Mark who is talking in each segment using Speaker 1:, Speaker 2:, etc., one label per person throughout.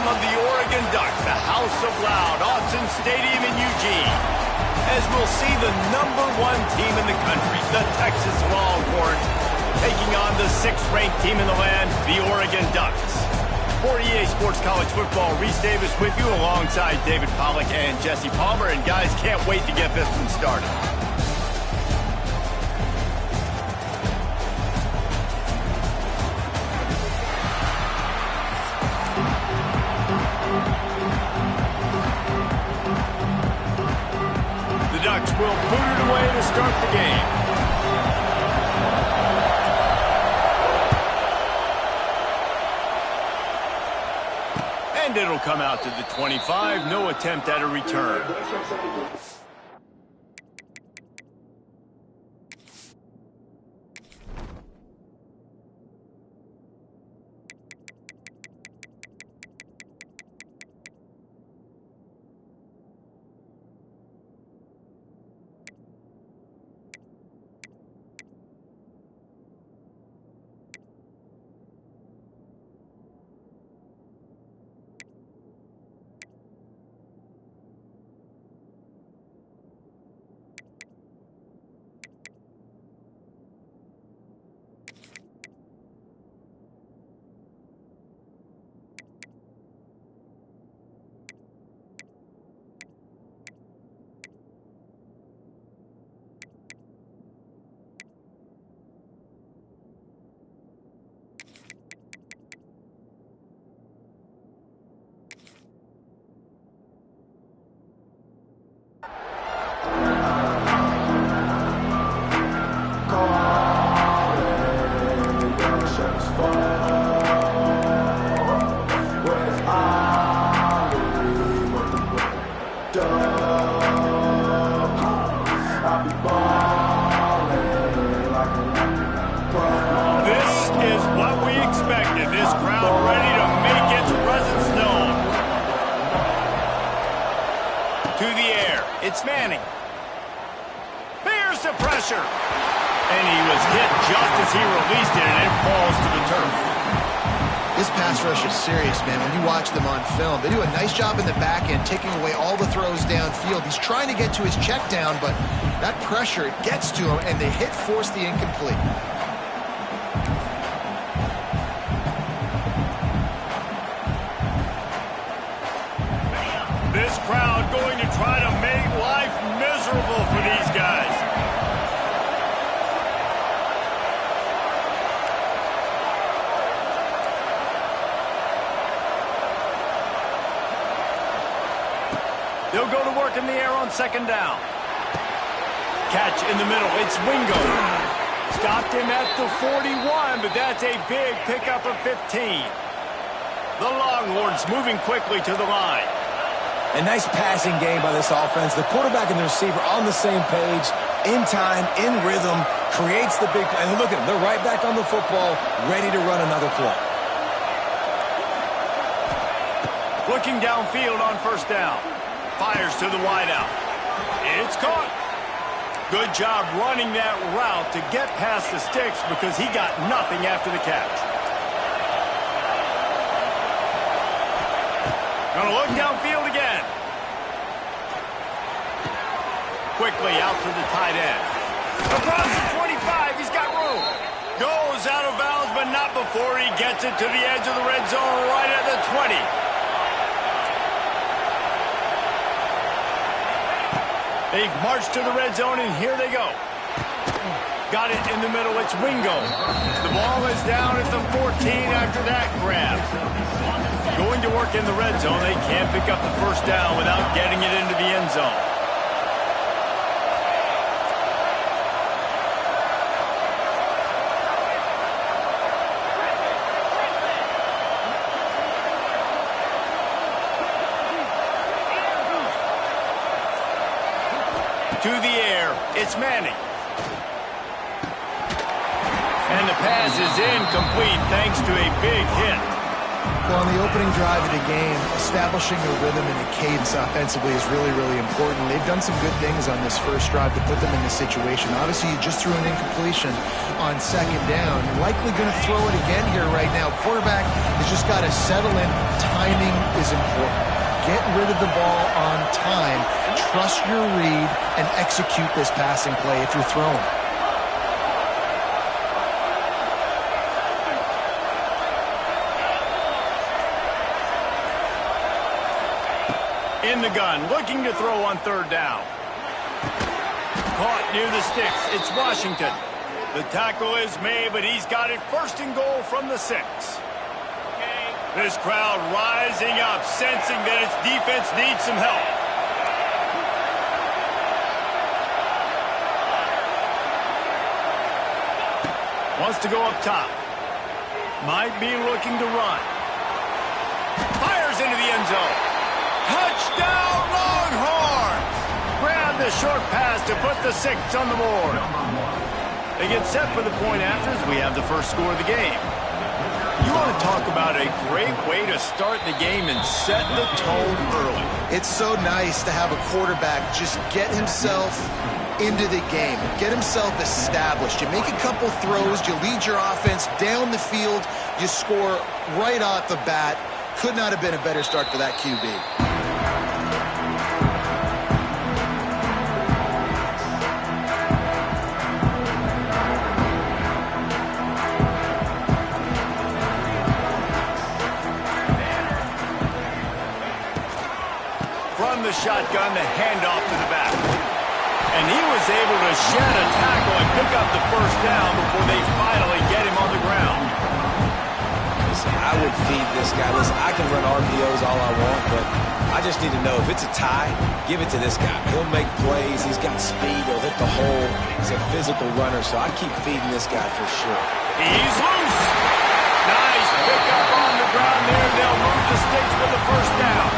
Speaker 1: of the Oregon Ducks, the House of Loud, Autzen Stadium in Eugene, as we'll see the #1 team in the country, the Texas Longhorns, taking on the 6th-ranked team in the land, the Oregon Ducks. For EA Sports College Football, Reese Davis with you alongside David Pollack and Jesse Palmer. And guys, can't wait to get this one started. The Ducks will boot it away to start the game. And it'll come out to the 25. No attempt at a return. It's Manning. Here's the pressure. And he was hit just as he released it, and it falls to the turf.
Speaker 2: This pass rush is serious, man. When you watch them on film, they do a nice job in the back end, taking away all the throws downfield. He's trying to get to his check down, but that pressure gets to him, and the hit forced the incomplete.
Speaker 1: This crowd going to try to make life miserable for these guys. They'll go to work in the air on 2nd down. Catch in the middle. It's Wingo. Stopped him at the 41, but that's a big pickup of 15. The Longhorns moving quickly to the line.
Speaker 3: A nice passing game by this offense. The quarterback and the receiver on the same page, in time, in rhythm, creates the big play. And look at them. They're right back on the football, ready to run another play.
Speaker 1: Looking downfield on 1st down. Fires to the wideout. It's caught. Good job running that route to get past the sticks because he got nothing after the catch. Gonna look downfield again. Quickly out to the tight end. Across the 25, he's got room. Goes out of bounds, but not before he gets it to the edge of the red zone right at the 20. They've marched to the red zone, and here they go. Got it in the middle. It's Wingo. The ball is down at the 14 after that grab. Going to work in the red zone. They can't pick up the 1st down without getting it into the end zone. To the air, it's Manning. And the pass is incomplete thanks to a big hit.
Speaker 2: Well, on the opening drive of the game, establishing a rhythm and a cadence offensively is really, really important. They've done some good things on this first drive to put them in this situation. Obviously, you just threw an incompletion on second down. You're likely going to throw it again here right now. Quarterback has just got to settle in. Timing is important. Get rid of the ball on time. Trust your read and execute this passing play if you're throwing.
Speaker 1: In the gun, looking to throw on third down. Caught near the sticks. It's Washington. The tackle is made, but he's got it first and goal from the 6. This crowd rising up, sensing that its defense needs some help. Wants to go up top. Might be looking to run. Fires into the end zone. Touchdown, Longhorns! Grab the short pass to put the 6 on the board. They get set for the point after as we have the first score of the game. You want to talk about a great way to start the game and set the tone early.
Speaker 2: It's so nice to have a quarterback just get himself into the game, get himself established. You make a couple throws, you lead your offense down the field, you score right off the bat. Could not have been a better start for that QB.
Speaker 1: From the shotgun, the handoff to the back. And he was able to shed a tackle and pick up the first down before they finally get him on the ground.
Speaker 3: Listen, I would feed this guy. Listen, I can run RPOs all I want, but I just need to know if it's a tie, give it to this guy. He'll make plays. He's got speed. He'll hit the hole. He's a physical runner, so I keep feeding this guy for sure.
Speaker 1: He's loose. Nice pickup on the ground there. They'll move the sticks for the first down.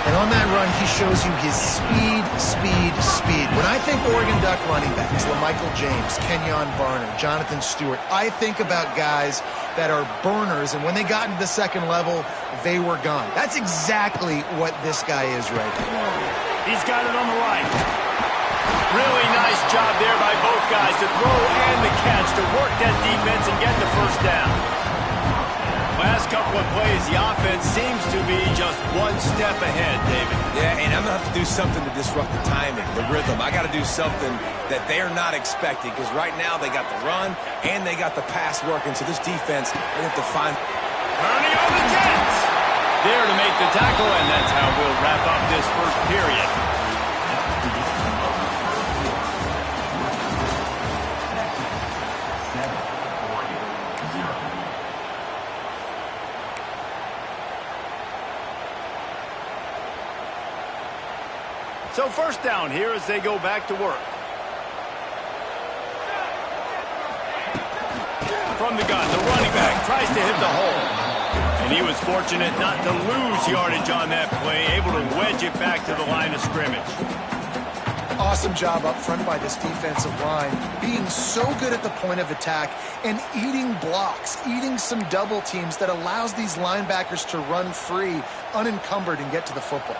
Speaker 2: And on that run, he shows you his speed, speed, speed. When I think Oregon Duck running backs, LaMichael James, Kenyon Barner, Jonathan Stewart, I think about guys that are burners, and when they got into the second level, they were gone. That's exactly what this guy is right now.
Speaker 1: He's got it on the right. Really nice job there by both guys to throw and the catch to work that defense and get the first down. Last couple of plays, the offense seems to be just one step ahead, David.
Speaker 3: Yeah, and I'm going to have to do something to disrupt the timing, the rhythm. I got to do something that they're not expecting, because right now they got the run and they got the pass working, so this defense, they have to find...
Speaker 1: Turning on the Jets! There to make the tackle, and that's how we'll wrap up this first period. So first down here as they go back to work. From the gun, the running back tries to hit the hole. And he was fortunate not to lose yardage on that play, able to wedge it back to the line of scrimmage.
Speaker 2: Awesome job up front by this defensive line, being so good at the point of attack and eating blocks, eating some double teams that allows these linebackers to run free, unencumbered, and get to the football.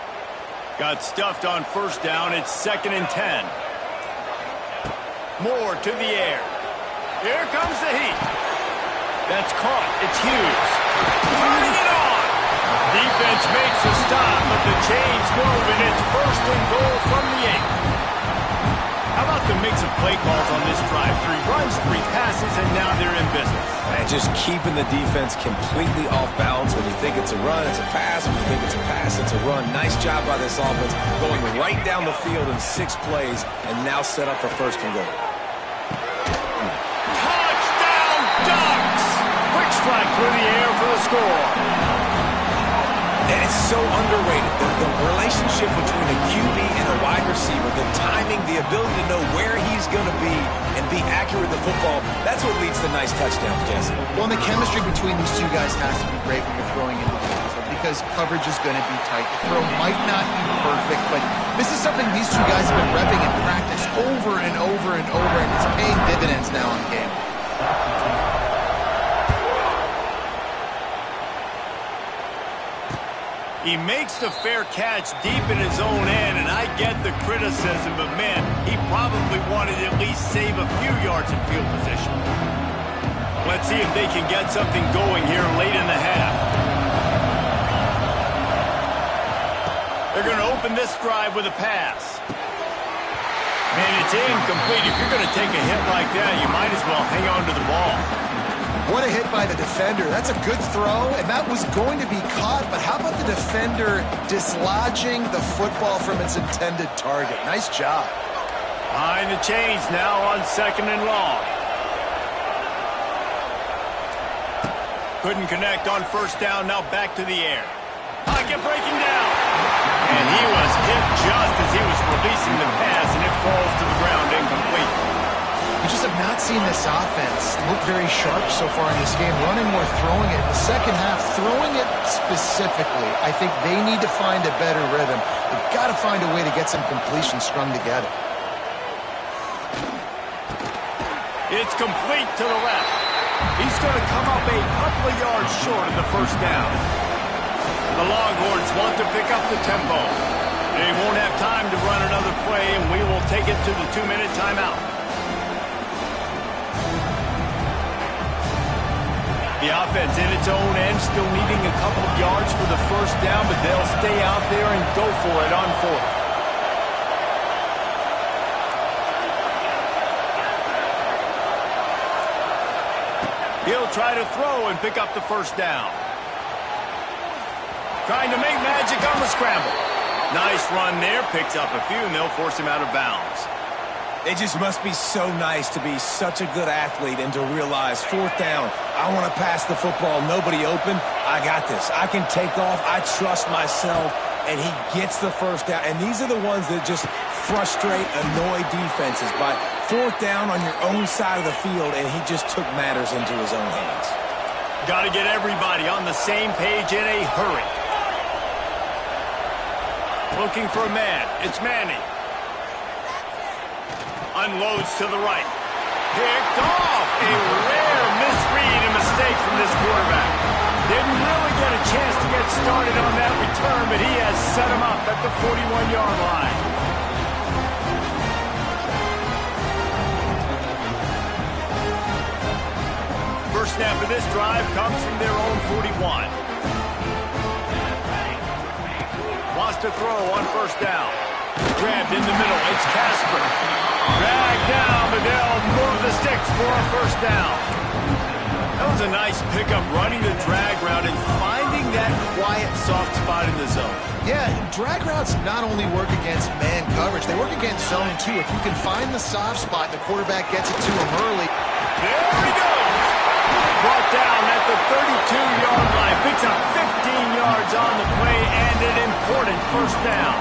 Speaker 1: Got stuffed on first down. It's 2nd and 10. Moore to the air. Here comes the heat. That's caught. It's Hughes. Turning it on. Defense makes a stop, but the chains move, and it's 1st and goal from the 8. How about the mix of play calls on this drive? 3 runs, 3 passes, and now they're in business.
Speaker 3: And just keeping the defense completely off balance. When you think it's a run, it's a pass. When you think it's a pass, it's a run. Nice job by this offense, going right down the field in 6 plays, and now set up for 1st and goal.
Speaker 1: Touchdown, Ducks! Quick strike through the air for the score.
Speaker 3: And it's so underrated. The relationship between a QB and a wide receiver, the timing, the ability to know where he's going to be and be accurate with the football, that's what leads to nice touchdowns, Jesse.
Speaker 2: Well, and the chemistry between these two guys has to be great when you're throwing into the field, because coverage is going to be tight. The throw might not be perfect, but this is something these two guys have been repping in practice over and over and over, and it's paying dividends now in the game.
Speaker 1: He makes the fair catch deep in his own end, and I get the criticism, but man, he probably wanted to at least save a few yards in field position. Let's see if they can get something going here late in the half. They're going to open this drive with a pass. And it's incomplete. If you're going to take a hit like that, you might as well hang on to the ball.
Speaker 2: What a hit by the defender. That's a good throw, and that was going to be caught, but how about the defender dislodging the football from its intended target? Nice job.
Speaker 1: Behind the chains now on 2nd and long. Couldn't connect on 1st down, now back to the air. Pocket breaking down. And he was hit just as he was releasing the pass, and it falls to the ground incomplete.
Speaker 2: We just have not seen this offense look very sharp so far in this game, running more, throwing it. In the second half, throwing it specifically, I think they need to find a better rhythm. They've got to find a way to get some completions strung together.
Speaker 1: It's complete to the left. He's going to come up a couple of yards short of the 1st down. The Longhorns want to pick up the tempo. They won't have time to run another play, and we will take it to the 2-minute timeout. The offense in its own end, still needing a couple of yards for the 1st down, but they'll stay out there and go for it on 4th. He'll try to throw and pick up the 1st down. Trying to make magic on the scramble. Nice run there, picks up a few, and they'll force him out of bounds.
Speaker 3: It just must be so nice to be such a good athlete and to realize 4th down, I want to pass the football, nobody open, I got this. I can take off, I trust myself, and he gets the 1st down. And these are the ones that just frustrate, annoy defenses. By 4th down on your own side of the field, and he just took matters into his own hands.
Speaker 1: Got to get everybody on the same page in a hurry. Looking for a man, it's Manning. Unloads to the right. Picked off. A rare misread and mistake from this quarterback. Didn't really get a chance to get started on that return, but he has set him up at the 41-yard line. First snap of this drive comes from their own 41. Wants to throw on 1st down. Grabbed in the middle. It's Casper. Dragged down, but they'll move the sticks for a 1st down. That was a nice pickup, running the drag route and finding that quiet, soft spot in the zone.
Speaker 2: Yeah, drag routes not only work against man coverage, they work against zone too. If you can find the soft spot, the quarterback gets it to him early.
Speaker 1: There he goes. Brought down at the 32-yard line. Picks up 15 yards on the play and an important 1st down.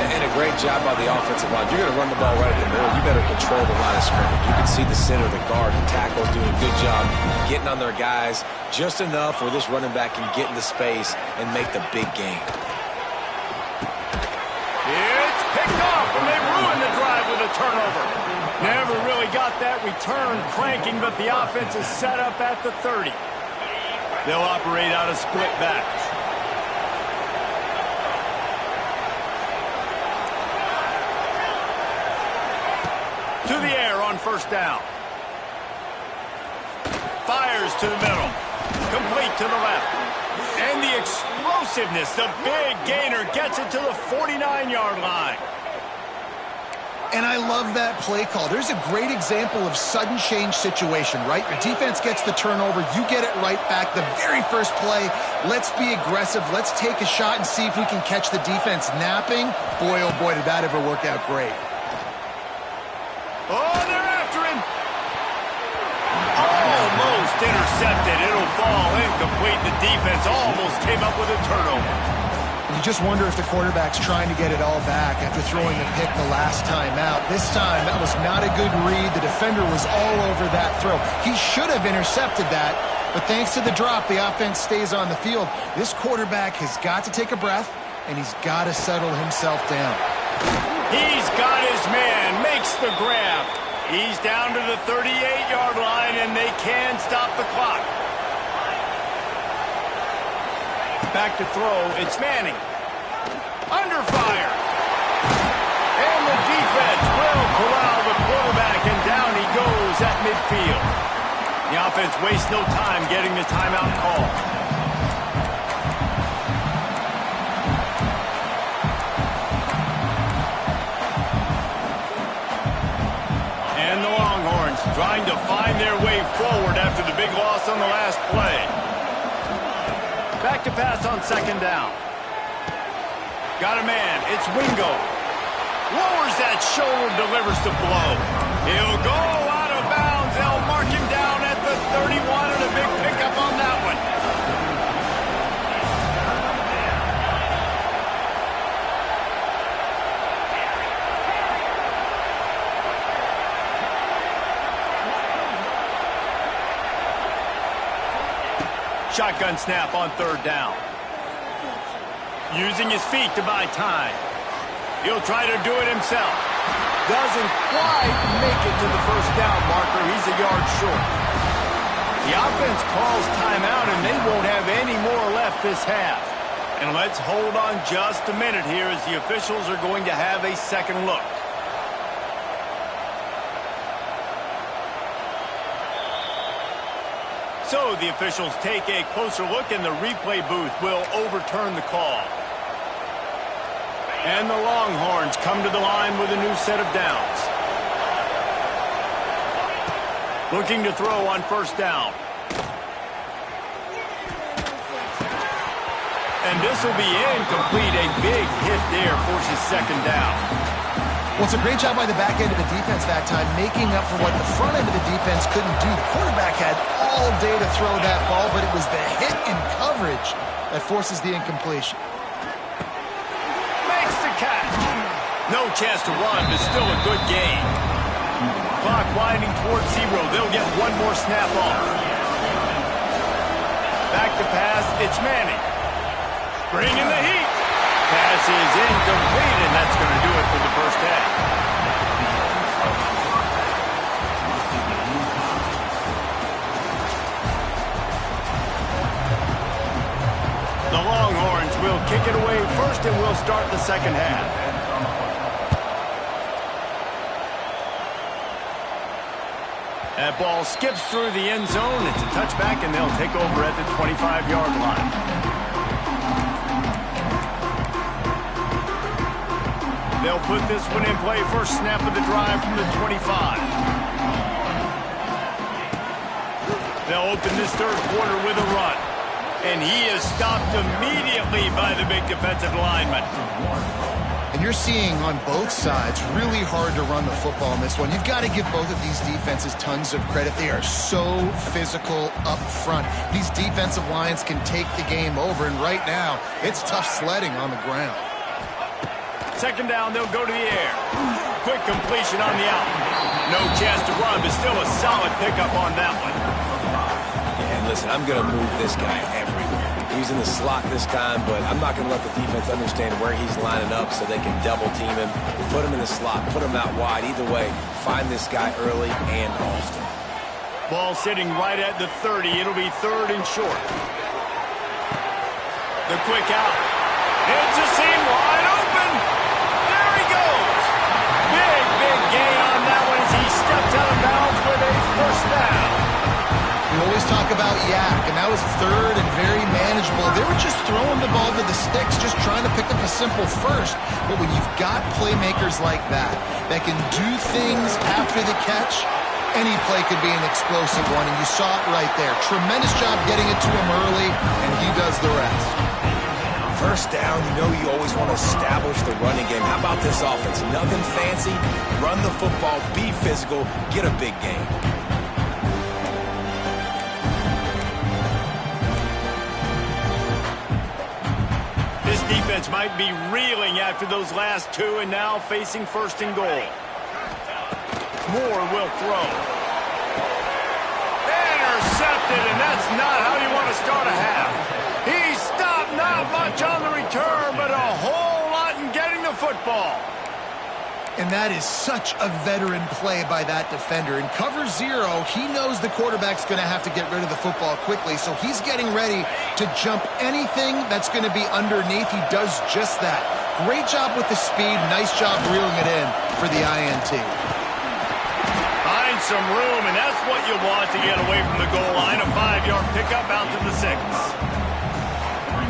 Speaker 3: And a great job by the offensive line. You're going to run the ball right at the middle. You better control the line of scrimmage. You can see the center, the guard, the tackles doing a good job getting on their guys just enough where this running back can get into space and make the big game.
Speaker 1: It's picked off, and they ruined the drive with a turnover. Never really got that return cranking, but the offense is set up at the 30. They'll operate out of split backs. To the air on 1st down. Fires to the middle. Complete to the left. And the explosiveness, the big gainer, gets it to the 49-yard line.
Speaker 2: And I love that play call. There's a great example of sudden change situation, right? Your defense gets the turnover. You get it right back. The very first play, let's be aggressive. Let's take a shot and see if we can catch the defense napping. Boy, oh boy, did that ever work out great.
Speaker 1: Oh, they're after him. Almost intercepted. It'll fall incomplete. The defense almost came up with a turnover.
Speaker 2: You just wonder if the quarterback's trying to get it all back after throwing the pick the last time out. This time, that was not a good read. The defender was all over that throw. He should have intercepted that, but thanks to the drop, the offense stays on the field. This quarterback has got to take a breath, and he's got to settle himself down.
Speaker 1: He's got his man, makes the grab. He's down to the 38-yard line, and they can stop the clock. Back to throw, it's Manning. Under fire. And the defense will corral the quarterback, and down he goes at midfield. The offense wastes no time getting the timeout call. And the Longhorns trying to find their way forward after the big loss on the last play. Back to pass on second down. Got a man. It's Wingo. Lowers that shoulder, delivers the blow. He'll go out of bounds. They'll mark him down at the 31, and a big pickup on that one. Shotgun snap on third down. Using his feet to buy time. He'll try to do it himself. Doesn't quite make it to the first down marker. He's a yard short. The offense calls timeout, and they won't have any more left this half. And let's hold on just a minute here as the officials are going to have a second look. So the officials take a closer look, and the replay booth will overturn the call. And the Longhorns come to the line with a new set of downs. Looking to throw on first down. And this will be incomplete. A big hit there forces second down.
Speaker 2: Well, it's a great job by the back end of the defense that time, making up for what the front end of the defense couldn't do. The quarterback had all day to throw that ball, but it was the hit in coverage that forces the incompletion.
Speaker 1: Makes the catch. No chance to run, but still a good gain. Clock winding towards 0. They'll get one more snap off. Back to pass, it's Manning. Bringing the heat. Pass is incomplete, and that's going to do it for the first half. The Longhorns will kick it away first, and we'll start the second half. That ball skips through the end zone. It's a touchback, and they'll take over at the 25-yard line. They'll put this one in play. First snap of the drive from the 25. They'll open this third quarter with a run. And he is stopped immediately by the big defensive lineman.
Speaker 2: And you're seeing on both sides really hard to run the football in this one. You've got to give both of these defenses tons of credit. They are so physical up front. These defensive lines can take the game over, and right now it's tough sledding on the ground.
Speaker 1: Second down, they'll go to the air. Quick completion on the out. No chance to run, but still a solid pickup on that one.
Speaker 3: Yeah, and listen, I'm going to move this guy everywhere. He's in the slot this time, but I'm not going to let the defense understand where he's lining up so they can double team him. Put him in the slot, put him out wide. Either way, find this guy early and often.
Speaker 1: Ball sitting right at the 30. It'll be third and short. The quick out. It's a seam wide open. There he goes. Big gain on that one as he steps out of bounds with a first down.
Speaker 2: We always talk about yak, and that was third and very manageable. They were just throwing the ball to the sticks, just trying to pick up a simple first. But when you've got playmakers like that can do things after the catch, any play could be an explosive one, and you saw it right there. Tremendous job getting it to him early, and he does the rest.
Speaker 3: First down, you know you always want to establish the running game. How about this offense? Nothing fancy. Run the football, be physical, get a big gain.
Speaker 1: This defense might be reeling after those last two and now facing first and goal. Moore will throw. Intercepted, and that's not how you want to start a half. He stopped, not much on the return, but a whole lot in getting the football.
Speaker 2: And that is such a veteran play by that defender. In cover 0, he knows the quarterback's going to have to get rid of the football quickly, so he's getting ready to jump anything that's going to be underneath. He does just that. Great job with the speed. Nice job reeling it in for the INT.
Speaker 1: Find some room, and that's what you want to get away from the goal line. A 5-yard pickup out to the 6.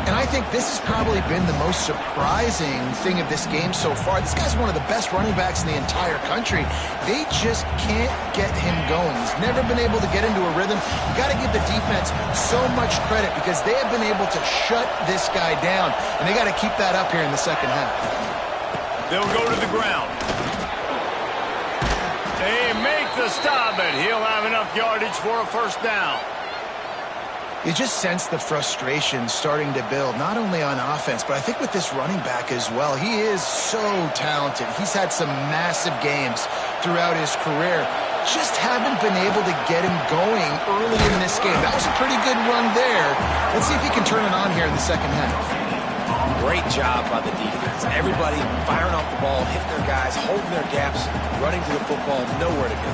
Speaker 2: And I think this has probably been the most surprising thing of this game so far. This guy's one of the best running backs in the entire country. They just can't get him going. He's never been able to get into a rhythm. You got to give the defense so much credit because they have been able to shut this guy down. And they got to keep that up here in the second half.
Speaker 1: They'll go to the ground. They make the stop, and he'll have enough yardage for a first down.
Speaker 2: You just sense the frustration starting to build, not only on offense, but I think with this running back as well. He is so talented. He's had some massive games throughout his career. Just haven't been able to get him going early in this game. That was a pretty good run there. Let's see if he can turn it on here in the second half.
Speaker 3: Great job by the defense. Everybody firing off the ball, hitting their guys, holding their gaps, running to the football, nowhere to go.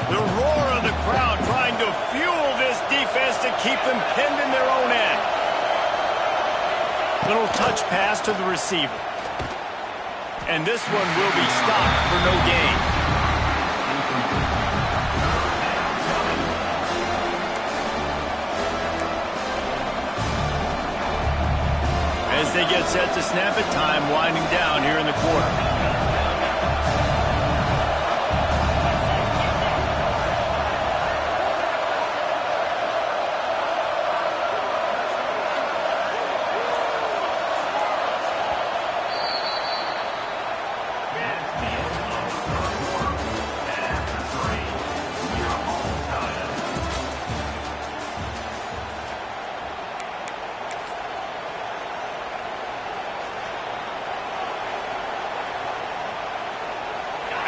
Speaker 1: The roar of the crowd trying to fuel this defense to keep them pinned in their own end. Little touch pass to the receiver. And this one will be stopped for no gain. As they get set to snap it, time winding down here in the quarter.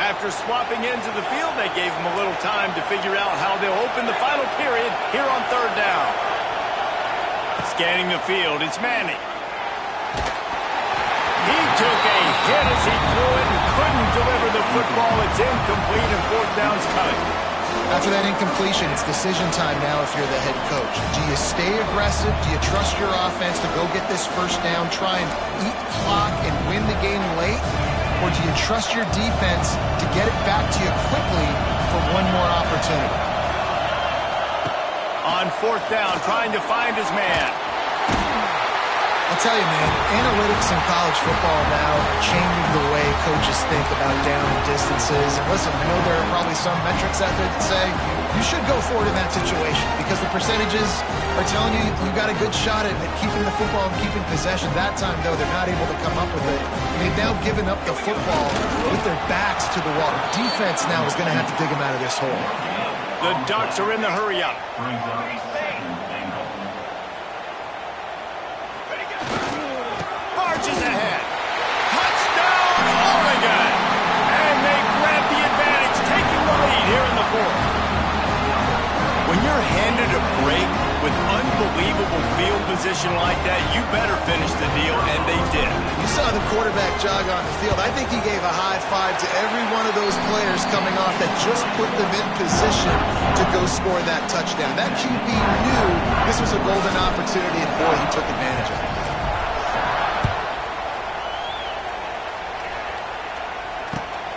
Speaker 1: After swapping ends of the field, they gave him a little time to figure out how they'll open the final period here on third down. Scanning the field, it's Manning. He took a hit as he threw it and couldn't deliver the football. It's incomplete and fourth down's coming.
Speaker 2: After that incompletion, it's decision time now if you're the head coach. Do you stay aggressive? Do you trust your offense to go get this first down, try and eat clock and win the game late? Or do you trust your defense to get it back to you quickly for one more opportunity?
Speaker 1: On fourth down, trying to find his man.
Speaker 2: I'll tell you, man, analytics in college football now are changing the way coaches think about down and distances. And listen, I know there are probably some metrics out there that say you should go forward in that situation because the percentages are telling you you've got a good shot at keeping the football and keeping possession. That time, though, they're not able to come up with it. They've now given up the football with their backs to the wall. Defense now is going to have to dig them out of this hole.
Speaker 1: The Ducks are in the hurry-up. Marches ahead. Touchdown, Oregon! And they grab the advantage, taking the lead here in the fourth. When you're handed a break with unbelievable field position like that, you better finish the deal, and they did.
Speaker 2: You saw the quarterback jog on the field. I think he gave a high five to every one of those players coming off that just put them in position to go score that touchdown. That QB knew this was a golden opportunity, and boy, he took advantage of it.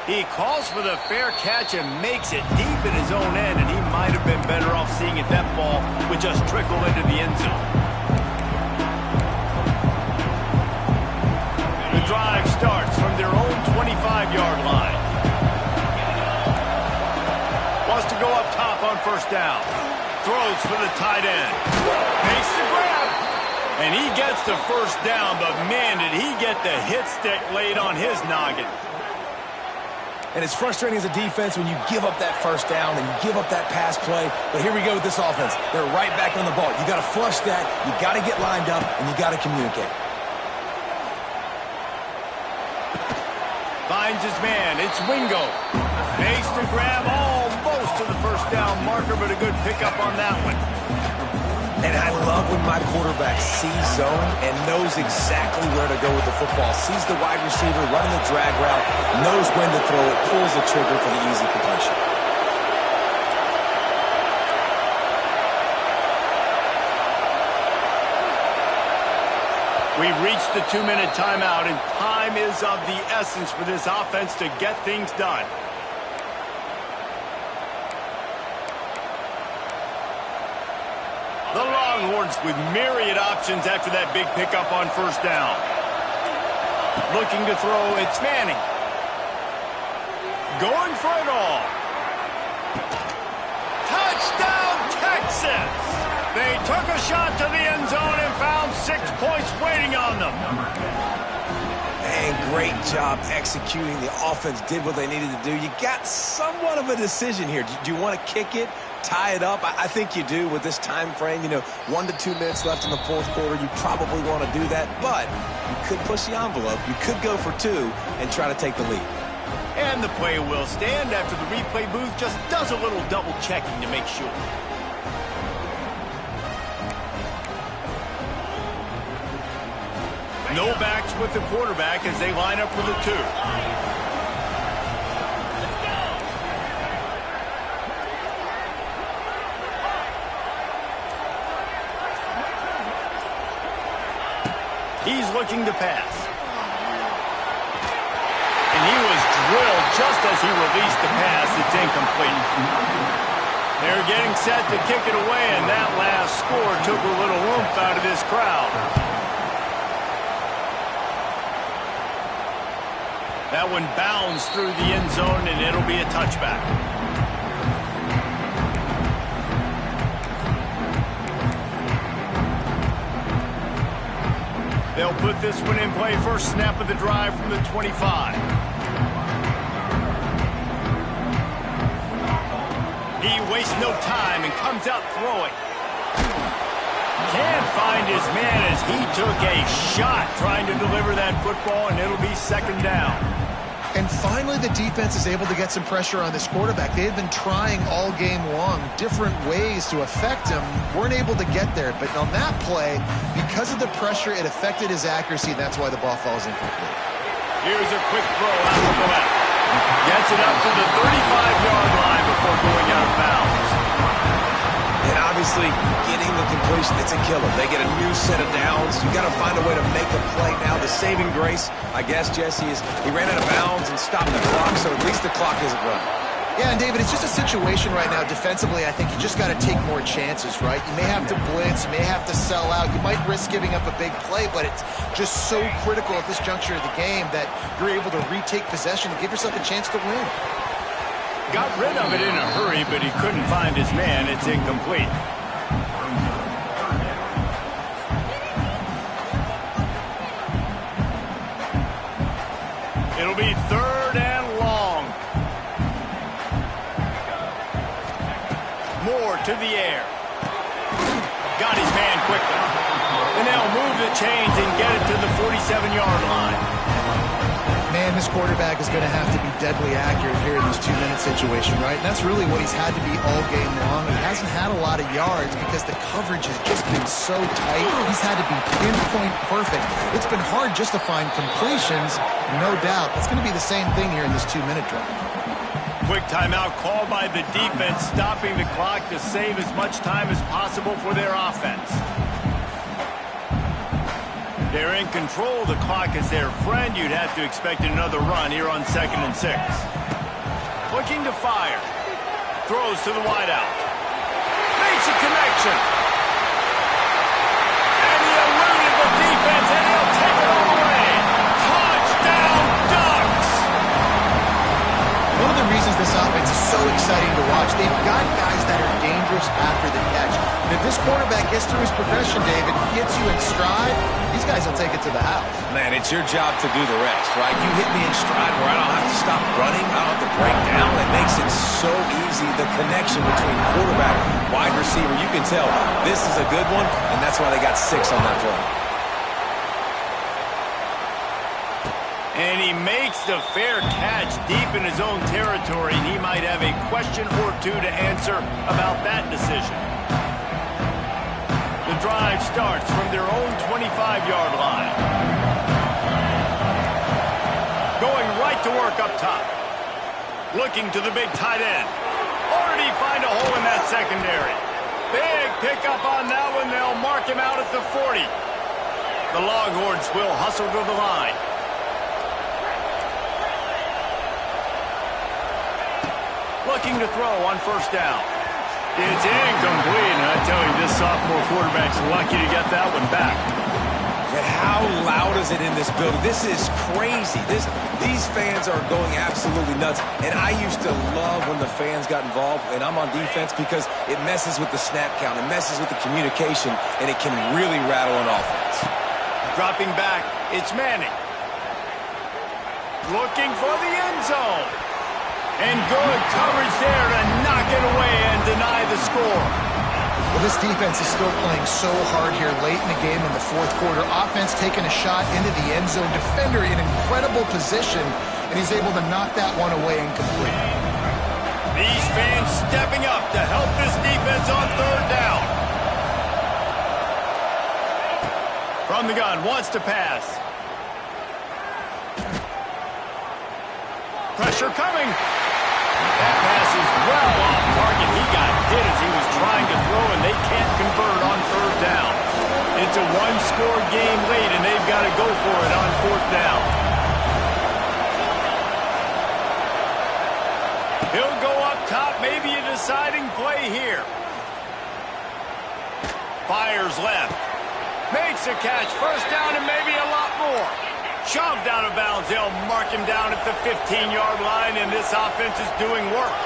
Speaker 1: He calls for the fair catch and makes it deep in his own end, and he might have been better off seeing if that ball would just trickle into the end zone. The drive starts from their own 25-yard line. Wants to go up top on first down. Throws for the tight end. Makes the grab. And he gets the first down, but man, did he get the hit stick laid on his noggin.
Speaker 3: And it's frustrating as a defense when you give up that first down and you give up that pass play. But here we go with this offense. They're right back on the ball. You got to flush that. You got to get lined up, and you got to communicate.
Speaker 1: Finds his man. It's Wingo. Makes the grab almost to the first down marker, but a good pickup on that one.
Speaker 3: And I love when my quarterback sees zone and knows exactly where to go with the football. Sees the wide receiver running the drag route, knows when to throw it, pulls the trigger for the easy completion.
Speaker 1: We've reached the 2-minute timeout, and time is of the essence for this offense to get things done. The Longhorns with myriad options after that big pickup on first down. Looking to throw, it's Manning. Going for it all. Touchdown, Texas! They took a shot to the end zone and found 6 points waiting on them.
Speaker 3: Man, great job executing. The offense did what they needed to do. You got somewhat of a decision here. Do you want to kick it, tie it up? I think you do with this time frame. 1 to 2 minutes left in the fourth quarter. You probably want to do that, but you could push the envelope. You could go for 2 and try to take the lead.
Speaker 1: And the play will stand after the replay booth just does a little double checking to make sure. No backs with the quarterback as they line up for the 2. He's looking to pass. And he was drilled just as he released the pass. It's incomplete. They're getting set to kick it away, and that last score took a little oomph out of this crowd. That one bounds through the end zone, and it'll be a touchback. They'll put this one in play first snap of the drive from the 25. He wastes no time and comes out throwing. Can't find his man as he took a shot trying to deliver that football, and it'll be second down.
Speaker 2: And finally, the defense is able to get some pressure on this quarterback. They had been trying all game long different ways to affect him. Weren't able to get there. But on that play, because of the pressure, it affected his accuracy. That's why the ball falls incomplete.
Speaker 1: Here's a quick throw out of the left. Gets it up to the 35-yard line before going out of bounds.
Speaker 3: And obviously, getting the completion, it's a killer. They get a new set of downs. You got to find a way to make a play now. The saving grace, I guess, Jesse, is he ran out of bounds and stopped the clock, so at least the clock isn't running.
Speaker 2: Yeah, and David, it's just a situation right now defensively. I think you just got to take more chances, right? You may have to blitz, you may have to sell out. You might risk giving up a big play, but it's just so critical at this juncture of the game that you're able to retake possession and give yourself a chance to win.
Speaker 1: Got rid of it in a hurry, but he couldn't find his man. It's incomplete. It'll be third and long. Moore to the air. Got his man quickly. And they'll move the chains and get it to the 47-yard line.
Speaker 2: Man, this quarterback is going to have to be deadly accurate here in this 2-minute situation, right? And that's really what he's had to be all game long. He hasn't had a lot of yards because the coverage has just been so tight. He's had to be pinpoint perfect. It's been hard just to find completions, no doubt. That's going to be the same thing here in this 2-minute drive.
Speaker 1: Quick timeout called by the defense, stopping the clock to save as much time as possible for their offense. They're in control of the clock as their friend. You'd have to expect another run here on 2nd and 6. Looking to fire. Throws to the wideout. Makes a connection. And he eluded the defense, and he'll take it all away. Touchdown, Ducks!
Speaker 2: One of the reasons this offense is so exciting to watch, they've got guys that are dangerous after the catch. And if this quarterback gets through his progression, David, gets you in stride, these guys will take it to the house.
Speaker 3: Man, it's your job to do the rest, right? You hit me in stride where I don't have to stop running. I don't have to break down. It makes it so easy. The connection between quarterback, wide receiver, you can tell this is a good one, and that's why they got 6 on that play.
Speaker 1: And he makes the fair catch deep in his own territory, and he might have a question or two to answer about that decision. drive starts from their own 25-yard line. Going right to work up top. Looking to the big tight end. Already find a hole in that secondary. Big pickup on that one. They'll mark him out at the 40. The Longhorns will hustle to the line. Looking to throw on first down. It's incomplete, and I tell you, this sophomore quarterback's lucky to get that one back.
Speaker 3: But how loud is it in this building? This is crazy. These fans are going absolutely nuts. And I used to love when the fans got involved, and I'm on defense, because it messes with the snap count. It messes with the communication, and it can really rattle an offense.
Speaker 1: Dropping back, it's Manning. Looking for the end zone. And good coverage there to knock it away and deny the score.
Speaker 2: Well, this defense is still playing so hard here late in the game in the fourth quarter. Offense taking a shot into the end zone. Defender in incredible position, and he's able to knock that one away incomplete.
Speaker 1: These fans stepping up to help this defense on third down. From the gun, wants to pass. Pressure coming. That pass is well off target. He got hit as he was trying to throw, and they can't convert on third down. It's a one-score game late, and they've got to go for it on fourth down. He'll go up top, maybe a deciding play here. Fires left. Makes a catch. First down and maybe a lot more. Shoved out of bounds. They'll mark him down at the 15-yard line, and this offense is doing work.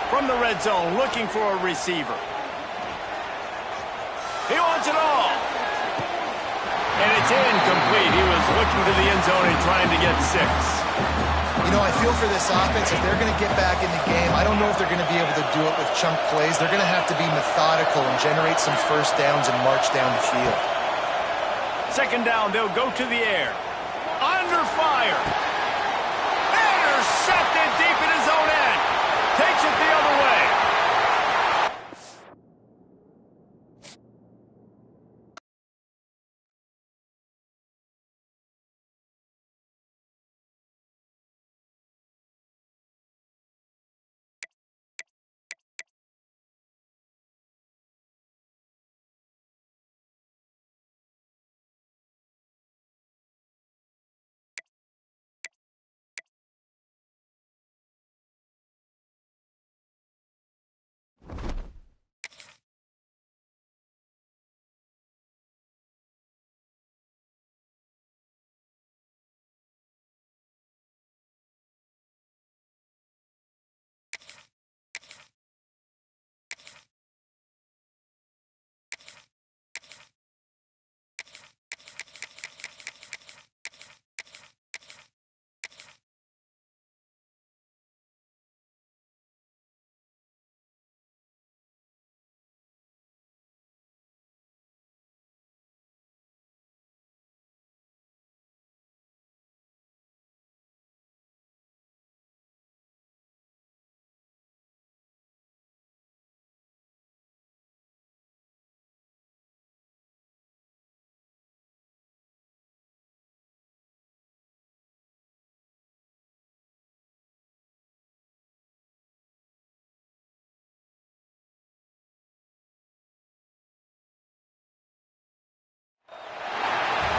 Speaker 1: From the red zone, looking for a receiver. He wants it all. And it's incomplete. He was looking to the end zone and trying to get 6.
Speaker 2: You know, I feel for this offense, if they're going to get back in the game, I don't know if they're going to be able to do it with chunk plays. They're going to have to be methodical and generate some first downs and march down the field.
Speaker 1: Second down, they'll go to the air. Under fire. Intercepted deep in his own end. Takes it the other way.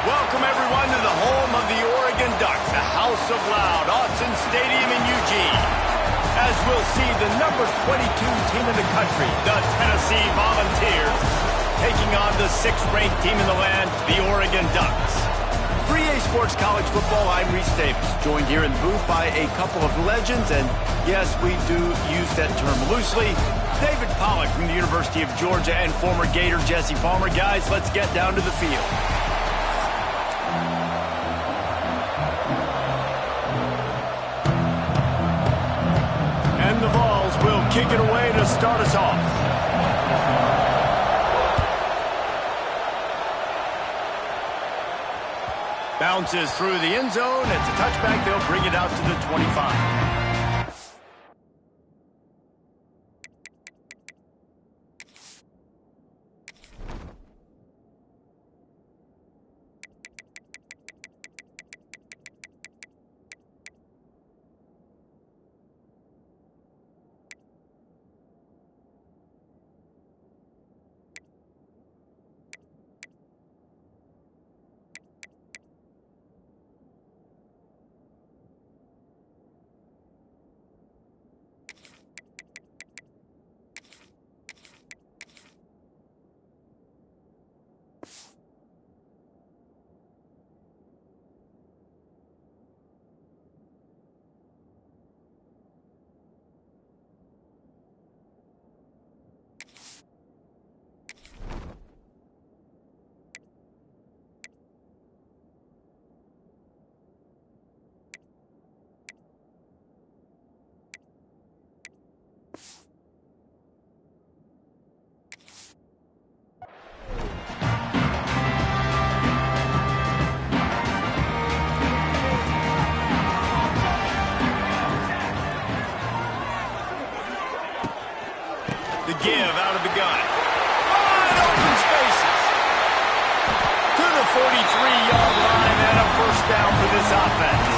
Speaker 1: Welcome, everyone, to the home of the Oregon Ducks, the House of Loud, Autzen Stadium in Eugene. As we'll see the number 22 team in the country, the Tennessee Volunteers, taking on the 6th-ranked team in the land, the Oregon Ducks. For EA Sports College Football, I'm Reese Davis, joined here in the booth by a couple of legends, and yes, we do use that term loosely. David Pollack from the University of Georgia and former Gator Jesse Palmer. Guys, let's get down to the field. And the Vols will kick it away to start us off. Bounces through the end zone. It's a touchback. They'll bring it out to the 25. The give out of the gun. Wide open spaces. To the 43-yard line and a first down for this offense.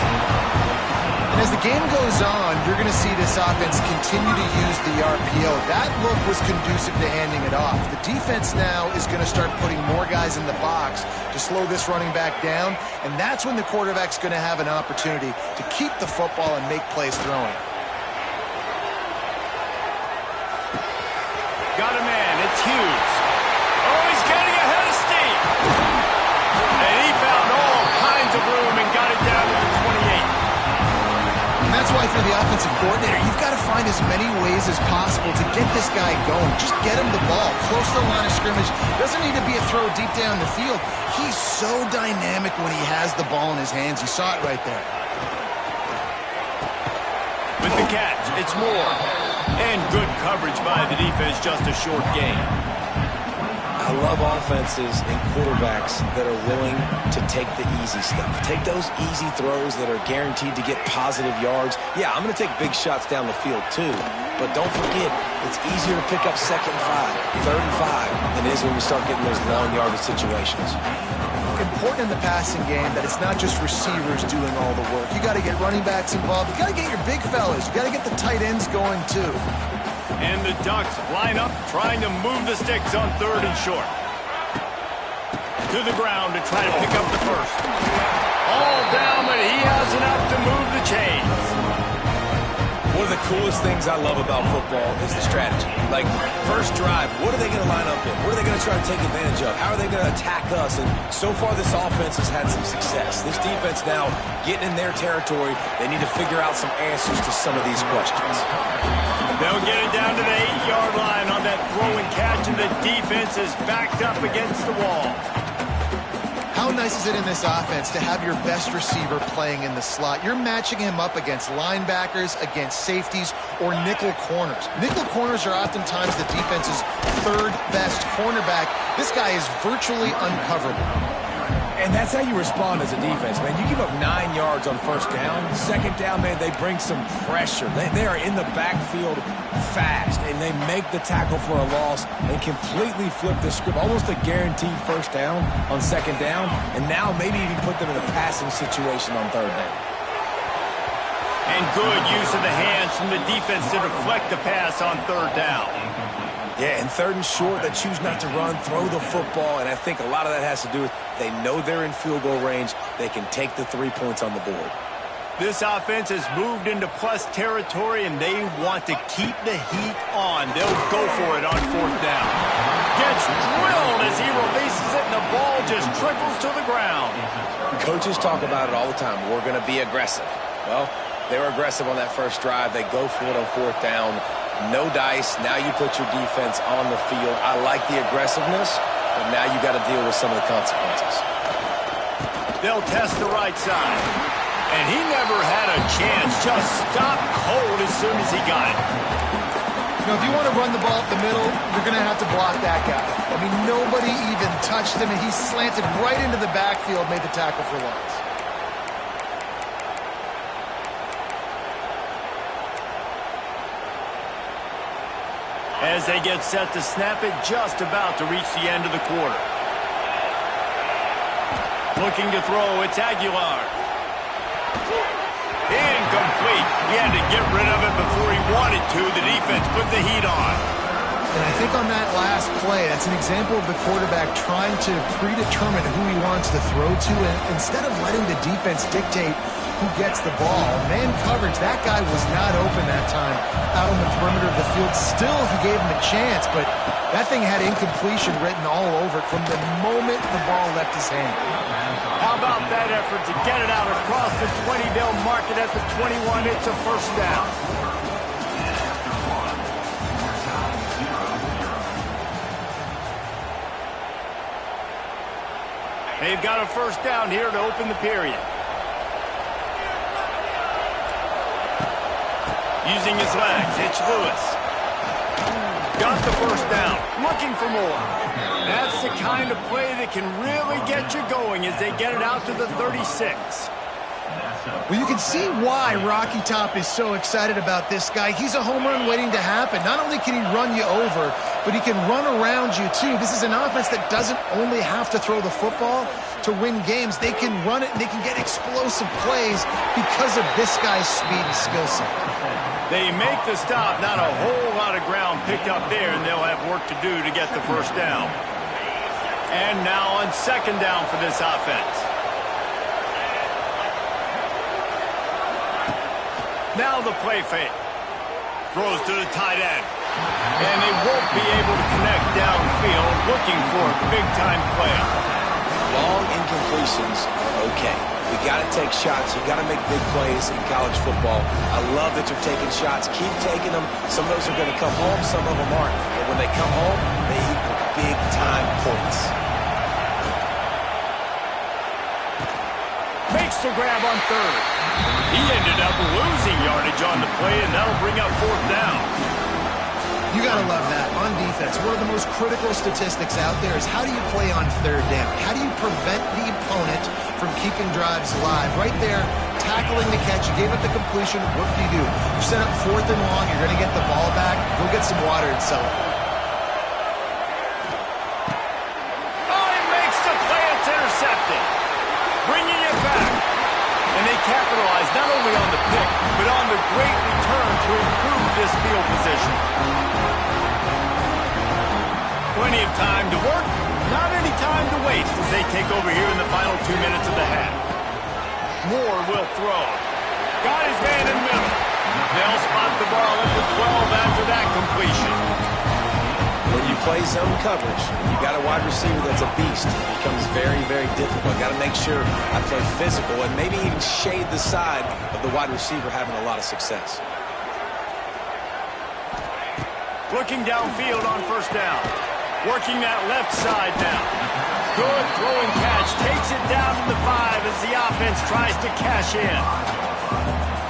Speaker 2: And as the game goes on, you're going to see this offense continue to use the RPO. That look was conducive to handing it off. The defense now is going to start putting more guys in the box to slow this running back down, and that's when the quarterback's going to have an opportunity to keep the football and make plays throwing.
Speaker 1: Got a man, it's Hughes. Oh, he's getting ahead of steam. And he found all kinds of room and got it down to the 28.
Speaker 2: And that's why for the offensive coordinator, you've got to find as many ways as possible to get this guy going. Just get him the ball close to the line of scrimmage. Doesn't need to be a throw deep down the field. He's so dynamic when he has the ball in his hands. You saw it right there.
Speaker 1: With the catch, it's Moore. And good coverage by the defense, just a short gain.
Speaker 3: I love offenses and quarterbacks that are willing to take the easy stuff. Take those easy throws that are guaranteed to get positive yards. Yeah, I'm going to take big shots down the field too. But don't forget, it's easier to pick up 2nd and 5, 3rd and 5 than it is when we start getting those long yardage situations.
Speaker 2: Important in the passing game that it's not just receivers doing all the work. You got to get running backs involved. You got to get your big fellas. You got to get the tight ends going too.
Speaker 1: And the Ducks line up, trying to move the sticks on 3rd and short. To the ground to try to pick up the first. All down, but he has enough to move the chains.
Speaker 3: One of the coolest things I love about football is the strategy. Like, first drive, what are they going to line up in? What are they going to try to take advantage of? How are they going to attack us? And so far, this offense has had some success. This defense now getting in their territory. They need to figure out some answers to some of these questions.
Speaker 1: They'll get it down to the 8-yard line on that throw and catch, and the defense is backed up against the wall.
Speaker 2: How nice is it in this offense to have your best receiver playing in the slot? You're matching him up against linebackers, against safeties, or nickel corners. Nickel corners are oftentimes the defense's 3rd best cornerback. This guy is virtually uncoverable.
Speaker 3: And that's how you respond as a defense, man. You give up 9 yards on 1st down. 2nd down, man, they bring some pressure. They are in the backfield fast, and they make the tackle for a loss and completely flip the script. Almost a guaranteed 1st down on 2nd down, and now maybe even put them in a passing situation on 3rd down.
Speaker 1: And good use of the hands from the defense to deflect the pass on 3rd down.
Speaker 3: Yeah, and 3rd and short, they choose not to run, throw the football, and I think a lot of that has to do with they know they're in field goal range. They can take the 3 points on the board.
Speaker 1: This offense has moved into plus territory, and they want to keep the heat on. They'll go for it on 4th down. Gets drilled as he releases it, and the ball just trickles to the ground.
Speaker 3: Coaches talk about it all the time. We're going to be aggressive. Well, they were aggressive on that first drive. They go for it on 4th down. No dice. Now you put your defense on the field. I like the aggressiveness, but now you got to deal with some of the consequences.
Speaker 1: They'll test the right side. And he never had a chance. Just stopped cold as soon as he got it.
Speaker 2: You know, if you want to run the ball up the middle, you're going to have to block that guy. I mean, nobody even touched him, and he slanted right into the backfield, made the tackle for loss.
Speaker 1: As they get set to snap it, just about to reach the end of the quarter. Looking to throw, it's Aguilar. Incomplete. He had to get rid of it before he wanted to. The defense put the heat on.
Speaker 2: And I think on that last play, that's an example of the quarterback trying to predetermine who he wants to throw to, and instead of letting the defense dictate who gets the ball. Man coverage, that guy was not open that time out on the perimeter of the field. Still, he gave him a chance, but that thing had incompletion written all over it from the moment the ball left his hand.
Speaker 1: How about that effort to get it out across the 20? They'll mark it at the 21. It's a first down. They've got a first down here to open the period. Using his legs, it's Lewis. Got the first down, looking for more. That's the kind of play that can really get you going as they get it out to the 36.
Speaker 2: Well, you can see why Rocky Top is so excited about this guy. He's a home run waiting to happen. Not only can he run you over, but he can run around you too. This is an offense that doesn't only have to throw the football to win games. They can run it and they can get explosive plays because of this guy's speed and skill set.
Speaker 1: They make the stop, not a whole lot of ground picked up there, and they'll have work to do to get the first down. And now on second down for this offense. Now the play fake. Throws to the tight end. And they won't be able to connect downfield, looking for a big-time play.
Speaker 3: Long incompletions are okay. We got to take shots. You got to make big plays in college football. I love that you're taking shots. Keep taking them. Some of those are going to come home. Some of them aren't. But when they come home, they equal big-time points.
Speaker 1: Makes the grab on third. He ended up losing yardage on the play, and that'll bring up fourth down.
Speaker 2: You got to love that. On defense, one of the most critical statistics out there is how do you play on third down? How do you prevent the opponent from keeping drives alive? Right there, tackling the catch. You gave up the completion. What do? You set up fourth and long. You're going to get the ball back. Go get some water and sell it.
Speaker 1: Oh, he makes the play. It's intercepted. Bringing it back. And they capitalize not only on the pick, but on the great return to improve this field position. Plenty of time to work, not any time to waste as they take over here in the final 2 minutes of the half. Moore will throw. Got his man in the middle. They'll spot the ball at the 12 after that completion.
Speaker 3: When you play zone coverage, you got a wide receiver that's a beast. It becomes very, very difficult. Got to make sure I play physical and maybe even shade the side of the wide receiver having a lot of success.
Speaker 1: Looking downfield on first down. Working that left side now. Good throwing catch. Takes it down to the 5 as the offense tries to cash in.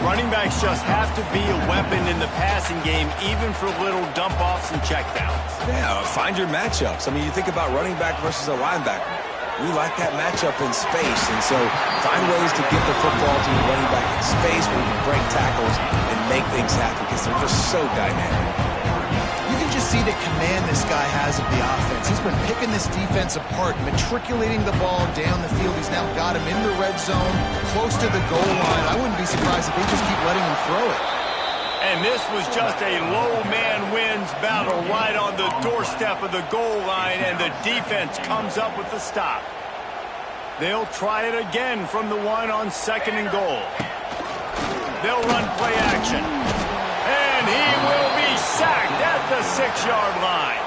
Speaker 1: Running backs just have to be a weapon in the passing game, even for little dump-offs and checkdowns.
Speaker 3: Yeah, find your matchups. I mean, you think about running back versus a linebacker. We like that matchup in space, and so find ways to get the football to the running back in space where you can break tackles and make things happen because they're just so dynamic.
Speaker 2: You can just see the command this guy has of the offense. He's been picking this defense apart, matriculating the ball down the field. He's now got him in the red zone, close to the goal line. I wouldn't be surprised if they just keep letting him throw it.
Speaker 1: And this was just a low man wins battle right on the doorstep of the goal line, and the defense comes up with the stop. They'll try it again from the 1 on second and goal. They'll run play action. And he will be sacked at the 6-yard line.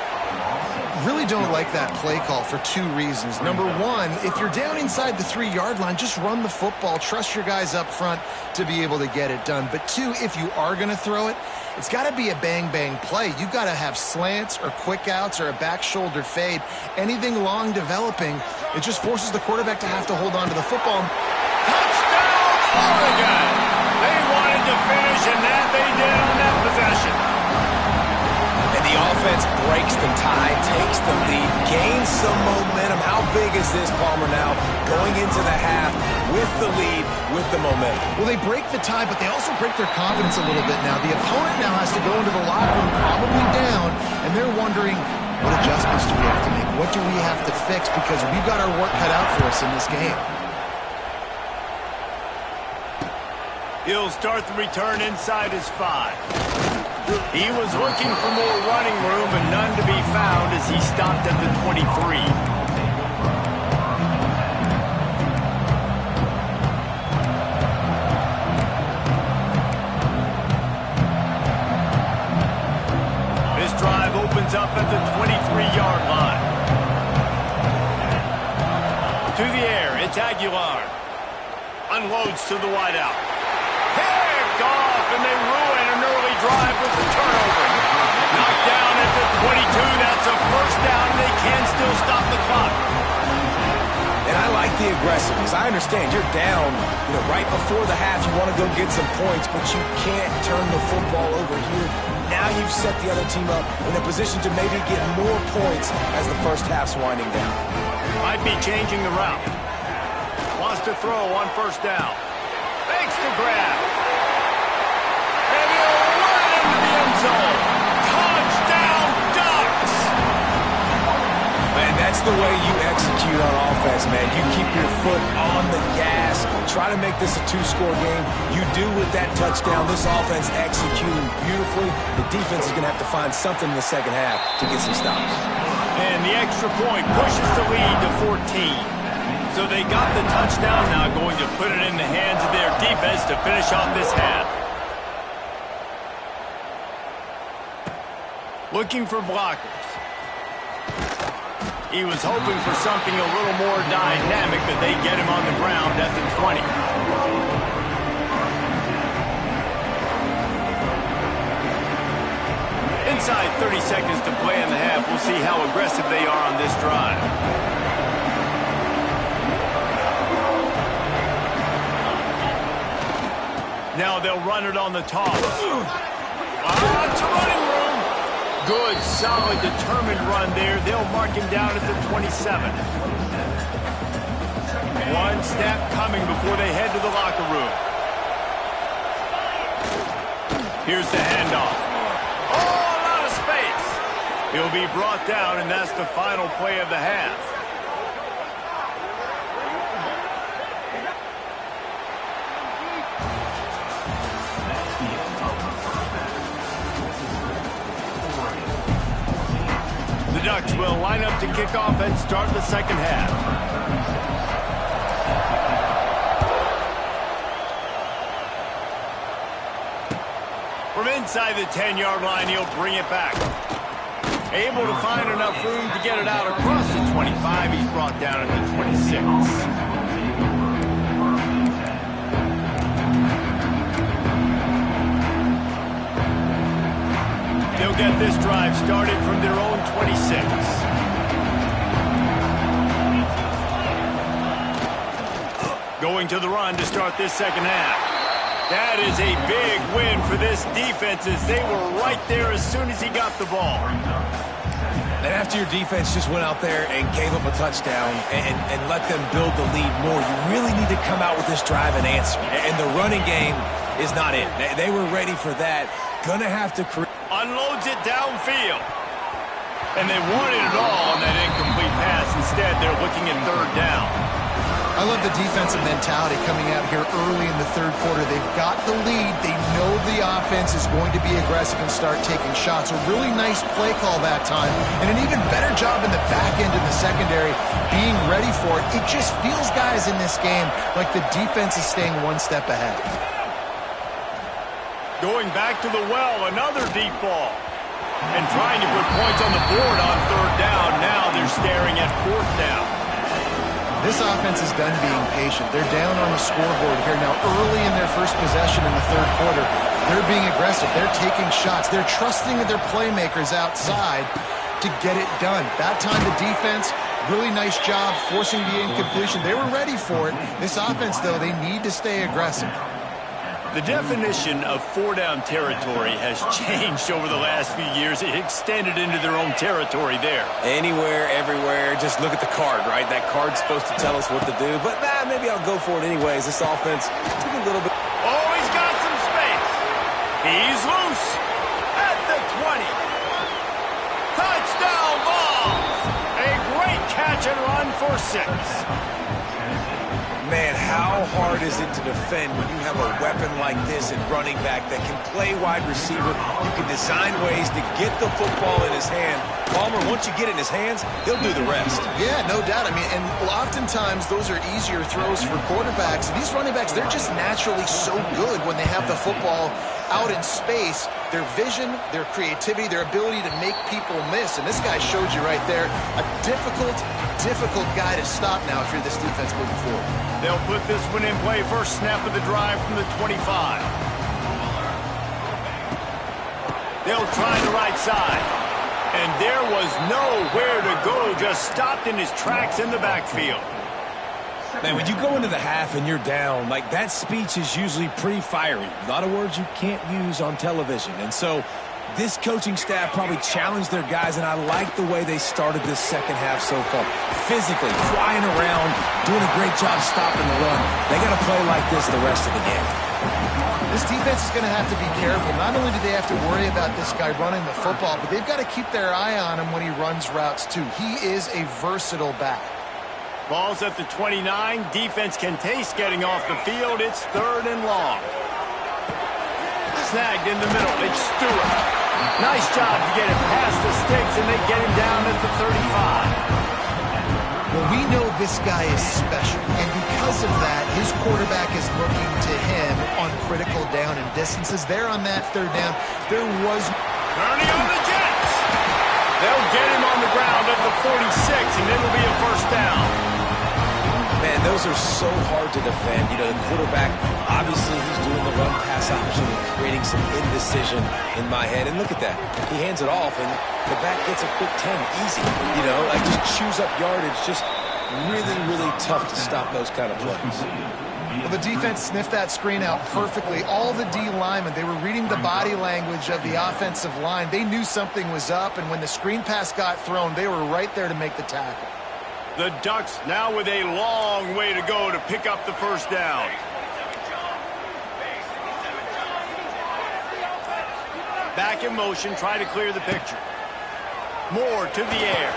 Speaker 2: Really don't like that play call for 2 reasons. Number 1, if you're down inside the 3-yard line, just run the football. Trust your guys up front to be able to get it done. But 2, if you are going to throw it, it's got to be a bang-bang play. You've got to have slants or quick outs or a back shoulder fade. Anything long developing, it just forces the quarterback to have to hold on to the football.
Speaker 1: Touchdown, Oregon! They wanted to finish, and that they did on that possession.
Speaker 3: defense breaks the tie, takes the lead, gains some momentum. How big is this, Palmer, now going into the half with the lead, with the momentum?
Speaker 2: Well, they break the tie, but they also break their confidence a little bit now. The opponent now has to go into the locker room probably down, and they're wondering, what adjustments do we have to make? What do we have to fix? Because we've got our work cut out for us in this game.
Speaker 1: He'll start the return inside his 5. He was looking for more running room, but none to be found as he stopped at the 23. This drive opens up at the 23-yard line. To the air, it's Aguilar. Unloads to the wideout. Picked off, and they ruin an early drive with the turnover. Knocked down at the 22. That's a first down, and they can still stop the clock.
Speaker 3: And I like the aggressiveness. I understand you're down, right before the half. You want to go get some points, but you can't turn the football over here. Now you've set the other team up in a position to maybe get more points as the first half's winding down.
Speaker 1: Might be changing the route. Wants to throw on first down. Makes the grab. And he'll run it into the end zone. Touchdown, Ducks!
Speaker 3: Man, that's the way you execute on offense, man. You keep your foot on the gas. Try to make this a two-score game. You do with that touchdown. This offense executing beautifully. The defense is going to have to find something in the second half to get some stops.
Speaker 1: And the extra point pushes the lead to 14. So they got the touchdown, now going to put it in the hands of their defense to finish off this half. Looking for blockers. He was hoping for something a little more dynamic, but they get him on the ground at the 20. Inside 30 seconds to play in the half. We'll see how aggressive they are on this drive. Now they'll run it on the toss. To running room. Good, solid, determined run there. They'll mark him down at the 27. One snap coming before they head to the locker room. Here's the handoff. Oh, a lot of space. He'll be brought down, and that's the final play of the half. The Ducks will line up to kick off and start the second half. From inside the 10-yard line, he'll bring it back. Able to find enough room to get it out across the 25. He's brought down at the 26. They'll get this drive started from their own 26. Going to the run to start this second half. That is a big win for this defense as they were right there as soon as he got the ball.
Speaker 3: And after your defense just went out there and gave up a touchdown and let them build the lead more, you really need to come out with this drive and answer. And the running game is not it. They were ready for that. Gonna have to create.
Speaker 1: Unloads it downfield. And they wanted it all on that incomplete pass. Instead, they're looking at third down.
Speaker 2: I love the defensive mentality coming out here early in the third quarter. They've got the lead. They know the offense is going to be aggressive and start taking shots. A really nice play call that time. And an even better job in the back end in the secondary being ready for it. It just feels, guys, in this game like the defense is staying one step ahead.
Speaker 1: Going back to the well, another deep ball. And trying to put points on the board on third down. Now they're staring at fourth down.
Speaker 2: This offense is done being patient. They're down on the scoreboard here. Now, early in their first possession in the third quarter, they're being aggressive. They're taking shots. They're trusting their playmakers outside to get it done. That time, the defense, really nice job forcing the incompletion. They were ready for it. This offense, though, they need to stay aggressive.
Speaker 1: The definition of four-down territory has changed over the last few years. It extended into their own territory there.
Speaker 3: Anywhere, everywhere, just look at the card, right? That card's supposed to tell us what to do, but maybe I'll go for it anyways. This offense took a little bit.
Speaker 1: Oh, he's got some space. He's loose at the 20. Touchdown ball. A great catch and run for 6.
Speaker 3: Man, how hard is it to defend when you have a weapon like this at running back that can play wide receiver? You can design ways to get the football in his hand. Palmer, once you get it in his hands, he'll do the rest.
Speaker 2: Yeah, no doubt. I mean, and oftentimes those are easier throws for quarterbacks. These running backs, they're just naturally so good when they have the football out in space. Their vision, their creativity, their ability to make people miss. And this guy showed you right there, a difficult guy to stop now if you're this defense moving forward.
Speaker 1: They'll put this one in play first snap of the drive from the 25. They'll try the right side. And there was nowhere to go, just stopped in his tracks in the backfield.
Speaker 3: Man, when you go into the half and you're down, like that speech is usually pretty fiery. A lot of words you can't use on television. And so this coaching staff probably challenged their guys, and I like the way they started this second half so far. Physically, flying around, doing a great job stopping the run. They got to play like this the rest of the game.
Speaker 2: This defense is going to have to be careful. Not only do they have to worry about this guy running the football, but they've got to keep their eye on him when he runs routes too. He is a versatile back.
Speaker 1: Ball's at the 29. Defense can taste getting off the field. It's 3rd and long. Snagged in the middle. It's Stewart. Nice job to get it past the sticks, and they get him down at the 35.
Speaker 2: Well, we know this guy is special, and because of that, his quarterback is looking to him on critical down and distances. There on that 3rd down, there was...
Speaker 1: Kearney on the Jets. They'll get him on the ground at the 46, and it'll be a first down.
Speaker 3: Man, those are so hard to defend. You know, the quarterback, obviously he's doing the run-pass option and creating some indecision in my head. And look at that. He hands it off, and the back gets a quick 10. Easy. You know, like just chews up yardage. Just really, really tough to stop those kind of plays.
Speaker 2: Well, the defense sniffed that screen out perfectly. All the D linemen, they were reading the body language of the offensive line. They knew something was up, and when the screen pass got thrown, they were right there to make the tackle.
Speaker 1: The Ducks now with a long way to go to pick up the first down. Back in motion, try to clear the picture. Moore to the air.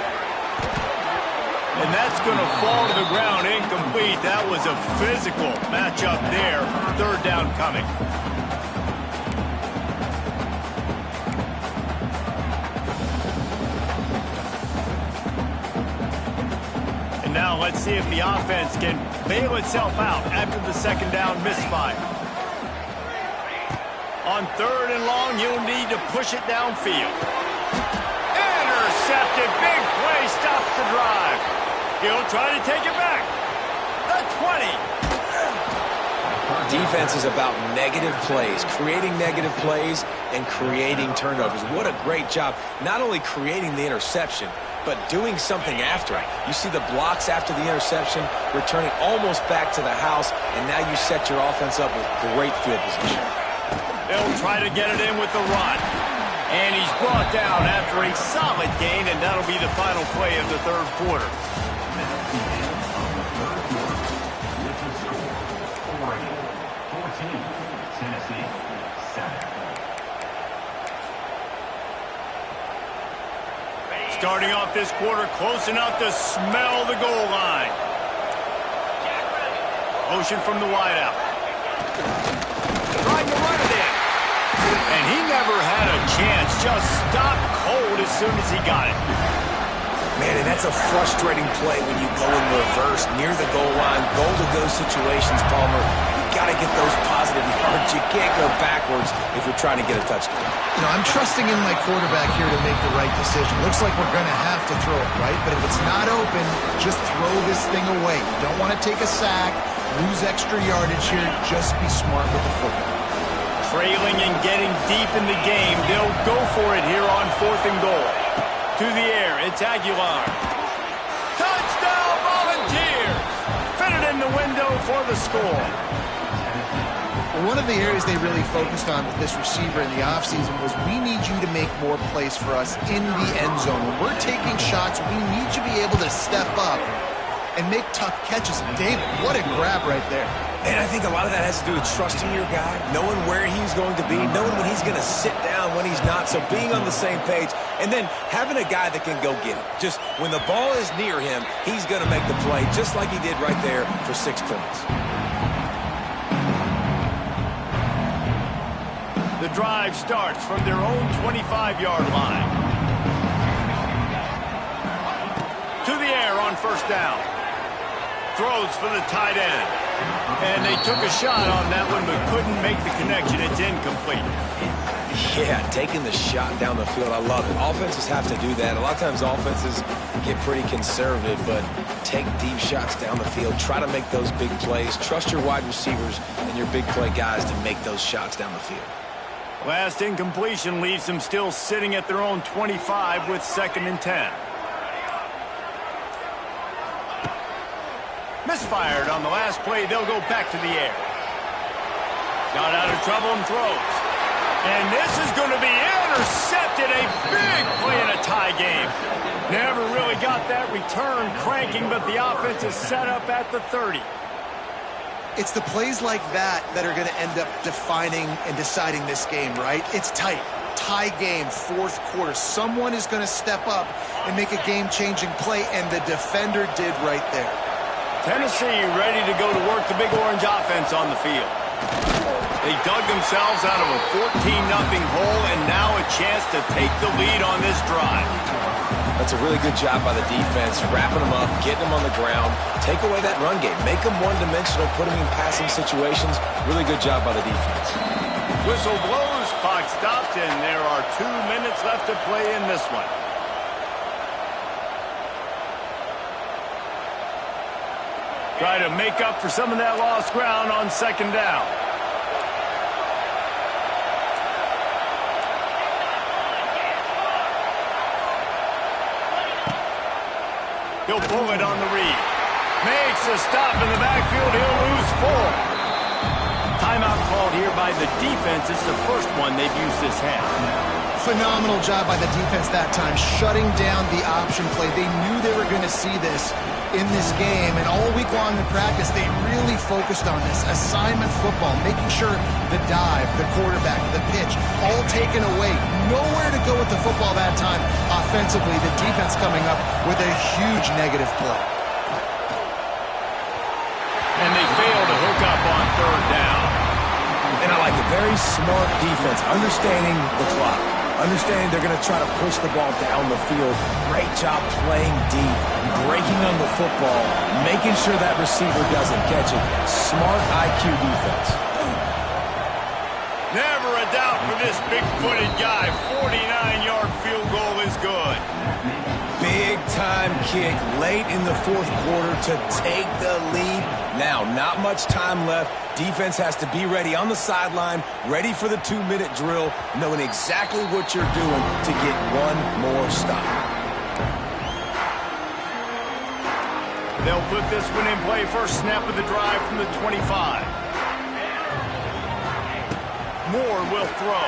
Speaker 1: And that's going to fall to the ground incomplete. That was a physical matchup there. 3rd down coming. And now let's see if the offense can bail itself out after the 2nd down misfire. On 3rd and long, you'll need to push it downfield. Intercepted. Big play stops the drive. He'll try to take it back. The 20.
Speaker 3: Defense is about negative plays, creating negative plays and creating turnovers. What a great job, not only creating the interception, but doing something after it. You see the blocks after the interception, returning almost back to the house, and now you set your offense up with great field position.
Speaker 1: They'll try to get it in with the run. And he's brought down after a solid gain, and that'll be the final play of the 3rd quarter. Starting off this quarter close enough to smell the goal line. Motion from the wideout. Trying to run it in. And he never had a chance. Just stopped cold as soon as he got it.
Speaker 3: Man, and that's a frustrating play when you go in reverse near the goal line. Goal-to-go situations, Palmer. You got to get those positive yards. You can't go backwards if you're trying to get a touchdown.
Speaker 2: You know, I'm trusting in my quarterback here to make the right decision. Looks like we're going to have to throw it, right? But if it's not open, just throw this thing away. You don't want to take a sack, lose extra yardage here. Just be smart with the football.
Speaker 1: Trailing and getting deep in the game. They'll go for it here on 4th and goal. To the air, it's Aguilar. Touchdown, Volunteers! Fitted in the window for the score.
Speaker 2: One of the areas they really focused on with this receiver in the offseason was, we need you to make more plays for us in the end zone. When we're taking shots, we need you to be able to step up and make tough catches. And David, what a grab right there.
Speaker 3: And I think a lot of that has to do with trusting your guy, knowing where he's going to be, knowing when he's going to sit down, when he's not, so being on the same page, and then having a guy that can go get it. Just when the ball is near him, he's going to make the play, just like he did right there for 6 points.
Speaker 1: The drive starts from their own 25-yard line. To the air on first down. Throws for the tight end. And they took a shot on that one, but couldn't make the connection. It's incomplete.
Speaker 3: Yeah, taking the shot down the field, I love it. Offenses have to do that. A lot of times offenses get pretty conservative, but take deep shots down the field. Try to make those big plays. Trust your wide receivers and your big play guys to make those shots down the field.
Speaker 1: Last incompletion leaves them still sitting at their own 25 with 2nd and 10. Misfired on the last play. They'll go back to the air. Got out of trouble and throws. And this is going to be intercepted. A big play in a tie game. Never really got that return cranking, but the offense is set up at the 30.
Speaker 2: It's the plays like that that are going to end up defining and deciding this game, right? It's tight. Tie game, 4th quarter. Someone is going to step up and make a game-changing play, and the defender did right there.
Speaker 1: Tennessee ready to go to work the Big Orange offense on the field. They dug themselves out of a 14-0 hole, and now a chance to take the lead on this drive.
Speaker 3: That's a really good job by the defense, wrapping them up, getting them on the ground, take away that run game, make them one-dimensional, put them in passing situations. Really good job by the defense.
Speaker 1: Whistle blows, clock stopped, and there are 2 minutes left to play in this one. Try to make up for some of that lost ground on 2nd down. He'll pull it on the read. Makes a stop in the backfield. He'll lose 4. Timeout called here by the defense. It's the first one they've used this half.
Speaker 2: Phenomenal job by the defense that time, shutting down the option play. They knew they were going to see this in this game, and all week long in practice, they really focused on this assignment football, making sure the dive, the quarterback, the pitch, all taken away. Nowhere to go with the football that time. Offensively, the defense coming up with a huge negative play.
Speaker 1: And they fail to hook up on 3rd down.
Speaker 3: And I like a very smart defense, understanding the clock, understanding they're going to try to push the ball down the field. Great job playing deep, breaking on the football, making sure that receiver doesn't catch it. Smart IQ defense.
Speaker 1: Never a doubt for this big-footed guy. 49-yard field goal is good.
Speaker 3: Big-time kick late in the 4th quarter to take the lead. Now, not much time left. Defense has to be ready on the sideline, ready for the 2-minute drill, knowing exactly what you're doing to get one more stop.
Speaker 1: They'll put this one in play. First snap of the drive from the 25. Moore will throw.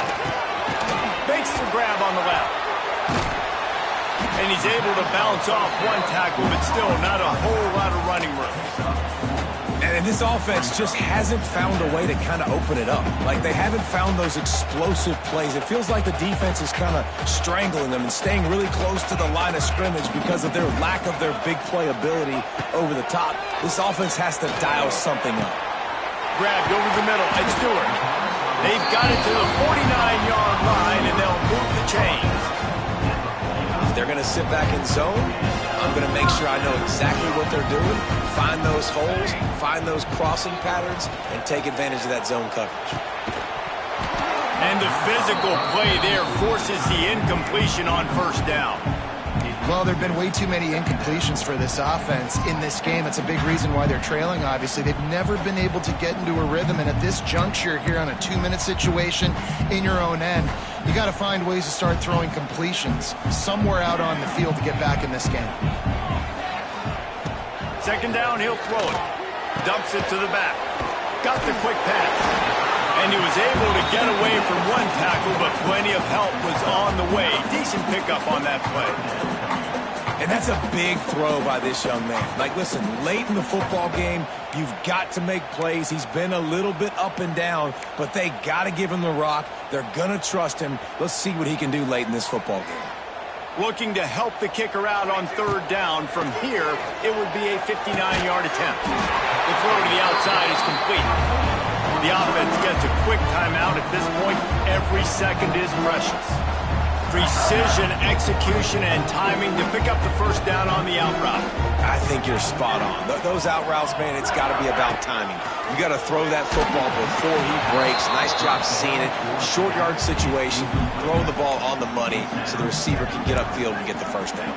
Speaker 1: Makes the grab on the left. And he's able to bounce off one tackle, but still not a whole lot of running room.
Speaker 3: And this offense just hasn't found a way to kind of open it up. Like, they haven't found those explosive plays. It feels like the defense is kind of strangling them and staying really close to the line of scrimmage because of their lack of their big play ability over the top. This offense has to dial something up.
Speaker 1: Grabbed over the middle. It's Stewart. They've got it to the 49-yard line, and they'll move the chains.
Speaker 3: If they're going to sit back in zone, I'm going to make sure I know exactly what they're doing, find those holes, find those crossing patterns, and take advantage of that zone coverage.
Speaker 1: And the physical play there forces the incompletion on 1st down.
Speaker 2: Well, there have been way too many incompletions for this offense in this game. It's a big reason why they're trailing, obviously. They've never been able to get into a rhythm, and at this juncture here on a 2-minute situation in your own end, you got to find ways to start throwing completions somewhere out on the field to get back in this game.
Speaker 1: 2nd down, he'll throw it. Dumps it to the back. Got the quick pass. And he was able to get away from one tackle, but plenty of help was on the way. Decent pickup on that play.
Speaker 3: And that's a big throw by this young man. Like, listen, late in the football game, you've got to make plays. He's been a little bit up and down, but they got to give him the rock. They're going to trust him. Let's see what he can do late in this football game.
Speaker 1: Looking to help the kicker out on third down. From here, it would be a 59-yard attempt. The throw to the outside is complete. The offense gets a quick timeout at this point. Every second is precious. Precision, execution, and timing to pick up the first down on the out route.
Speaker 3: I think you're spot on. Those out routes, man, it's got to be about timing. You got to throw that football before he breaks. Nice job seeing it. Short yard situation, throw the ball on the money so the receiver can get upfield and get the first down.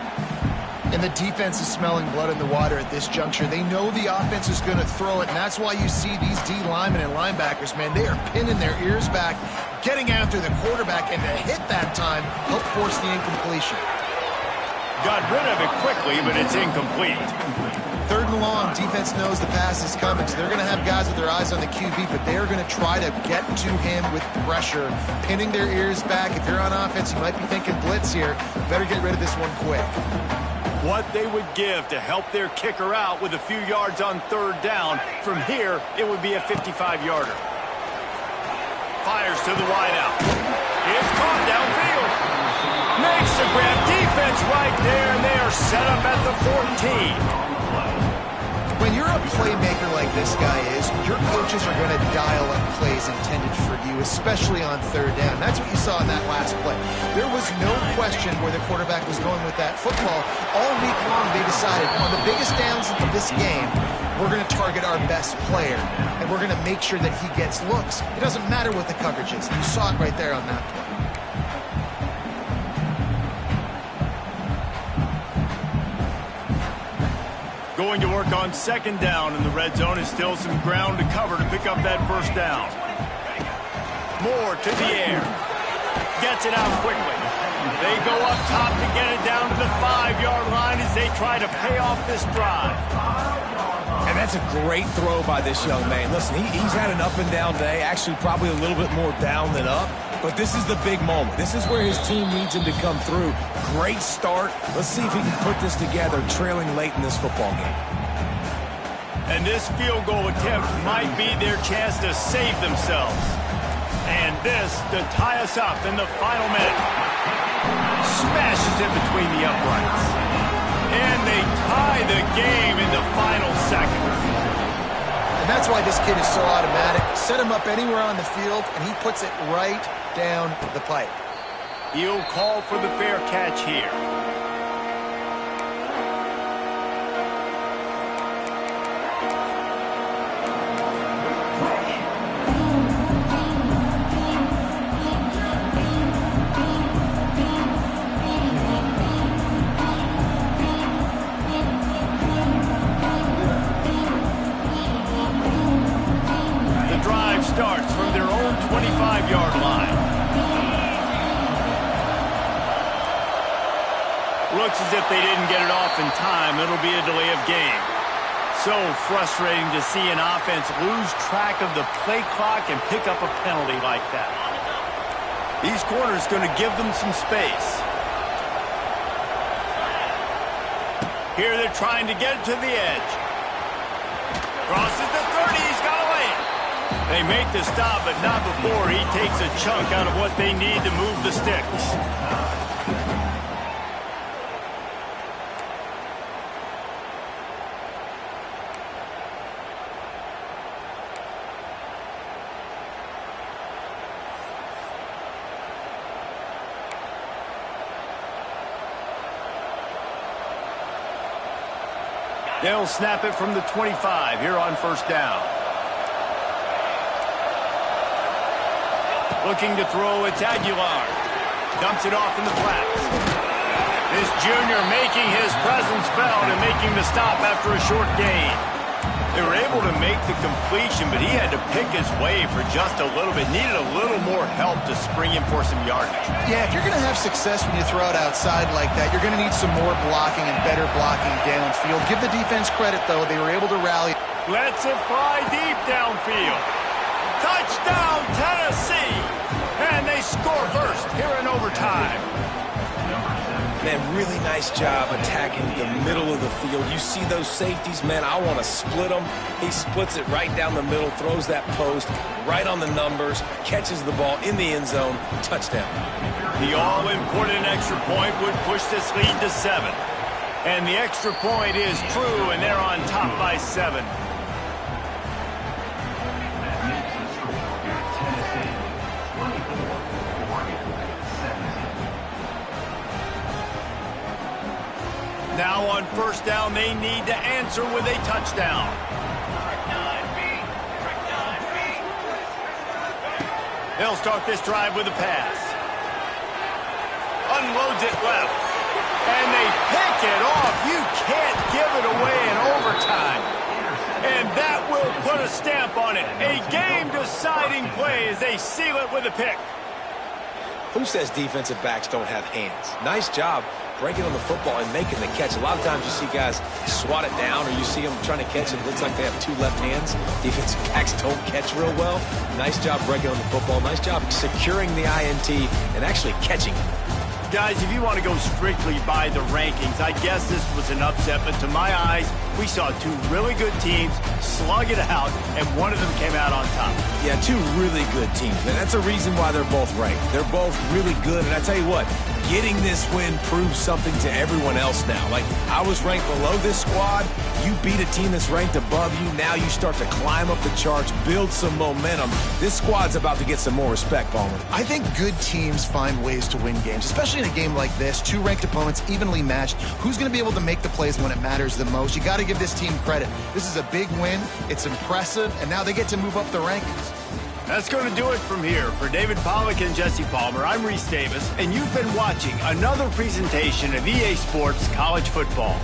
Speaker 2: And the defense is smelling blood in the water at this juncture. They know the offense is going to throw it, and that's why you see these D linemen and linebackers, man, they are pinning their ears back, getting after the quarterback, and to hit that time, help force the incompletion.
Speaker 1: Got rid of it quickly, but it's incomplete.
Speaker 2: Third and long, defense knows the pass is coming, so they're going to have guys with their eyes on the QB, but they're going to try to get to him with pressure, pinning their ears back. If you're on offense, you might be thinking blitz here. Better get rid of this one quick.
Speaker 1: What they would give to help their kicker out with a few yards on third down. From here, it would be a 55-yarder. Fires to the wideout. It's caught downfield. Makes the grab. Defense right there, and they are set up at the 14.
Speaker 2: When you're a playmaker like this guy is, your coaches are going to dial up plays intended for you, especially on third down. That's what you saw in that last play. There was no question where the quarterback was going with that football. All week long, they decided on the biggest downs of this game, we're going to target our best player, and we're going to make sure that he gets looks. It doesn't matter what the coverage is. You saw it right there on that play.
Speaker 1: Going to work on second down in the red zone is still some ground to cover to pick up that first down. Moore to the air. Gets it out quickly. They go up top to get it down to the 5-yard line as they try to pay off this drive.
Speaker 3: And that's a great throw by this young man. Listen, he's had an up-and-down day, actually probably a little bit more down than up, but this is the big moment. This is where his team needs him to come through. Great start. Let's see if he can put this together, trailing late in this football game.
Speaker 1: And this field goal attempt might be their chance to save themselves. And this to tie us up in the final minute. Smashes it between the uprights. And they tie the game in the final second.
Speaker 2: And that's why this kid is so automatic. Set him up anywhere on the field, and he puts it right down the pipe.
Speaker 1: He'll call for the fair catch here. Starts from their own 25-yard line. Looks as if they didn't get it off in time. It'll be a delay of game. So frustrating to see an offense lose track of the play clock and pick up a penalty like that. These corners going to give them some space. Here they're trying to get it to the edge. Crosses the 30. He's got away. They make the stop, but not before he takes a chunk out of what they need to move the sticks. They'll snap it from the 25 here on first down. Looking to throw, it's Aguilar. Dumps it off in the flats. This junior making his presence felt and making the stop after a short gain. They were able to make the completion, but he had to pick his way for just a little bit. Needed a little more help to spring him for some yardage.
Speaker 2: Yeah, if you're going to have success when you throw it outside like that, you're going to need some more blocking and better blocking downfield. Give the defense credit, though. They were able to rally.
Speaker 1: Lets it fly deep downfield. Touchdown, Tennessee! And they score first here in overtime.
Speaker 3: Man, really nice job attacking the middle of the field. You see those safeties, man, I want to split them. He splits it right down the middle, throws that post right on the numbers, catches the ball in the end zone, touchdown.
Speaker 1: The all-important extra point would push this lead to 7. And the extra point is true, and they're on top by 7. Now on first down, they need to answer with a touchdown. They'll start this drive with a pass. Unloads it left. And they pick it off. You can't give it away in overtime. And that will put a stamp on it. A game-deciding play as they seal it with a pick.
Speaker 3: Who says defensive backs don't have hands? Nice job breaking on the football and making the catch. A lot of times you see guys swat it down, or you see them trying to catch it. It looks like they have 2 left hands. Defensive backs don't catch real well. Nice job breaking on the football. Nice job securing the INT and actually catching it.
Speaker 1: Guys, if you want to go strictly by the rankings, I guess this was an upset, but to my eyes, we saw 2 really good teams slug it out, and one of them came out on top.
Speaker 3: Yeah, 2 really good teams, and that's a reason why they're both ranked. They're both really good, and I tell you what, getting this win proves something to everyone else now. Like, I was ranked below this squad. You beat a team that's ranked above you. Now you start to climb up the charts, build some momentum. This squad's about to get some more respect, Palmer.
Speaker 2: I think good teams find ways to win games, especially in a game like this. 2 ranked opponents, evenly matched. Who's going to be able to make the plays when it matters the most? You got to give this team credit. This is a big win. It's impressive, and now they get to move up the rankings.
Speaker 1: That's going to do it from here. For David Pollack and Jesse Palmer, I'm Reese Davis, and you've been watching another presentation of EA Sports College Football.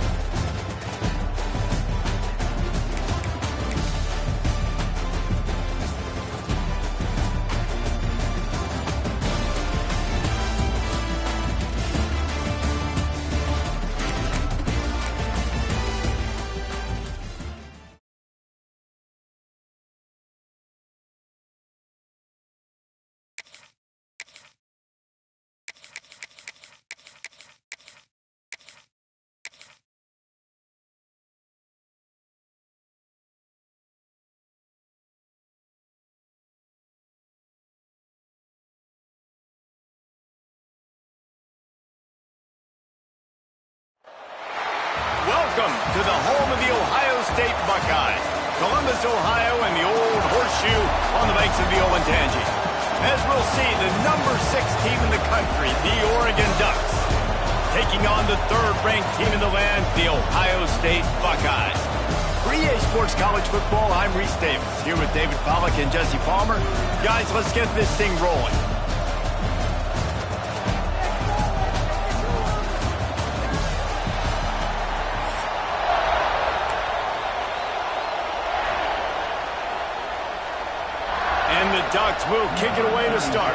Speaker 1: Welcome to the home of the Ohio State Buckeyes, Columbus, Ohio, and the old horseshoe on the banks of the Olentangy. As we'll see, the number 6 team in the country, the Oregon Ducks, taking on the 3rd-ranked team in the land, the Ohio State Buckeyes. For EA Sports College Football, I'm Reese Davis, here with David Pollack and Jesse Palmer. Guys, let's get this thing rolling. Ducks will kick it away to start.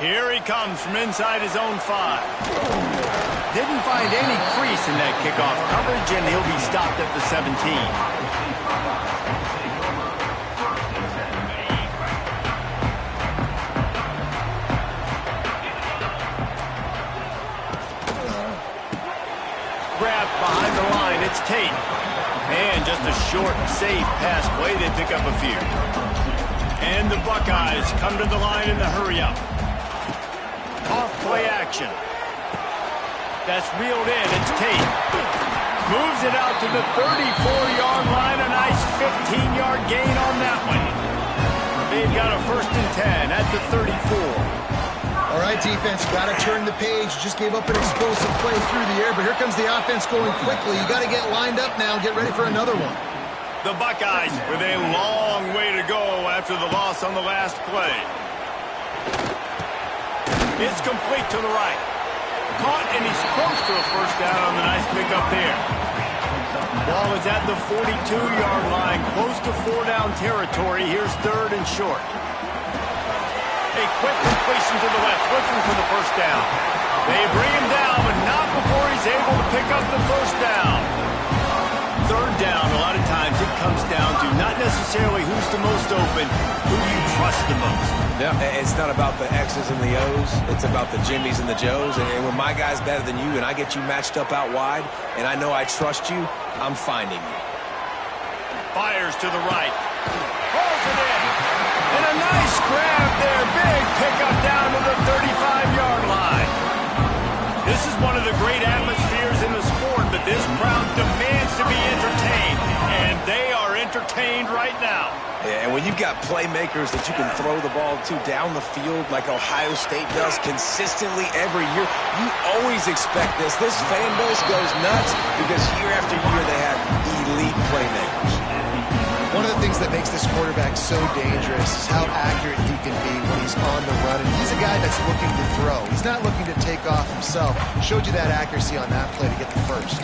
Speaker 1: Here he comes from inside his own 5. Didn't find any crease in that kickoff coverage, and he'll be stopped at the 17. Behind the line, it's Tate. And just a short, safe pass play. They pick up a few. And the Buckeyes come to the line in the hurry-up. Off-play action. That's reeled in. It's Tate. Moves it out to the 34-yard line. A nice 15-yard gain on that one. They've got a 1st and 10 at the 34.
Speaker 2: All right, defense, got to turn the page. Just gave up an explosive play through the air, but here comes the offense going quickly. You got to get lined up now and get ready for another one.
Speaker 1: The Buckeyes with a long way to go after the loss on the last play. It's complete to the right. Caught, and he's close to a 1st down on the nice pickup there. Ball is at the 42-yard line, close to 4-down territory. Here's 3rd and short. a quick completion to the left, looking for the first down. They bring him down, but not before he's able to pick up the first down. Third down, a lot of times it comes down to not necessarily who's the most open, who you trust the most.
Speaker 3: Yeah, it's not about the X's and the O's. It's about the Jimmys and the Joes. And when my guy's better than you and I get you matched up out wide and I know I trust you, I'm finding you.
Speaker 1: Fires to the right. Pulls it in. And a nice grab there. Big pickup down to the 35-yard line. This is one of the great atmospheres in the sport, but this crowd demands to be entertained, and they are entertained right now.
Speaker 3: Yeah, and when you've got playmakers that you can throw the ball to down the field like Ohio State does consistently every year, you always expect this. This fan base goes nuts because year after year they have elite playmakers.
Speaker 2: One of the things that makes this quarterback so dangerous is how accurate he can be when he's on the run. And he's a guy that's looking to throw. He's not looking to take off himself. Showed you that accuracy on that play to get the first.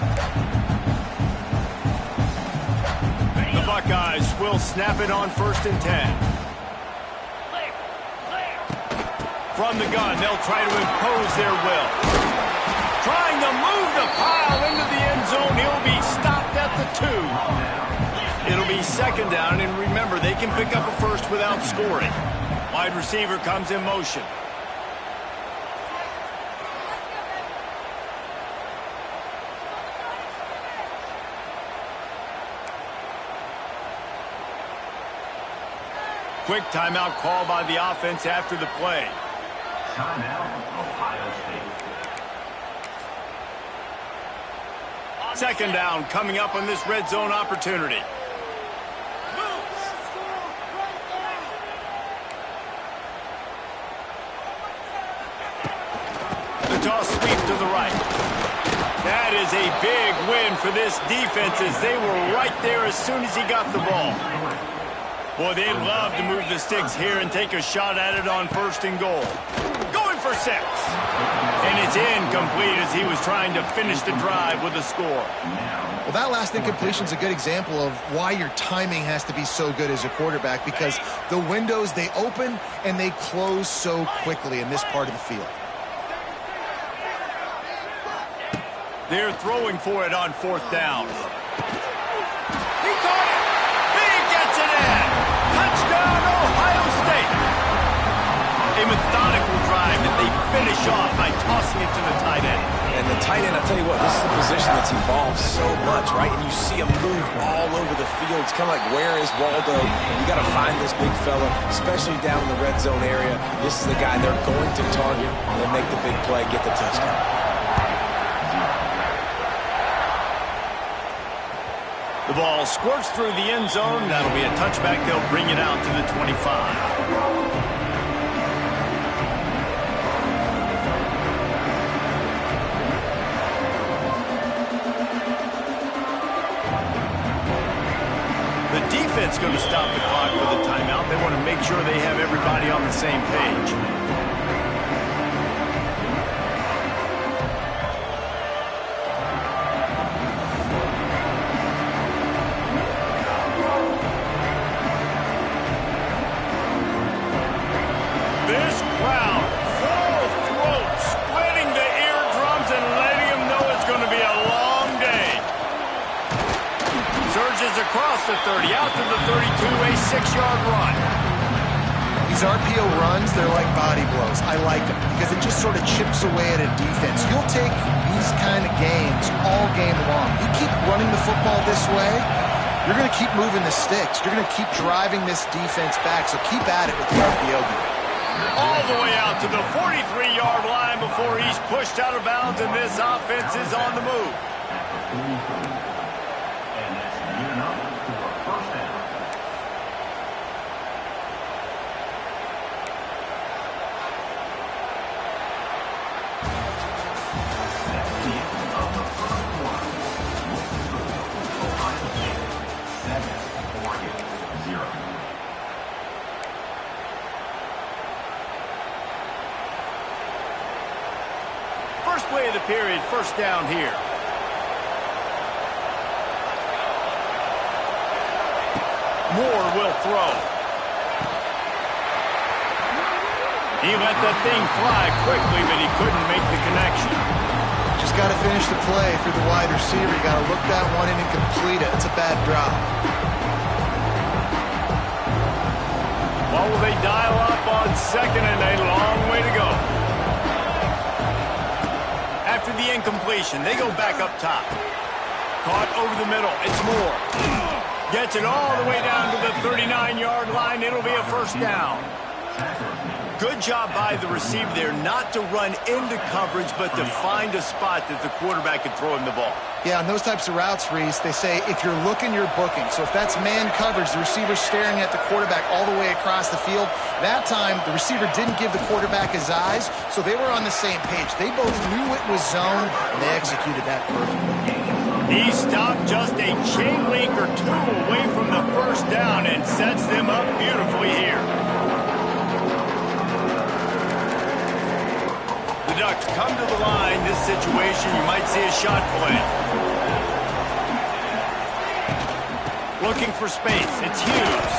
Speaker 1: The Buckeyes will snap it on 1st and 10. From the gun, they'll try to impose their will. Trying to move the pile into the end zone. He'll be stopped at the 2. It'll be 2nd down, and remember, they can pick up a first without scoring. Wide receiver comes in motion. Quick timeout call by the offense after the play.
Speaker 4: Timeout, Ohio State.
Speaker 1: 2nd down coming up on this red zone opportunity. The toss sweep to the right. That is a big win for this defense as they were right there as soon as he got the ball. Boy, they'd love to move the sticks here and take a shot at it on 1st and goal. Going for 6. And it's incomplete as he was trying to finish the drive with a score.
Speaker 2: Well, that last incompletion is a good example of why your timing has to be so good as a quarterback, because the windows, they open and they close so quickly in this part of the field.
Speaker 1: They're throwing for it on 4th down. He caught it. He gets it in. Touchdown, Ohio State. A methodical drive that they finish off by tossing it to the tight end.
Speaker 3: And the tight end, I'll tell you what, this is a position that's evolved so much, right? And you see him move all over the field. It's kind of like, where is Waldo? You got to find this big fella, especially down in the red zone area. This is the guy they're going to target and make the big play, get the touchdown.
Speaker 1: The ball squirts through the end zone. That'll be a touchback. They'll bring it out to the 25. The defense going to stop the clock with a timeout. They want to make sure they have everybody on the same page. Across the 30, out to the 32, a 6-yard run.
Speaker 2: These RPO runs, they're like body blows. I like them because it just sort of chips away at a defense. You'll take these kind of games all game long. You keep running the football this way, you're going to keep moving the sticks. You're going to keep driving this defense back, so keep at it with the RPO game.
Speaker 1: All the way out to the 43-yard line before he's pushed out of bounds, and this offense is on the move. First play of the period, 1st down here. Moore will throw. He let the thing fly quickly, but he couldn't make the connection.
Speaker 2: Just got to finish the play for the wide receiver. You got to look that one in and complete it. It's a bad drop.
Speaker 1: Well, will they dial up on second and a long way to go? After the incompletion, they go back up top. Caught over the middle. It's Moore. Gets it all the way down to the 39-yard line. It'll be a first down. Good job by the receiver there not to run into coverage, but to find a spot that the quarterback could throw him the ball.
Speaker 2: Yeah, on those types of routes, Reese, they say if you're looking, you're booking. So if that's man coverage, the receiver's staring at the quarterback all the way across the field. That time, the receiver didn't give the quarterback his eyes, so they were on the same page. They both knew it was zone, and they executed that perfectly.
Speaker 1: He stopped just a chain link or two away from the first down and sets them up beautifully here. The Ducks come to the line. This situation, you might see a shot play. Looking for space. It's Hughes.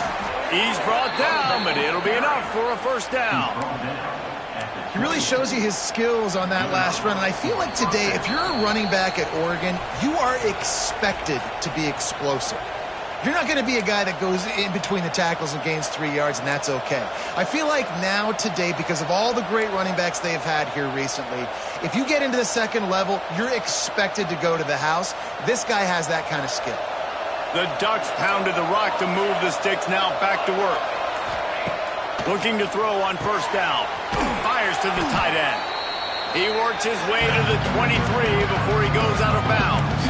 Speaker 1: He's brought down, but it'll be enough for a first down.
Speaker 2: He really shows you his skills on that last run, and I feel like today, if you're a running back at Oregon, you are expected to be explosive. You're not going to be a guy that goes in between the tackles and gains 3 yards, and that's okay. I feel like now, today, because of all the great running backs they have had here recently, if you get into the second level, you're expected to go to the house. This guy has that kind of skill.
Speaker 1: The Ducks pounded the rock to move the sticks, now back to work. Looking to throw on first down. Fires to the tight end. He works his way to the 23 before he goes out of bounds.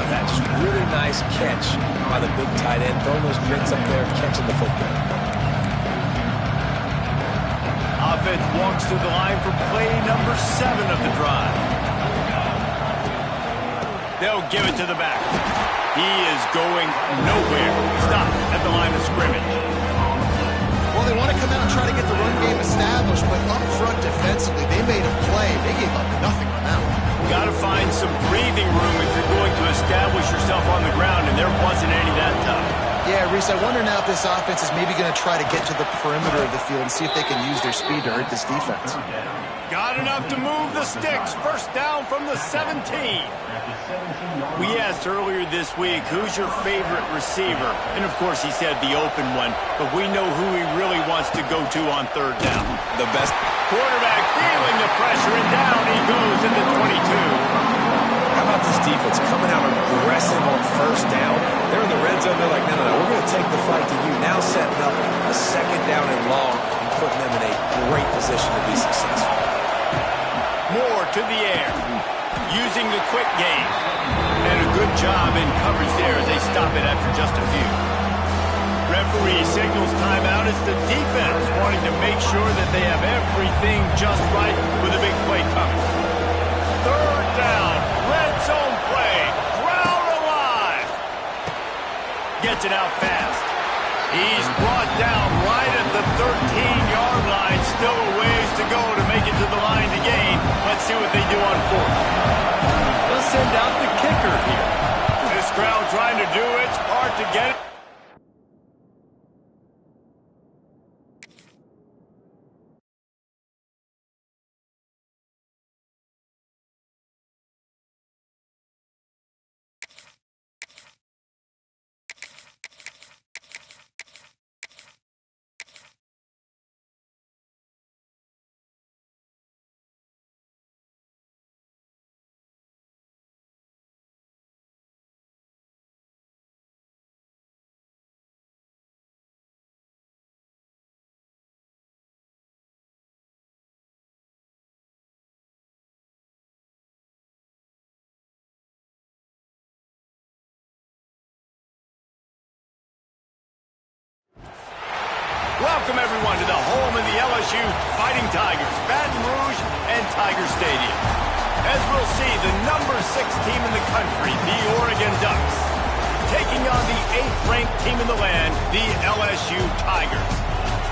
Speaker 3: That's really nice catch by the big tight end. Throwing those blitz up there and catching the football.
Speaker 1: Offense walks through the line for play number 7 of the drive. They'll give it to the back. He is going nowhere. Stop at the line of scrimmage.
Speaker 2: Well, they want to come out and try to get the run game established, but up front defensively, they made a play. They gave up nothing on that one.
Speaker 1: Got to find some breathing room if you're going to establish yourself on the ground, and there wasn't any that time.
Speaker 2: Yeah, Reese, I wonder now if this offense is maybe going to try to get to the perimeter of the field and see if they can use their speed to hurt this defense.
Speaker 1: Got enough to move the sticks. First down from the 17. We asked earlier this week, who's your favorite receiver? And, of course, he said the open one, but we know who he really wants to go to on third down.
Speaker 3: The best.
Speaker 1: Quarterback feeling the pressure, and down he goes in the 22.
Speaker 3: How about this defense coming out aggressive on first down? They're in the red zone. They're like, no, we're going to take the fight to you. Now setting up a second down and long and putting them in a great position to be successful.
Speaker 1: Moore to the air, using the quick game. And a good job in coverage there as they stop it after just a few. Referee signals timeout. It's the defense wanting to make sure that they have everything just right with a big play coming. Third down, red zone play, crowd alive. Gets it out fast. He's brought down right at the 13-yard line. Still a ways to go to make it to the line to gain. Let's see what they do on fourth. They'll send out the kicker here. This crowd trying to do its part to get it. Welcome, everyone, to the home of the LSU Fighting Tigers, Baton Rouge and Tiger Stadium. As we'll see, the number 6 team in the country, the Oregon Ducks, taking on the 8th-ranked team in the land, the LSU Tigers.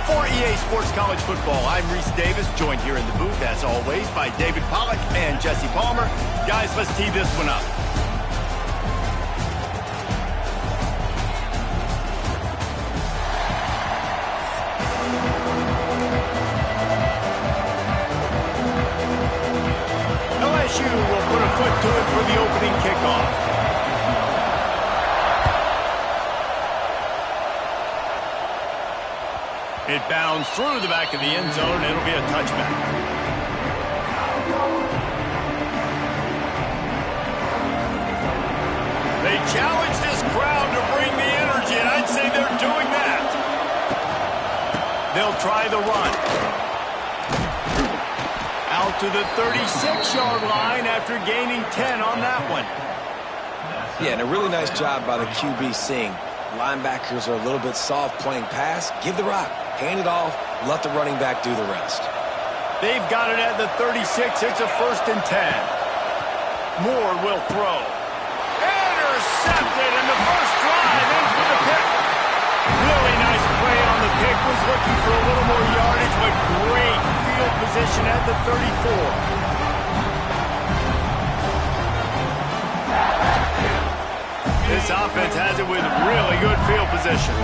Speaker 1: For EA Sports College Football, I'm Reese Davis, joined here in the booth, as always, by David Pollack and Jesse Palmer. Guys, let's tee this one up. LSU will put a foot to it for the opening kickoff. It bounds through the back of the end zone, and it'll be a touchback. They challenge this crowd to bring the energy, and I'd say they're doing that. They'll try the run. Out to the 36-yard line after gaining 10 on that one.
Speaker 3: Yeah, and a really nice job by the QB seeing linebackers are a little bit soft playing pass. Give the rock. Hand it off. Let the running back do the rest.
Speaker 1: They've got it at the 36. It's a 1st and 10. Moore will throw. Intercepted, and the first drive ends with a pick. Really nice play on the pick. Was looking for a little more yardage, but great field position at the 34. This offense has it with really good field position.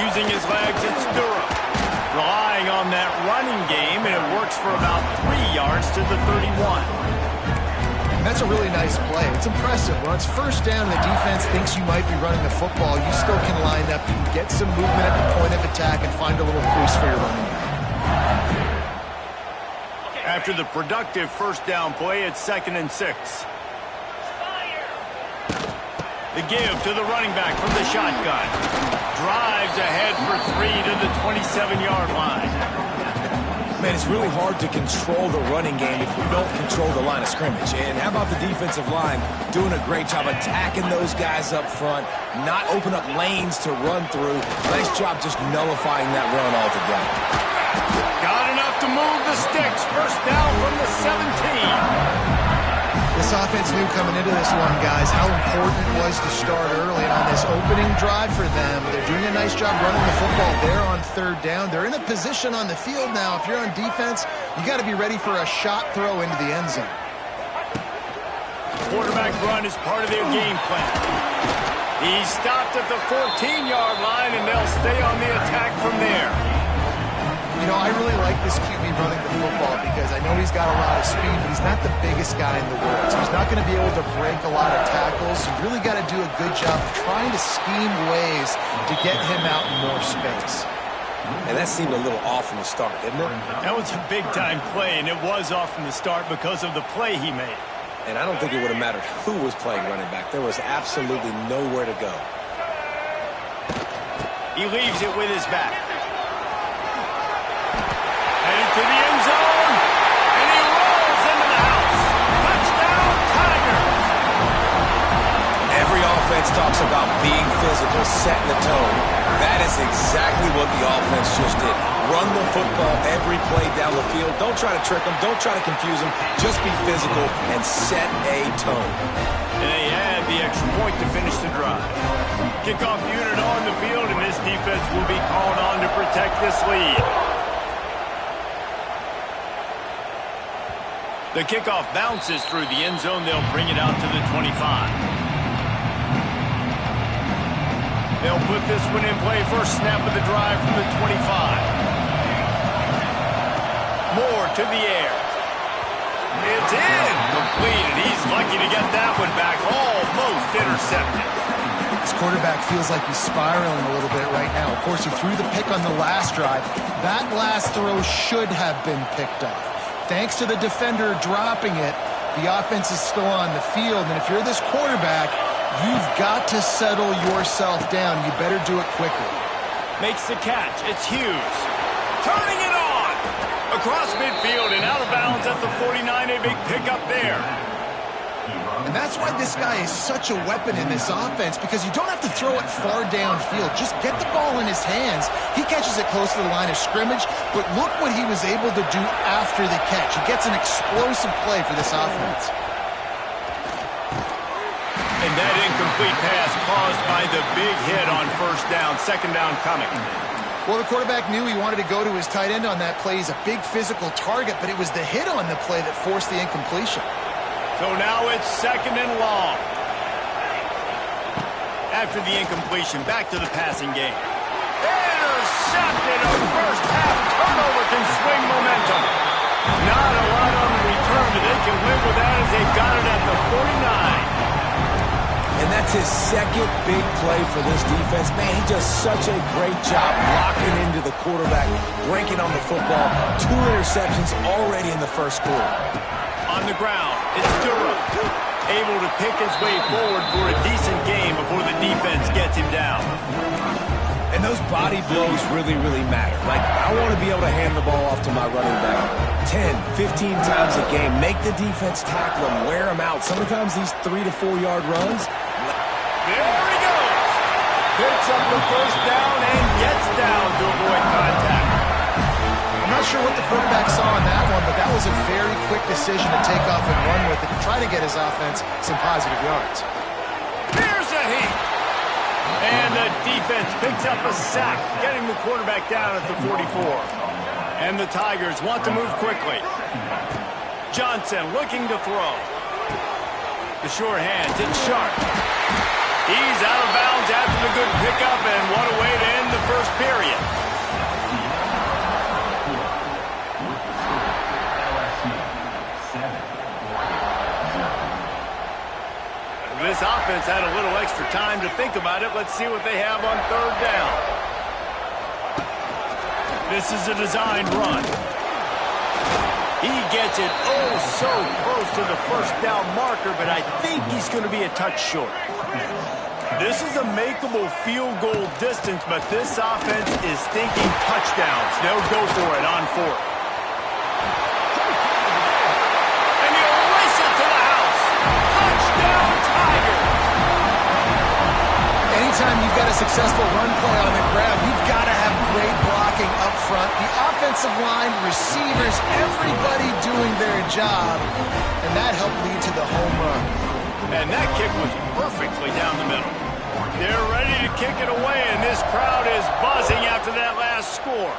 Speaker 1: Using his legs, it's Durham. Relying on that running game, and it works for about 3 yards to the 31.
Speaker 2: That's a really nice play. It's impressive. When it's first down and the defense thinks you might be running the football, you still can line up, you can get some movement at the point of attack and find a little crease for your running back.
Speaker 1: After the productive first down play, it's 2nd and 6. The give to the running back from the shotgun. Drives ahead for 3 to the 27-yard line.
Speaker 3: Man, it's really hard to control the running game if you don't control the line of scrimmage. And how about the defensive line doing a great job attacking those guys up front, not open up lanes to run through. Nice job just nullifying that run altogether.
Speaker 1: Got enough to move the sticks. First down from the 17.
Speaker 2: This offense knew coming into this one, guys, how important it was to start early. And on this opening drive for them, they're doing a nice job running the football there on 3rd down. They're in a position on the field now. If you're on defense, you got to be ready for a shot throw into the end zone.
Speaker 1: Quarterback run is part of their game plan. He stopped at the 14-yard line, and they'll stay on the attack from there.
Speaker 2: You know, I really like this QB running the football because I know he's got a lot of speed, but he's not the biggest guy in the world. So he's not going to be able to break a lot of tackles. You really got to do a good job of trying to scheme ways to get him out in more space.
Speaker 3: And that seemed a little off from the start, didn't it?
Speaker 1: That was a big-time play, and it was off from the start because of the play he made.
Speaker 3: And I don't think it would have mattered who was playing running back. There was absolutely nowhere to go.
Speaker 1: He leaves it with his back. Headed to the end zone, and he rolls into the house. Touchdown, Tigers!
Speaker 3: Every offense talks about being physical, setting the tone. That is exactly what the offense just did. Run the football every play down the field. Don't try to trick them. Don't try to confuse them. Just be physical and set a tone.
Speaker 1: And they add the extra point to finish the drive. Kickoff unit on the field, and this defense will be called on to protect this lead. The kickoff bounces through the end zone. They'll bring it out to the 25. They'll put this one in play. First snap of the drive from the 25. Moore to the air. It's in. Completed. He's lucky to get that one back. Almost intercepted.
Speaker 2: This quarterback feels like he's spiraling a little bit right now. Of course, he threw the pick on the last drive. That last throw should have been picked off. Thanks to the defender dropping it, the offense is still on the field. And if you're this quarterback, you've got to settle yourself down. You better do it quickly.
Speaker 1: Makes the catch. It's Hughes. Turning it on. Across midfield and out of bounds at the 49. A big pickup there.
Speaker 2: And that's why this guy is such a weapon in this offense, because you don't have to throw it far downfield. Just get the ball in his hands. He catches it close to the line of scrimmage, but look what he was able to do after the catch. He gets an explosive play for this offense.
Speaker 1: And that incomplete pass caused by the big hit on first down. Second down coming.
Speaker 2: Well, the quarterback knew he wanted to go to his tight end on that play. He's a big physical target, but it was the hit on the play that forced the incompletion.
Speaker 1: So now it's second and long. After the incompletion, back to the passing game. Intercepted. A first half turnover can swing momentum. Not a lot on the return, but they can live with that as they've got it at the 49.
Speaker 3: And that's his second big play for this defense. Man, he does such a great job locking into the quarterback, breaking on the football. 2 interceptions already in the first quarter.
Speaker 1: On the ground, it's Durham, able to pick his way forward for a decent game before the defense gets him down.
Speaker 3: And those body blows really, really matter. Like, I want to be able to hand the ball off to my running back 10, 15 times a game. Make the defense tackle him, wear him out. Sometimes these 3 to 4 yard runs.
Speaker 1: There he goes. Picks up the first down and gets down to avoid contact.
Speaker 2: I'm not sure what the quarterback saw on that one, but that was a very quick decision to take off and run with it and try to get his offense some positive yards.
Speaker 1: Here's a heat. And the defense picks up a sack, getting the quarterback down at the 44. And the Tigers want to move quickly. Johnson looking to throw. The short hands, it's Sharp. He's out of bounds after the good pickup, and what a way to end the first period. This offense had a little extra time to think about it. Let's see what they have on third down. This is a designed run. He gets it oh so close to the first down marker, but I think he's going to be a touch short. This is a makeable field goal distance, but this offense is thinking touchdowns. They'll go for it on 4th. And he'll race it to the house. Touchdown, Tigers!
Speaker 2: Anytime you've got a successful run play on the ground, you've got to have great blocking up front. The offensive line, receivers, everybody doing their job, and that helped lead to the home run.
Speaker 1: And that kick was perfectly down the middle. They're ready to kick it away, and this crowd is buzzing after that last score.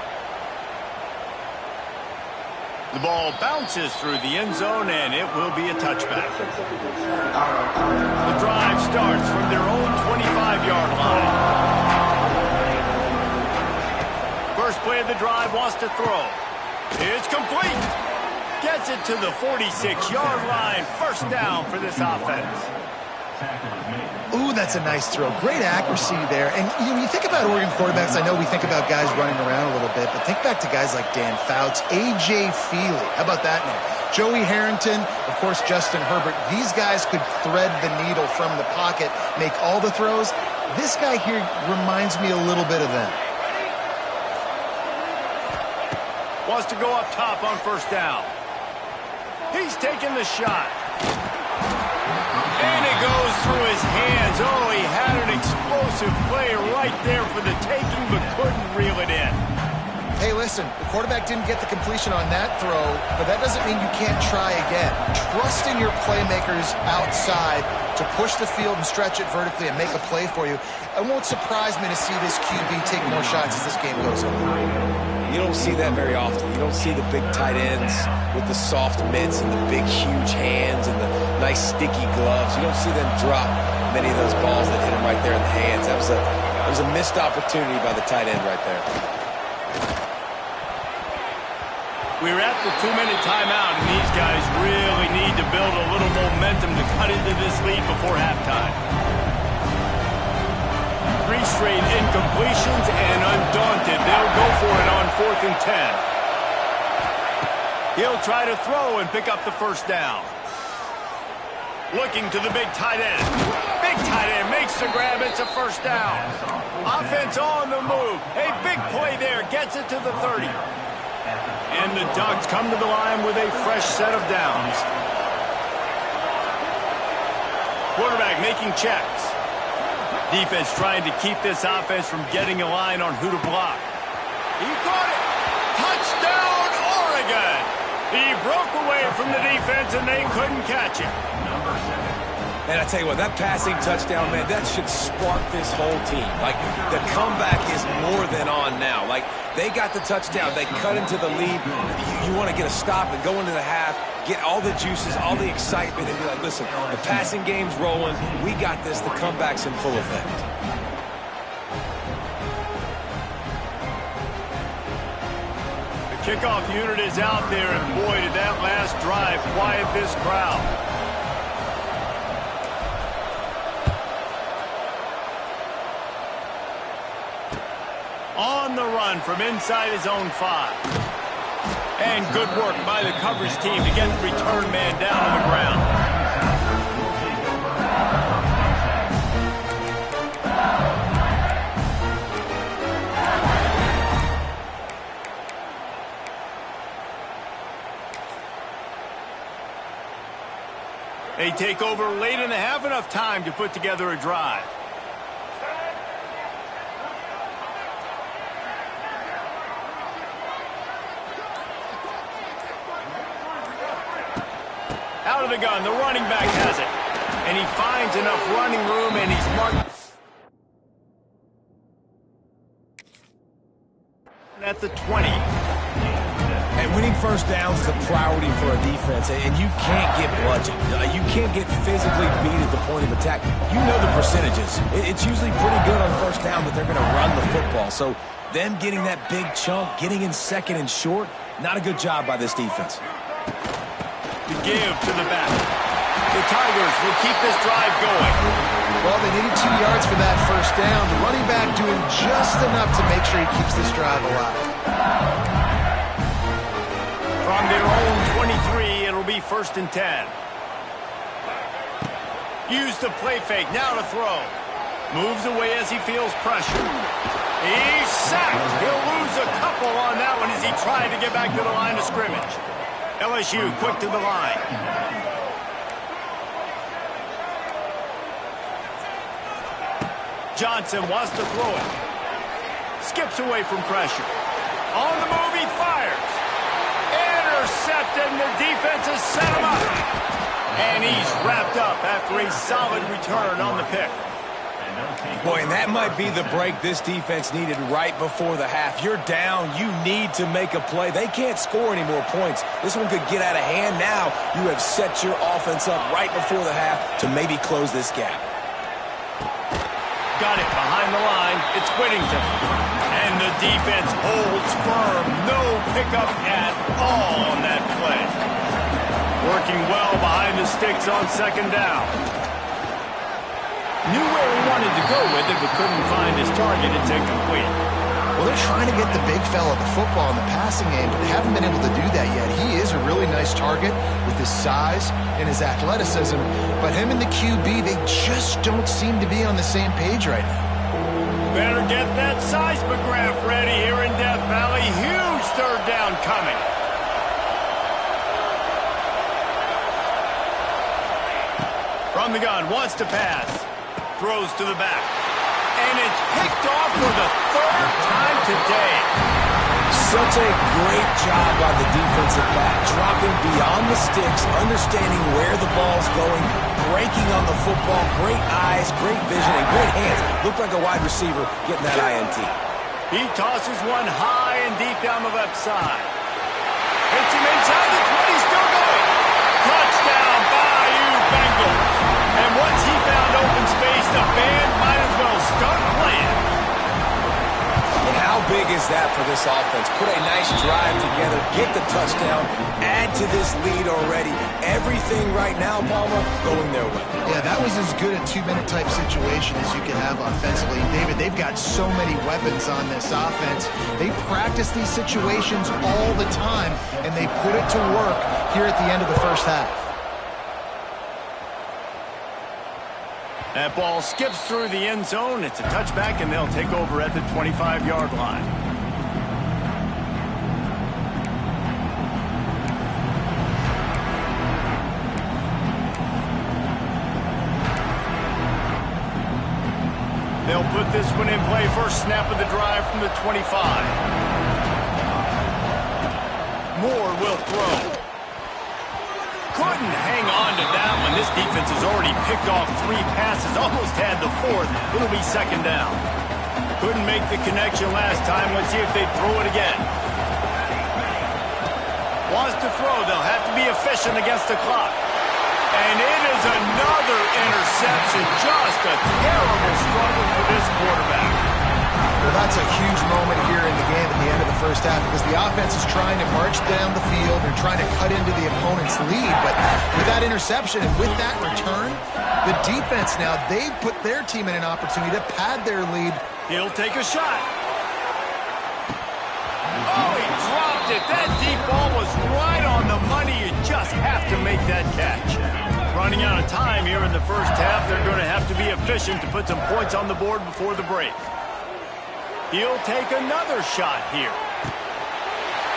Speaker 1: The ball bounces through the end zone, and it will be a touchback. The drive starts from their own 25-yard line. First play of the drive wants to throw. It's complete. Gets it to the 46-yard line. First down for this offense.
Speaker 2: Ooh, that's a nice throw. Great accuracy there. And you think about Oregon quarterbacks, I know we think about guys running around a little bit, but think back to guys like Dan Fouts, A.J. Feely. How about that name? Joey Harrington, of course, Justin Herbert. These guys could thread the needle from the pocket, make all the throws. This guy here reminds me a little bit of them.
Speaker 1: Wants to go up top on first down. He's taking the shot. And it goes through his hands. Oh, he had an explosive play right there for the taking, but couldn't reel it in.
Speaker 2: Hey, listen, the quarterback didn't get the completion on that throw, but that doesn't mean you can't try again. Trusting your playmakers outside to push the field and stretch it vertically and make a play for you. It won't surprise me to see this QB take more shots as this game goes on.
Speaker 3: You don't see that very often. You don't see the big tight ends with the soft mitts and the big, huge hands and the nice, sticky gloves. You don't see them drop many of those balls that hit them right there in the hands. That was a missed opportunity by the tight end right there.
Speaker 1: We're at the 2-minute timeout, and these guys really need to build a little momentum to cut into this lead before halftime. 3 straight incompletions, and undaunted, they'll go for it on 4th and 10. He'll try to throw and pick up the first down. Looking to the big tight end. Big tight end makes the grab. It's a first down. Offense on the move. A big play there. Gets it to the 30. And the Ducks come to the line with a fresh set of downs. Quarterback making checks. Defense trying to keep this offense from getting a line on who to block. He caught it. Touchdown, Oregon. He broke away from the defense, and they couldn't catch him.
Speaker 3: Man, I tell you what, that passing touchdown, man, that should spark this whole team. Like, the comeback is more than on now. Like, they got the touchdown. They cut into the lead. You want to get a stop and go into the half, get all the juices, all the excitement, and be like, listen, the passing game's rolling. We got this. The comeback's in full effect.
Speaker 1: The Kickoff unit is out there, and boy, did that last drive quiet this crowd. On the run from inside his own 5. And good work by the coverage team to get the return man down on the ground. They take over late in the half, enough time to put together a drive. Out of the gun, the running back has it. And he finds enough running room, and he's marked at the 20.
Speaker 3: And winning first downs is a priority for a defense, and you can't get bludgeoned. You can't get physically beat at the point of attack. You know the percentages. It's usually pretty good on first down that they're going to run the football. So them getting that big chunk, getting in second and short, not a good job by this defense.
Speaker 1: To give to the back. The Tigers will keep this drive going.
Speaker 2: Well, they needed 2 yards for that first down. The running back doing just enough to make sure he keeps this drive alive.
Speaker 1: From their own 23, it'll be 1st and 10. Use the play fake, now to throw. Moves away as he feels pressure. He's sacked. He'll lose a couple on that one as he tried to get back to the line of scrimmage. LSU quick to the line. Johnson wants to throw it. Skips away from pressure. On the move, he fires. Intercepted, and the defense has set him up. And he's wrapped up after a solid return on the pick.
Speaker 3: Boy, and that might be the break this defense needed right before the half. You're down. You need to make a play. They can't score any more points. This one could get out of hand. Now you have set your offense up right before the half to maybe close this gap.
Speaker 1: Got it behind the line. It's Whittington. And the defense holds firm. No pickup at all on that play. Working well behind the sticks on 2nd down. Knew where he wanted to go with it, but couldn't find his target. It's incomplete.
Speaker 2: Well, they're trying to get the big fella the football in the passing game, but they haven't been able to do that yet. He is a really nice target with his size and his athleticism, but him and the QB, they just don't seem to be on the same page right now.
Speaker 1: Better get that seismograph ready here in Death Valley. Huge 3rd down coming. From the gun, wants to pass. Throws to the back. And it's picked off for the 3rd time today.
Speaker 3: Such a great job by the defensive back, dropping beyond the sticks, understanding where the ball's going, breaking on the football, great eyes, great vision, and great hands. Looked like a wide receiver getting that INT.
Speaker 1: He tosses one high and deep down the left side. Hits him inside the 20, still going. Touchdown, Bayou Bengals. And once he found open space, the band might as well start playing.
Speaker 3: And how big is that for this offense? Put a nice drive together, get the touchdown, add to this lead already. Everything right now, Palmer, going their way.
Speaker 2: Yeah, that was as good a 2-minute type situation as you can have offensively. David, they've got so many weapons on this offense. They practice these situations all the time, and they put it to work here at the end of the first half.
Speaker 1: That ball skips through the end zone. It's a touchback, and they'll take over at the 25-yard line. They'll put this one in play. First snap of the drive from the 25. Moore will throw. Couldn't hang on to that one. This defense has already picked off 3 passes, almost had the 4th. It'll be 2nd down. Couldn't make the connection last time. Let's see if they throw it again. Wants to throw. They'll have to be efficient against the clock. And it is another interception. Just a terrible struggle for this quarterback.
Speaker 2: Well, that's a huge moment here in the game at the end of the first half because the offense is trying to march down the field and trying to cut into the opponent's lead. But with that interception and with that return, the defense now, they've put their team in an opportunity to pad their lead.
Speaker 1: He'll take a shot. Oh, he dropped it. That deep ball was right on the money. You just have to make that catch. Running out of time here in the first half. They're going to have to be efficient to put some points on the board before the break. He'll take another shot here.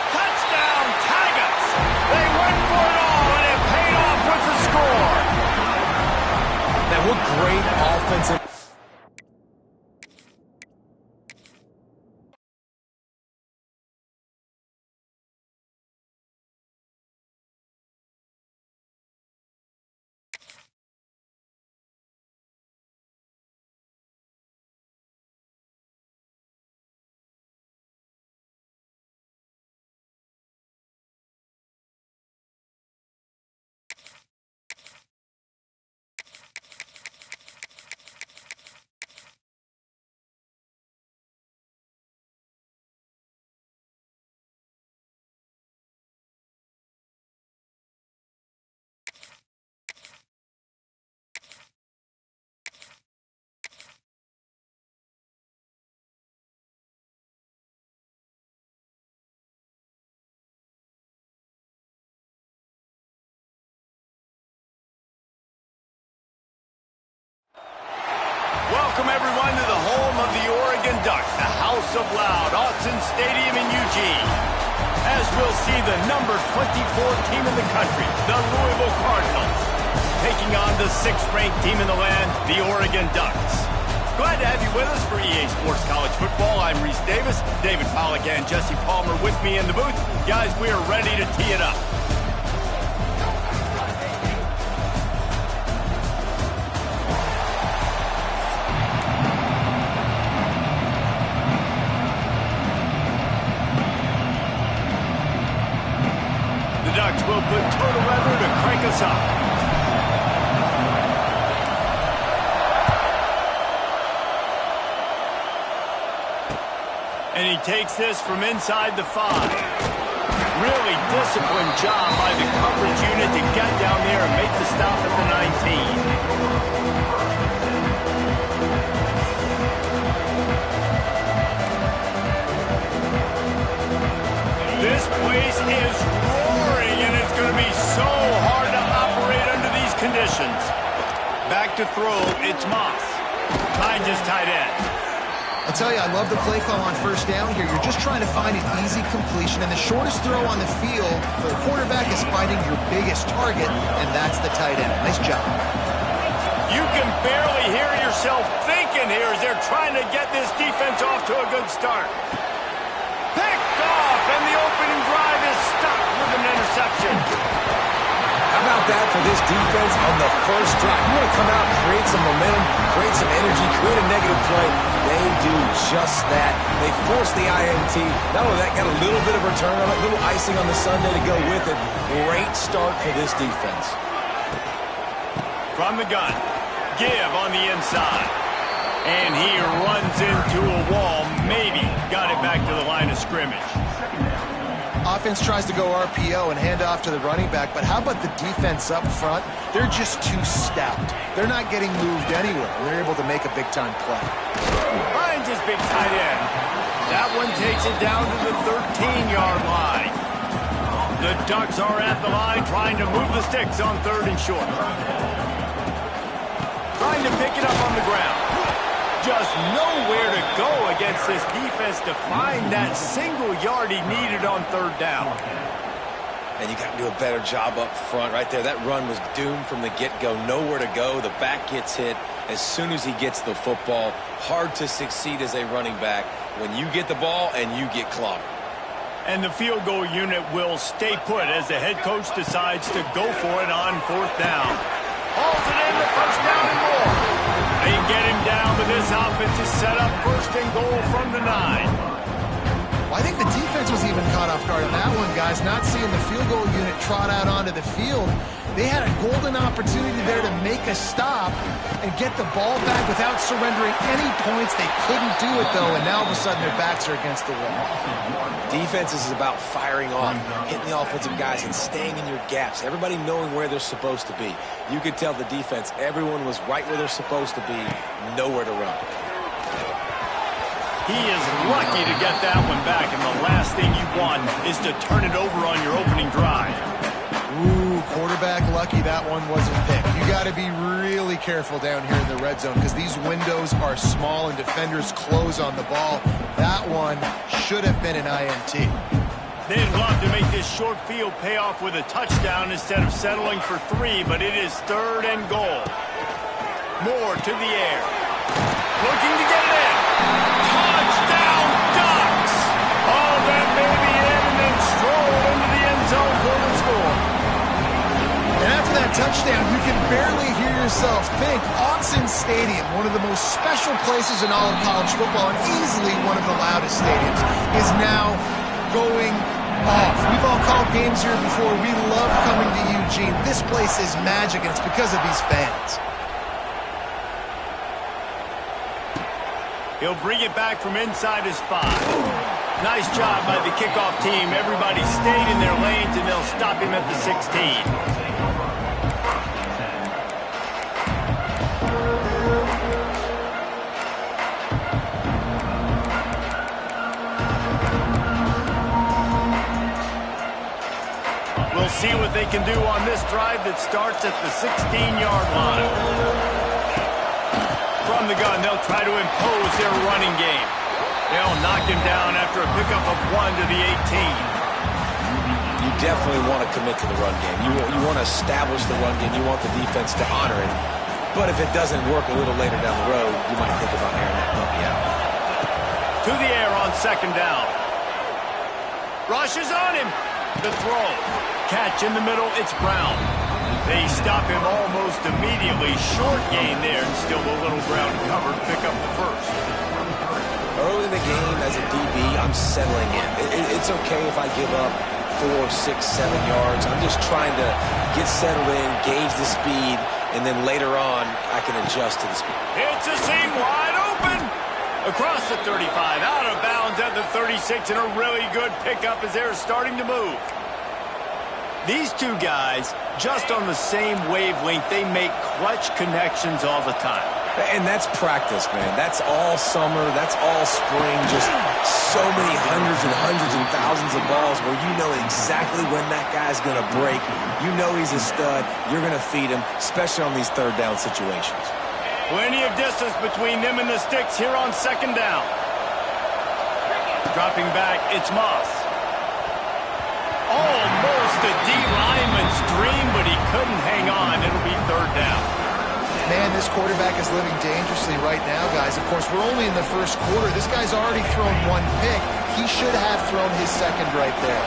Speaker 1: Touchdown, Tigers! They went for it all, and it paid off with the score.
Speaker 3: Man, what great offensive...
Speaker 1: Welcome, everyone, to the home of the Oregon Ducks, the House of Loud, Autzen Stadium in Eugene. As we'll see the number 24 team in the country, the Louisville Cardinals, taking on the 6th-ranked team in the land, the Oregon Ducks. Glad to have you with us for EA Sports College Football. I'm Reese Davis, David Pollack and Jesse Palmer with me in the booth. Guys, we are ready to tee it up. We'll put total weather to crank us up. And he takes this from inside the 5. Really disciplined job by the coverage unit to get down there and make the stop at the 19. This place is roaring, and it's going to be so hard to operate under these conditions. Back to throw, it's Moss. Behind his tight end.
Speaker 2: I'll tell you, I love the play call on first down here. You're just trying to find an easy completion, and the shortest throw on the field for the quarterback is finding your biggest target, and that's the tight end. Nice job.
Speaker 1: You can barely hear yourself thinking here as they're trying to get this defense off to a good start. Picked off, and the opening drive is stopped with an interception.
Speaker 3: How about that for this defense on the first drive? You want to come out, create some momentum, create some energy, create a negative play. They do just that. They force the INT. Not only that, got a little bit of return on it, a little icing on the sundae to go with it. Great start for this defense.
Speaker 1: From the gun, give on the inside. And he runs into a wall, maybe got it back to the line of scrimmage.
Speaker 2: Offense tries to go RPO and hand off to the running back, but how about the defense up front? They're just too stout. They're not getting moved anywhere. They're able to make a big-time play.
Speaker 1: Finds his big tight end. That one takes it down to the 13-yard line. The Ducks are at the line trying to move the sticks on 3rd and short. Trying to pick it up on the ground. Just nowhere to go against this defense to find that single yard he needed on 3rd down.
Speaker 3: And you got to do a better job up front right there. That run was doomed from the get-go. Nowhere to go. The back gets hit as soon as he gets the football. Hard to succeed as a running back when you get the ball and you get clobbered.
Speaker 1: And the field goal unit will stay put as the head coach decides to go for it on 4th down. Hauls it in the 1st down and more. They get him down, but this offense is set up 1st and goal from the 9.
Speaker 2: Well, I think the defense was even caught off guard on that one, guys. Not seeing the field goal unit trot out onto the field. They had a golden opportunity there to make a stop and get the ball back without surrendering any points. They couldn't do it, though, and now all of a sudden their backs are against the wall.
Speaker 3: Defense is about firing off, hitting the offensive guys, and staying in your gaps. Everybody knowing where they're supposed to be. You could tell the defense, everyone was right where they're supposed to be, nowhere to run.
Speaker 1: He is lucky to get that one back, and the last thing you want is to turn it over on your opening drive.
Speaker 2: Ooh, quarterback lucky that one wasn't picked. You got to be really careful down here in the red zone because these windows are small and defenders close on the ball. That one should have been an INT.
Speaker 1: They'd love to make this short field pay off with a touchdown instead of settling for 3, but it is 3rd and goal. Moore to the air. Looking to get it in. Touchdown, Ducks! Oh, that may be in, and then stroll into the end zone for the score.
Speaker 2: And after that touchdown, you can barely hear yourself think. Autzen Stadium, one of the most special places in all of college football and easily one of the loudest stadiums, is now going off. We've all called games here before. We love coming to Eugene. This place is magic, and it's because of these fans.
Speaker 1: He'll bring it back from inside his 5. Nice job by the kickoff team. Everybody stayed in their lanes, and they'll stop him at the 16. We'll see what they can do on this drive that starts at the 16-yard line. From the gun, they'll try to impose their running game. They'll knock him down after a pickup of 1 to the 18.
Speaker 3: You definitely want to commit to the run game. You want to establish the run game. You want the defense to honor it. But if it doesn't work a little later down the road, you might think about airing that puppy out.
Speaker 1: To the air on 2nd down. Rushes on him. The throw. Catch in the middle. It's Brown. They stop him almost immediately. Short gain there, and still a little ground covered. Pick up the first.
Speaker 3: Early in the game, as a DB, I'm settling in. It's okay if I give up 4, 6, 7 yards. I'm just trying to get settled in, gauge the speed, and then later on, I can adjust to the speed.
Speaker 1: It's a seam wide open. Across the 35, out of bounds at the 36, and a really good pickup as they're starting to move. These two guys, just on the same wavelength, they make clutch connections all the time.
Speaker 3: And that's practice, man. That's all summer. That's all spring. Just so many hundreds and thousands of balls where you know exactly when that guy's going to break. You know he's a stud. You're going to feed him, especially on these 3rd down situations.
Speaker 1: Plenty of distance between them and the sticks here on 2nd down. Dropping back, it's Moss. Almost a D-lineman's dream, but he couldn't hang on. It'll be 3rd down.
Speaker 2: Man, this quarterback is living dangerously right now, guys. Of course, we're only in the 1st quarter. This guy's already thrown 1 pick. He should have thrown his 2nd right there.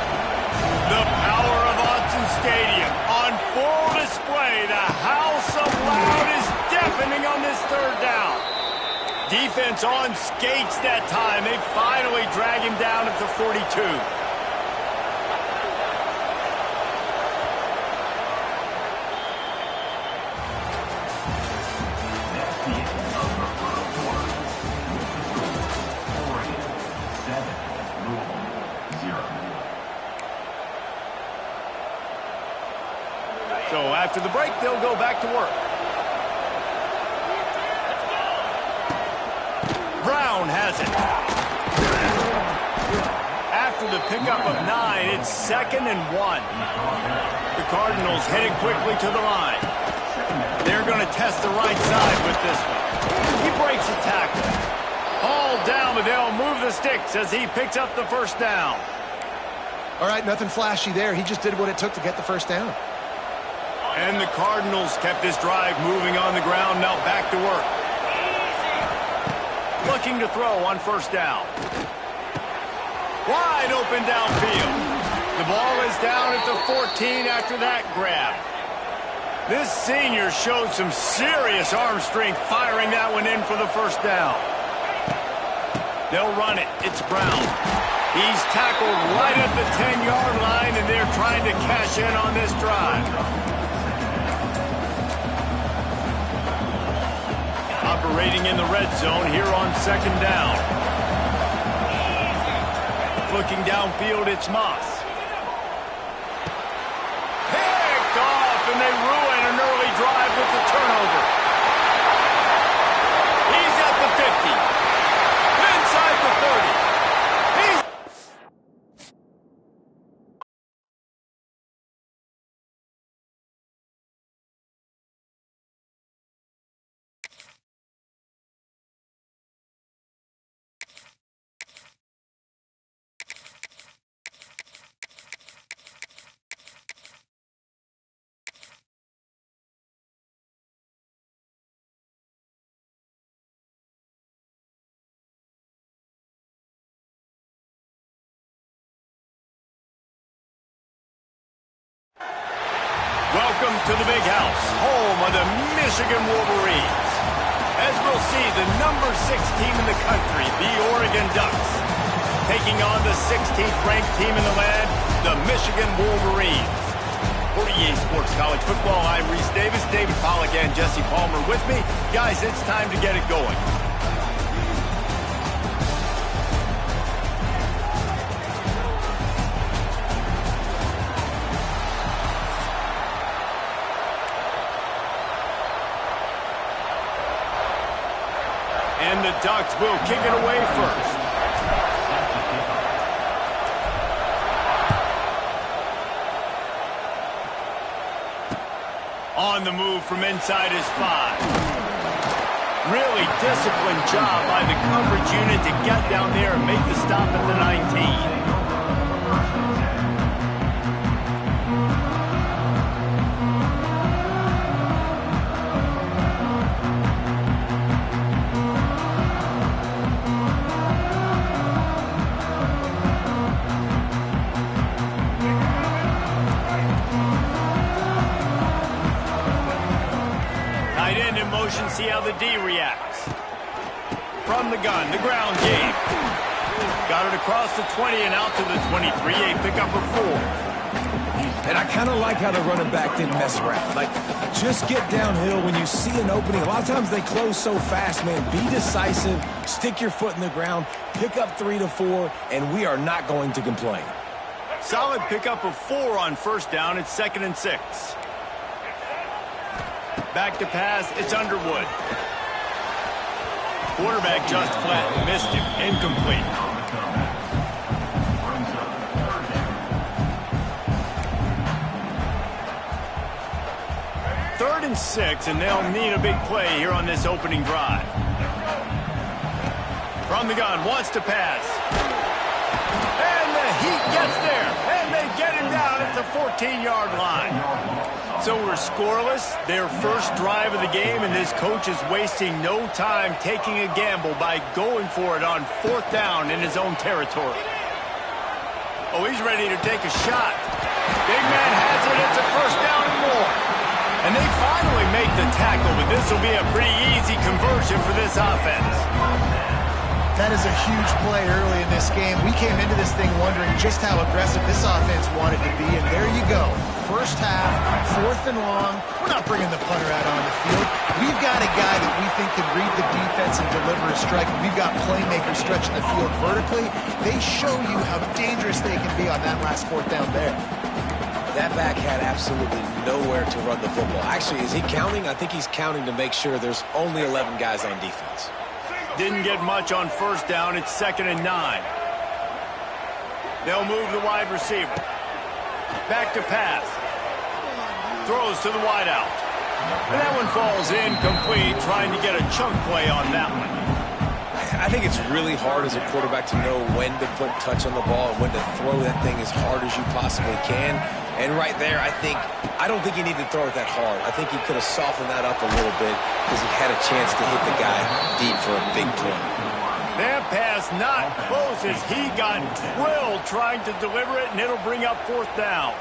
Speaker 1: The power of Autzen Stadium on full display. The house of loud is deafening on this 3rd down. Defense on skates that time. They finally drag him down at the 42. So after the break, they'll go back to work. Brown has it. After the pickup of 9, it's 2nd and 1. The Cardinals headed quickly to the line. They're going to test the right side with this one. He breaks a tackle. All down, but they'll move the sticks as he picks up the 1st down.
Speaker 2: All right, nothing flashy there. He just did what it took to get the 1st down.
Speaker 1: And the Cardinals kept this drive moving on the ground. Now back to work. Looking to throw on 1st down. Wide open downfield. The ball is down at the 14 after that grab. This senior showed some serious arm strength firing that one in for the 1st down. They'll run it. It's Brown. He's tackled right at the 10-yard line, and they're trying to cash in on this drive. operating in the red zone here on second down. Looking downfield, it's Moss. Picked off, and they ruin an early drive with the turnover. He's at the 50. Inside the 30. Welcome to the big house, home of the Michigan Wolverines. As we'll see, the number 6 team in the country, the Oregon Ducks, taking on the 16th ranked team in the land, the Michigan Wolverines. For EA Sports College Football, I'm Reese Davis, David Pollack, and Jesse Palmer with me. Guys, it's time to get it going. And the Ducks will kick it away first. On the move from inside his 5. Really disciplined job by the coverage unit to get down there and make the stop at the 19. See how the D reacts. From the gun, the ground game. Got it across the 20 and out to the 23, a pickup of 4.
Speaker 3: And I kind of like how the running back didn't mess around. Like, just get downhill when you see an opening. A lot of times they close so fast, man. Be decisive, stick your foot in the ground, pick up 3 to 4, and we are not going to complain.
Speaker 1: Solid pickup of 4 on first down. It's 2nd and 6. Back to pass, it's Underwood. Quarterback just flat, missed him, incomplete. Third and 6, and they'll need a big play here on this opening drive. From the gun, wants to pass. And the Heat gets there, and they get him down at the 14-yard line. So we're scoreless, their first drive of the game, and this coach is wasting no time taking a gamble by going for it on 4th down in his own territory. Oh, he's ready to take a shot. Big man has it, it's a 1st down and more. And they finally make the tackle, but this will be a pretty easy conversion for this offense.
Speaker 2: That is a huge play early in this game. We came into this thing wondering just how aggressive this offense wanted to be, and there you go. First half, 4th and long. We're not bringing the punter out on the field. We've got a guy that we think can read the defense and deliver a strike. We've got playmakers stretching the field vertically. They show you how dangerous they can be on that last 4th down there.
Speaker 3: That back had absolutely nowhere to run the football. Actually, is he counting? I think he's counting to make sure there's only 11 guys on defense.
Speaker 1: Didn't get much on first down. It's 2nd and 9. They'll move the wide receiver. Back to pass. Throws to the wideout. And that one falls incomplete, trying to get a chunk play on that one.
Speaker 3: I think it's really hard as a quarterback to know when to put touch on the ball and when to throw that thing as hard as you possibly can. And right there, I don't think he needed to throw it that hard. I think he could have softened that up a little bit because he had a chance to hit the guy deep for a big play.
Speaker 1: That pass not close as he got drilled trying to deliver it, and it'll bring up 4th down.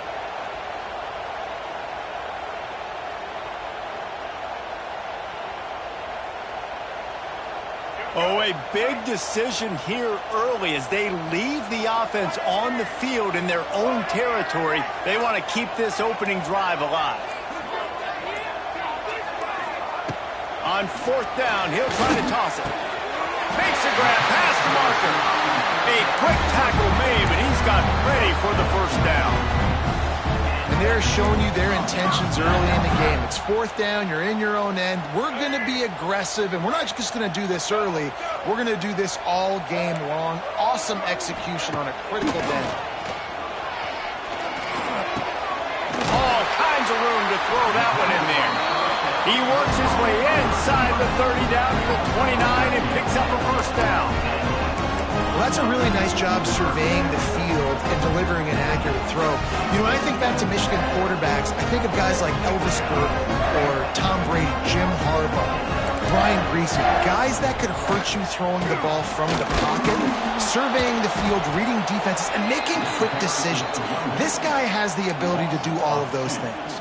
Speaker 1: Oh, a big decision here early as they leave the offense on the field in their own territory. They want to keep this opening drive alive. On fourth down, he'll try to toss it. Makes a grab past the marker. A quick tackle made, but he's got ready for the first down.
Speaker 2: And they're showing you their intentions early in the game. It's fourth down, you're in your own end. We're going to be aggressive, and we're not just going to do this early. We're going to do this all game long. Awesome execution on a critical down.
Speaker 1: All kinds of room to throw that one in there. He works his way inside the 30 down to the 29 and picks up a first down.
Speaker 2: Well, that's a really nice job surveying the field and delivering an accurate throw. You know, when I think back to Michigan quarterbacks, I think of guys like Elvis Burton or Tom Brady, Jim Harbaugh, Brian Griese, guys that could hurt you throwing the ball from the pocket, surveying the field, reading defenses, and making quick decisions. This guy has the ability to do all of those things.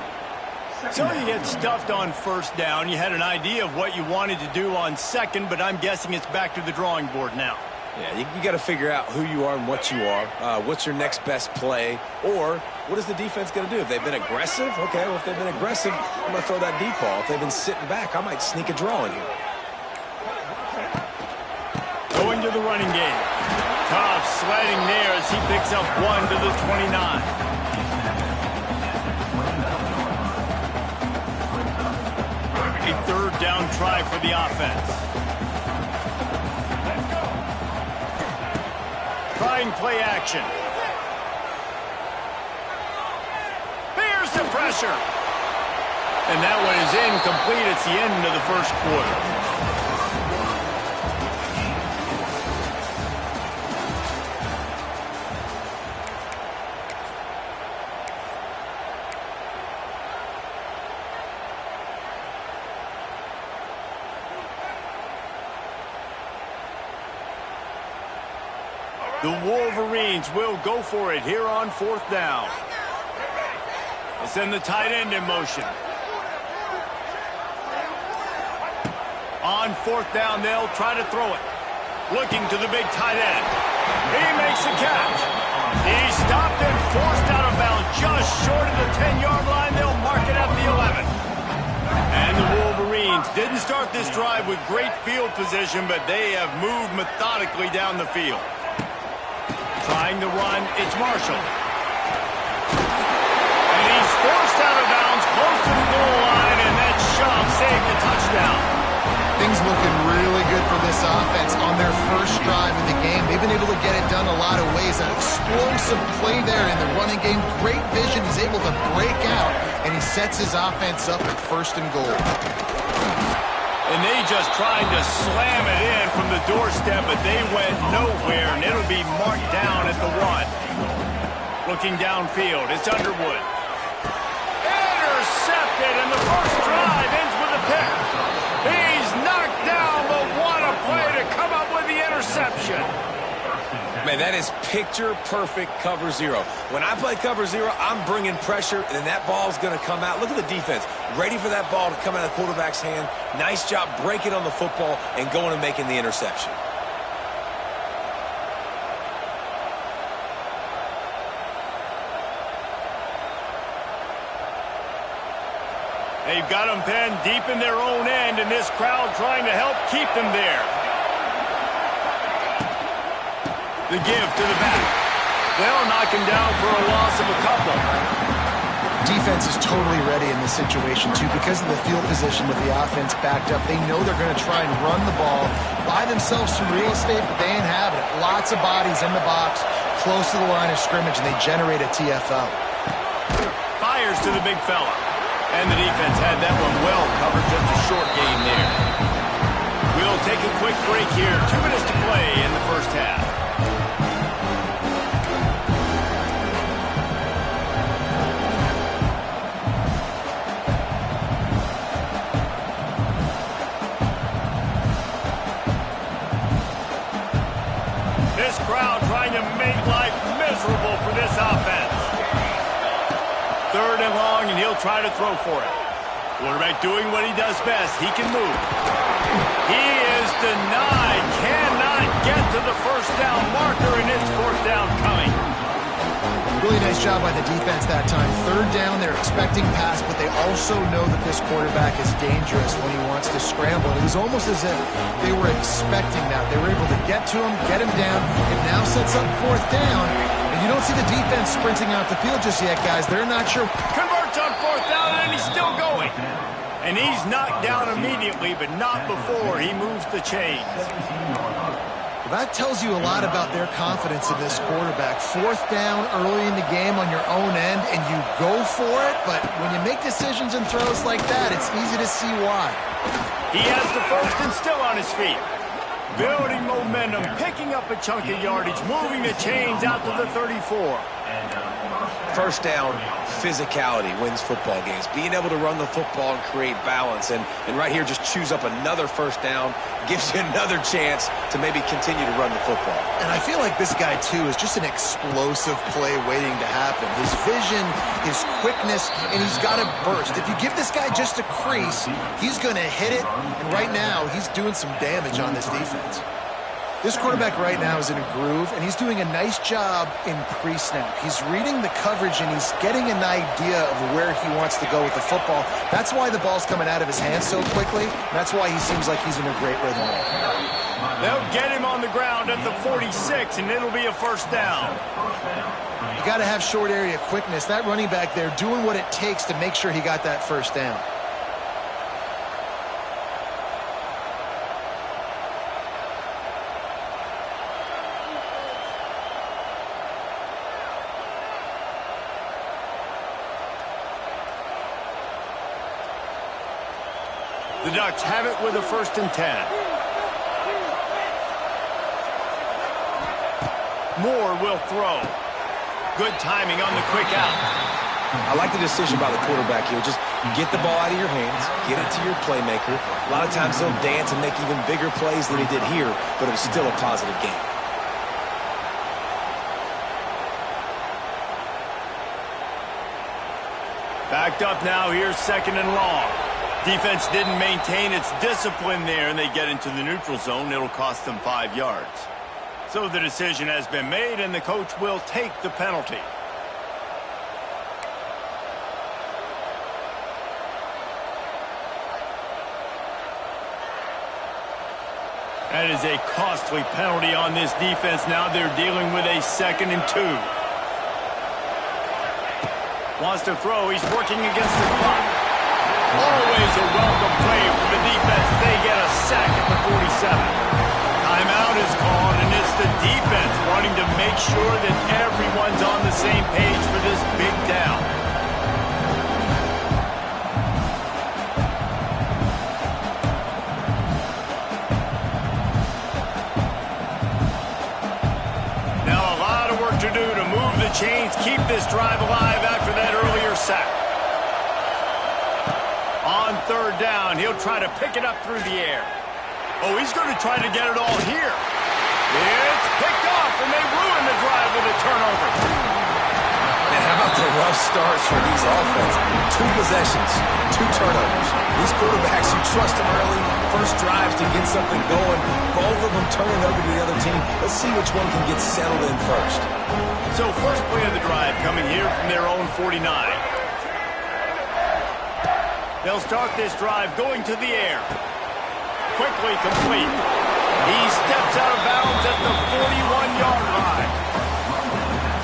Speaker 1: So you get stuffed on first down. You had an idea of what you wanted to do on second, but I'm guessing it's back to the drawing board now.
Speaker 3: Yeah, you got to figure out who you are and what you are. What's your next best play? Or what is the defense going to do? If they've been aggressive, okay, well, if they've been aggressive, I'm going to throw that deep ball. If they've been sitting back, I might sneak a draw in here.
Speaker 1: Going to the running game. Tough sledding there as he picks up 1 to the 29. A third down try for the offense. Trying play action. There's the pressure. And that one is incomplete. It's the end of the first quarter. The Wolverines will go for it here on fourth down. They send the tight end in motion. On fourth down, they'll try to throw it. Looking to the big tight end. He makes the catch. He's stopped and forced out of bounds just short of the 10-yard line. They'll mark it at the 11. And the Wolverines didn't start this drive with great field position, but they have moved methodically down the field. Trying to run, it's Marshall. And he's forced out of bounds close to the goal line, and that shove saved the touchdown.
Speaker 2: Things looking really good for this offense on their first drive of the game. They've been able to get it done a lot of ways. An explosive play there in the running game. Great vision. He's able to break out, and he sets his offense up at first and goal.
Speaker 1: And they just tried to slam it in from the doorstep, but they went nowhere, and it'll be marked down at the 1. Looking downfield, it's Underwood. Intercepted, and the first drive ends with a pick. He's knocked down, but what a play to come up with the interception.
Speaker 3: Man, that is picture-perfect cover zero. When I play cover zero, I'm bringing pressure, and then that ball's going to come out. Look at the defense. Ready for that ball to come out of the quarterback's hand. Nice job breaking on the football and going and making the interception.
Speaker 1: They've got them penned deep in their own end, and this crowd trying to help keep them there. The give to the back. They'll knock him down for a loss of a couple.
Speaker 2: Defense is totally ready in this situation, too, because of the field position with the offense backed up. They know they're going to try and run the ball, buy themselves some real estate, but they ain't having it. Lots of bodies in the box, close to the line of scrimmage, and they generate a TFL.
Speaker 1: Fires to the big fella. And the defense had that one well covered, just a short game there. We'll take a quick break here. 2 minutes to play in the first half. This crowd trying to make life miserable for this offense. 3rd and long, and he'll try to throw for it. Quarterback doing what he does best. He can move. He is denied. Cannot get to the first down marker, and it's 4th down coming.
Speaker 2: Really nice job by the defense that time. Third down, they're expecting pass, but they also know that this quarterback is dangerous when he wants to scramble. It was almost as if they were expecting that. They were able to get to him, get him down. It now sets up fourth down, and you don't see the defense sprinting out the field just yet, guys. They're not sure.
Speaker 1: Converts on fourth down, and he's still going. And he's knocked down immediately, but not before he moves the chains.
Speaker 2: Well, that tells you a lot about their confidence in this quarterback. Fourth down early in the game on your own end, and you go for it, but when you make decisions and throws like that, it's easy to see why.
Speaker 1: He has the first and still on his feet. Building momentum, picking up a chunk of yardage, moving the chains out to the 34.
Speaker 3: First down, physicality wins football games. Being able to run the football and create balance. And right here, just choose up another first down, gives you another chance to maybe continue to run the football.
Speaker 2: And I feel like this guy, too, is just an explosive play waiting to happen. His vision, his quickness, and he's got a burst. If you give this guy just a crease, he's going to hit it. And right now, he's doing some damage on this defense. This quarterback right now is in a groove, and he's doing a nice job in pre-snap. He's reading the coverage, and he's getting an idea of where he wants to go with the football. That's why the ball's coming out of his hands so quickly. That's why he seems like he's in a great rhythm.
Speaker 1: They'll get him on the ground at the 46, and it'll be a first down.
Speaker 2: You got to have short area quickness. That running back there doing what it takes to make sure he got that first down.
Speaker 1: The Ducks have it with a first and 10. Moore will throw. Good timing on the quick out.
Speaker 3: I like the decision by the quarterback here. Just get the ball out of your hands, get it to your playmaker. A lot of times they'll dance and make even bigger plays than he did here, but it was still a positive game.
Speaker 1: Backed up now, here's second and long. Defense didn't maintain its discipline there, and they get into the neutral zone. It'll cost them 5 yards. So the decision has been made, and the coach will take the penalty. That is a costly penalty on this defense. Now they're dealing with a 2nd and 2. Wants to throw. He's working against the clock. Always a welcome play for the defense. They get a sack at the 47. Timeout is called, and it's the defense wanting to make sure that everyone's on the same page for this big down. Now a lot of work to do to move the chains, keep this drive alive after that earlier sack. On third down, he'll try to pick it up through the air. Oh, he's going to try to get it all here. It's picked off, and they ruin the drive with a turnover.
Speaker 3: Man, how about the rough starts for these offenses? 2 possessions, 2 turnovers. These quarterbacks, you trust them early, first drives to get something going. Both of them turning over to the other team. Let's see which one can get settled in first.
Speaker 1: So first play of the drive coming here from their own 49. They'll start this drive going to the air. Quickly complete. He steps out of bounds at the 41-yard line.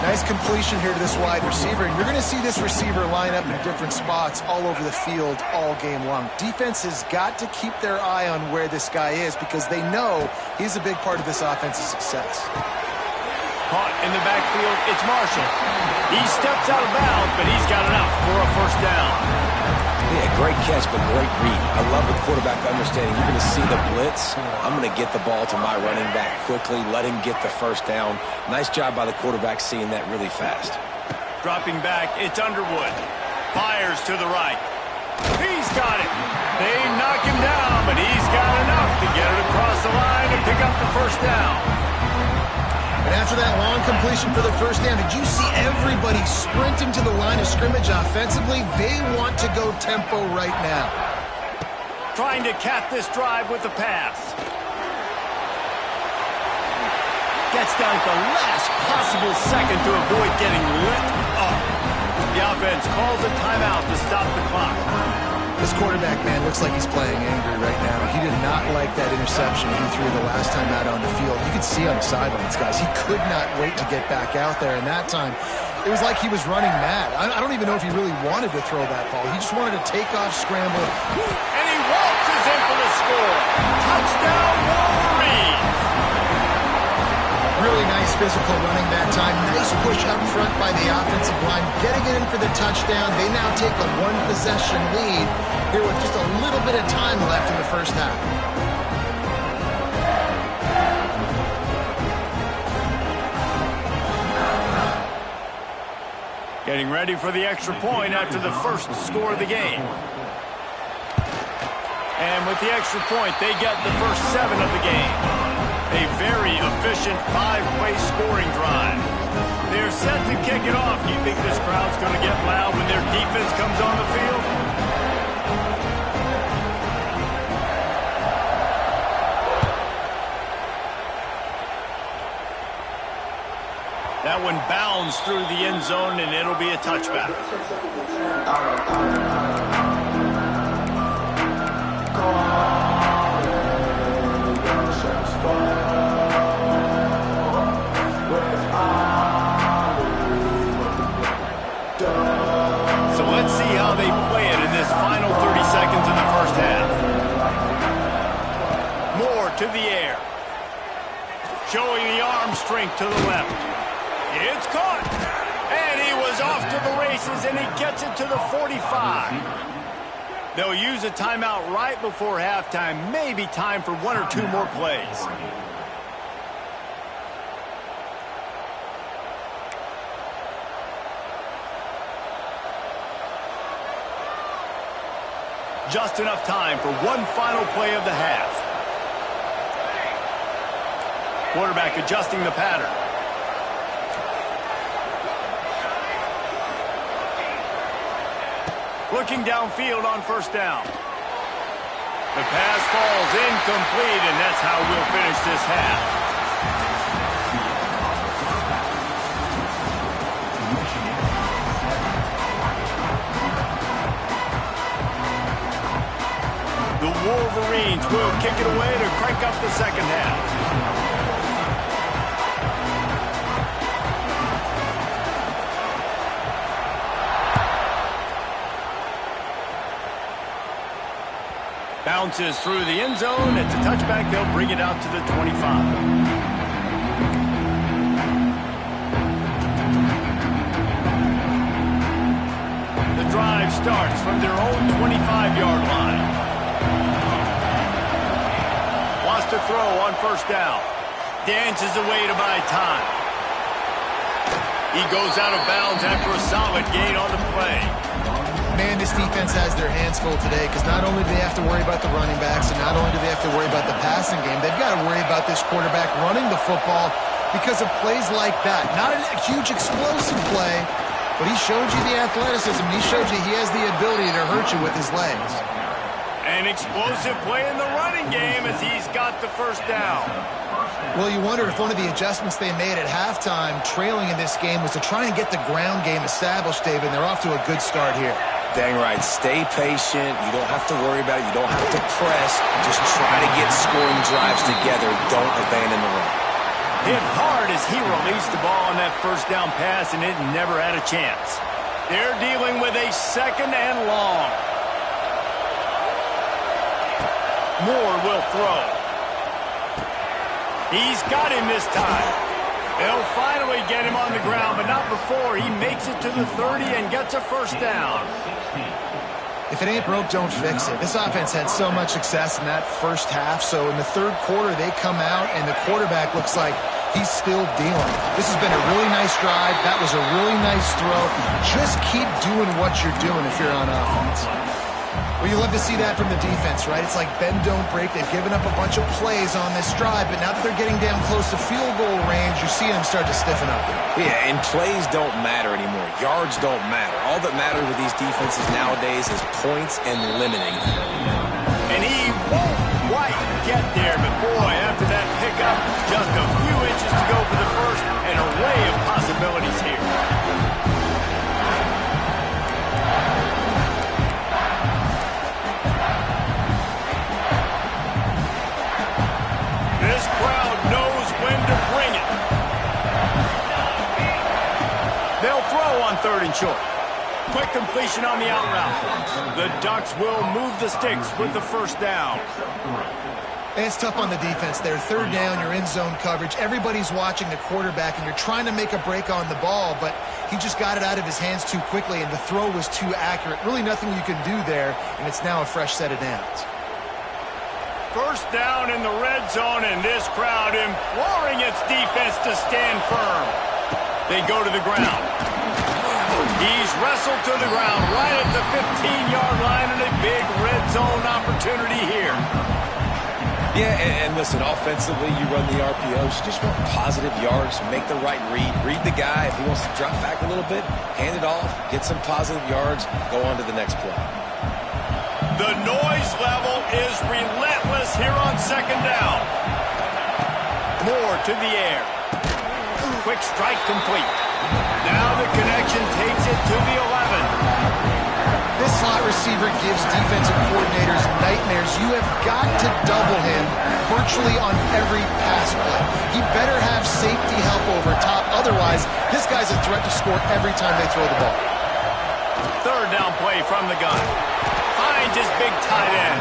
Speaker 2: Nice completion here to this wide receiver. And you're going to see this receiver line up in different spots all over the field all game long. Defense has got to keep their eye on where this guy is because they know he's a big part of this offense's success.
Speaker 1: Caught in the backfield, it's Marshall. He steps out of bounds, but he's got enough for a first down.
Speaker 3: Yeah, great catch, but great read. I love the quarterback understanding. You're going to see the blitz. I'm going to get the ball to my running back quickly, let him get the first down. Nice job by the quarterback seeing that really fast.
Speaker 1: Dropping back, it's Underwood. Fires to the right. He's got it. They knock him down, but he's got enough to get it across the line and pick up the first down.
Speaker 2: And after that long completion for the first down, did you see everybody sprinting to the line of scrimmage offensively? They want to go tempo right now.
Speaker 1: Trying to cap this drive with the pass. Gets down at the last possible second to avoid getting lit up. The offense calls a timeout to stop the clock.
Speaker 2: This quarterback, man, looks like he's playing angry right now. He did not like that interception he threw the last time out on the field. You could see on the sidelines, guys. He could not wait to get back out there, and that time it was like he was running mad. I don't even know if he really wanted to throw that ball. He just wanted to take off, scramble.
Speaker 1: And he waltzes in for the score. Touchdown, Wolverines!
Speaker 2: Really nice physical running that time. Nice push up front by the offensive line. Getting it in for the touchdown. They now take a one-possession lead here with just a little bit of time left in the first half.
Speaker 1: Getting ready for the extra point after the first score of the game. And with the extra point, they get the first 7 of the game. A very efficient 5-play scoring drive. They're set to kick it off. Do you think this crowd's going to get loud when their defense comes on the field? That one bounds through the end zone, and it'll be a touchback. So let's see how they play it in this final 30 seconds in the first half. Moore to the air. Showing the arm strength to the left. It's caught. And he was off to the races, and he gets it to the 45. They'll use a timeout right before halftime. Maybe time for 1 or 2 more plays. Just enough time for one final play of the half. Quarterback adjusting the pattern. Looking downfield on first down. The pass falls incomplete, and that's how we'll finish this half. The Wolverines will kick it away to crank up the second half. Bounces through the end zone. It's a touchback. They'll bring it out to the 25. Drive starts from their own 25-yard line. Wants to throw on first down. Dances away to buy time. He goes out of bounds after a solid gain on the play.
Speaker 2: Man, this defense has their hands full today because not only do they have to worry about the running backs and not only do they have to worry about the passing game, they've got to worry about this quarterback running the football because of plays like that. Not a huge explosive play, but he showed you the athleticism. He showed you he has the ability to hurt you with his legs.
Speaker 1: An explosive play in the running game as he's got the first down.
Speaker 2: Well, you wonder if one of the adjustments they made at halftime, trailing in this game, was to try and get the ground game established, David. And they're off to a good start here.
Speaker 3: Dang right. Stay patient. You don't have to worry about it. You don't have to press. Just try to get scoring drives together. Don't abandon the run.
Speaker 1: Hit hard as he released the ball on that first down pass, and it never had a chance. They're dealing with a second and long. Moore will throw. He's got him this time. They'll finally get him on the ground, but not before he makes it to the 30 and gets a first down.
Speaker 2: If it ain't broke, don't fix it. This offense had so much success in that first half, so in the third quarter, they come out, and the quarterback looks like he's still dealing. This has been a really nice drive. That was a really nice throw. Just keep doing what you're doing if you're on offense. Well, you love to see that from the defense, right? It's like bend, don't break. They've given up a bunch of plays on this drive, but now that they're getting down close to field goal range, you're seeing them start to stiffen up.
Speaker 3: Yeah, and plays don't matter anymore. Yards don't matter. All that matters with these defenses nowadays is points and limiting them.
Speaker 1: And he won't quite get there, but boy, after that pickup, just a few inches to go 3rd and short. Quick completion on the out route. The Ducks will move the sticks with the 1st down.
Speaker 2: And it's tough on the defense there. 3rd down, you're in zone coverage. Everybody's watching the quarterback, and you're trying to make a break on the ball, but he just got it out of his hands too quickly, and the throw was too accurate. Really nothing you can do there, and it's now a fresh set of downs.
Speaker 1: 1st down in the red zone, and this crowd imploring its defense to stand firm. They go to the ground. He's wrestled to the ground right at the 15-yard line, and a big red zone opportunity here.
Speaker 3: Yeah, and listen, offensively, you run the RPOs. You just want positive yards, make the right read. Read the guy. If he wants to drop back a little bit, hand it off, get some positive yards, go on to the next play.
Speaker 1: The noise level is relentless here on 2nd down. Moore to the air. Quick strike complete. Now the connection takes it to the 11.
Speaker 2: This slot receiver gives defensive coordinators nightmares. You have got to double him virtually on every pass play. He better have safety help over top. Otherwise, this guy's a threat to score every time they throw the ball.
Speaker 1: 3rd down play from the gun. Finds his big tight end.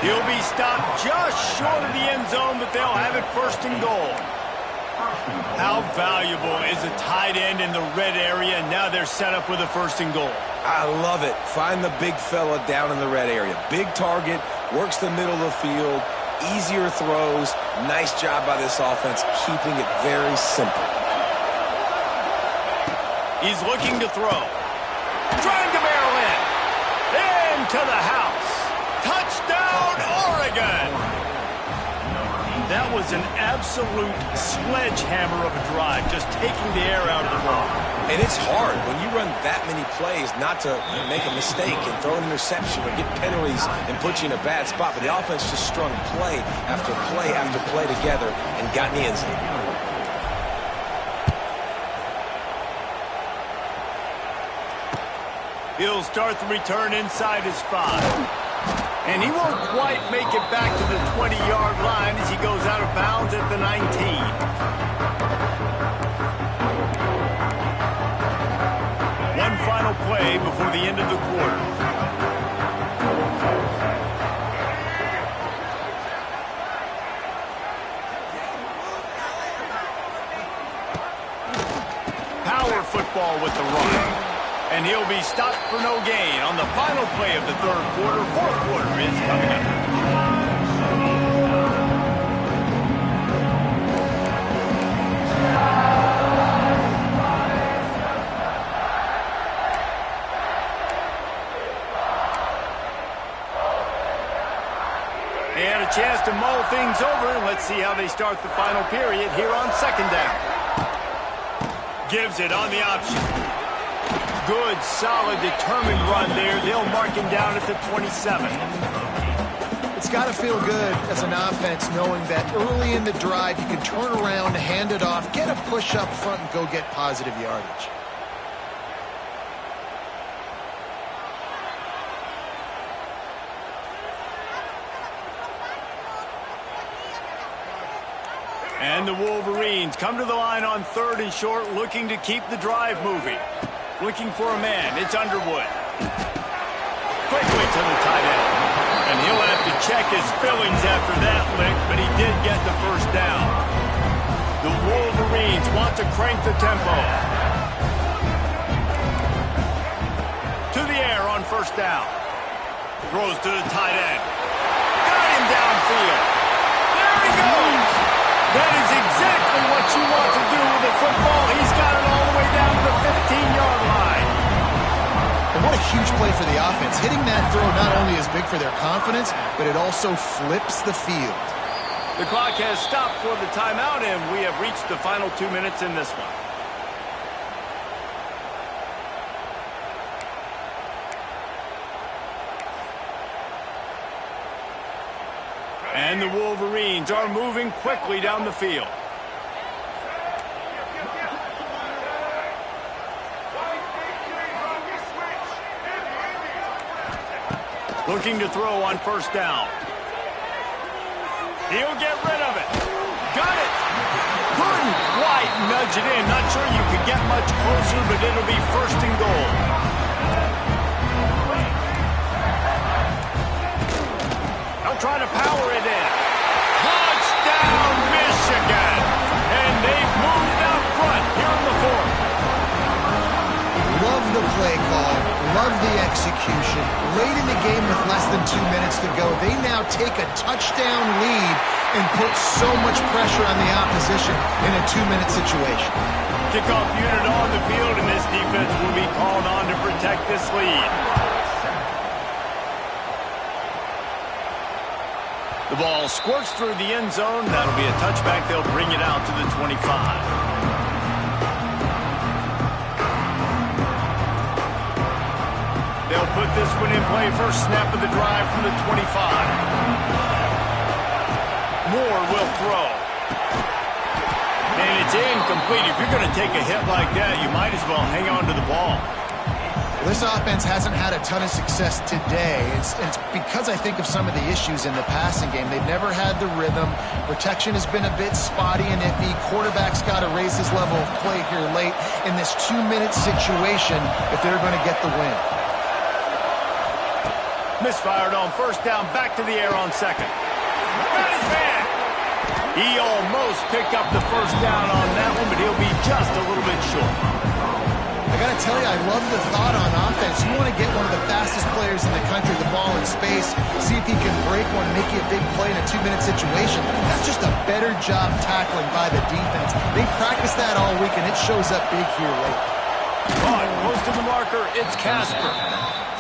Speaker 1: He'll be stopped just short of the end zone, but they'll have it 1st and goal. How valuable is a tight end in the red area? Now they're set up with a 1st and goal.
Speaker 3: I love it. Find the big fella down in the red area. Big target, works the middle of the field, easier throws. Nice job by this offense, keeping it very simple.
Speaker 1: He's looking to throw. Trying to barrel in. Into the house. Touchdown, Oregon! That was an absolute sledgehammer of a drive, just taking the air out of the ball.
Speaker 3: And it's hard when you run that many plays not to make a mistake and throw an interception or get penalties and put you in a bad spot. But the offense just strung play after play after play together and got in the end zone.
Speaker 1: He'll start the return inside his 5. And he won't quite make it back to the 20-yard line as he goes out of bounds at the 19. One final play before the end of the quarter. Power football with the run. And he'll be stopped for no gain on the final play of the 3rd quarter. 4th quarter is coming up. They had a chance to mull things over. Let's see how they start the final period here on 2nd down. Gives it on the option. Good, solid, determined run there. They'll mark him down at the 27.
Speaker 2: It's got to feel good as an offense knowing that early in the drive you can turn around, hand it off, get a push up front, and go get positive yardage.
Speaker 1: And the Wolverines come to the line on 3rd and short, looking to keep the drive moving. Looking for a man. It's Underwood. Quickly to the tight end. And he'll have to check his fillings after that lick, but he did get the 1st down. The Wolverines want to crank the tempo. To the air on 1st down. Throws to the tight end. Got him downfield. There he goes. That is exactly what you want to do with the football. He's got it all the way down to the 15-yard line.
Speaker 2: And what a huge play for the offense. Hitting that throw not only is big for their confidence, but it also flips the field.
Speaker 1: The clock has stopped for the timeout, and we have reached the final 2 minutes in this one. And the Wolverines are moving quickly down the field. Looking to throw on 1st down. He'll get rid of it. Got it. Couldn't quite nudge punch it in. Not sure you could get much closer, but it'll be first and goal. They'll try to power it in. Touchdown, Michigan! And they've moved out front here in the fourth.
Speaker 2: Love the play call. Love the execution. Late in the game with less than 2 minutes to go, they now take a touchdown lead and put so much pressure on the opposition in a 2-minute situation.
Speaker 1: Kickoff unit on the field, and this defense will be called on to protect this lead. The ball squirts through the end zone. That'll be a touchback. They'll bring it out to the 25. They'll put this one in play. First snap of the drive from the 25. Moore will throw. And it's incomplete. If you're going to take a hit like that, you might as well hang on to the ball.
Speaker 2: This offense hasn't had a ton of success today. It's because I think of some of the issues in the passing game. They've never had the rhythm. Protection has been a bit spotty and iffy. Quarterback's got to raise his level of play here late in this 2-minute situation if they're going to get the win.
Speaker 1: Misfired on first down, back to the air on second. Got his man. He almost picked up the first down on that one, but he'll be just a little bit short.
Speaker 2: I got to tell you, I love the thought on offense. You want to get one of the fastest players in the country the ball in space, see if he can break one, make you a big play in a 2-minute situation. That's just a better job tackling by the defense. They practiced that all week, and it shows up big here late.
Speaker 1: Caught close to the marker, it's Casper.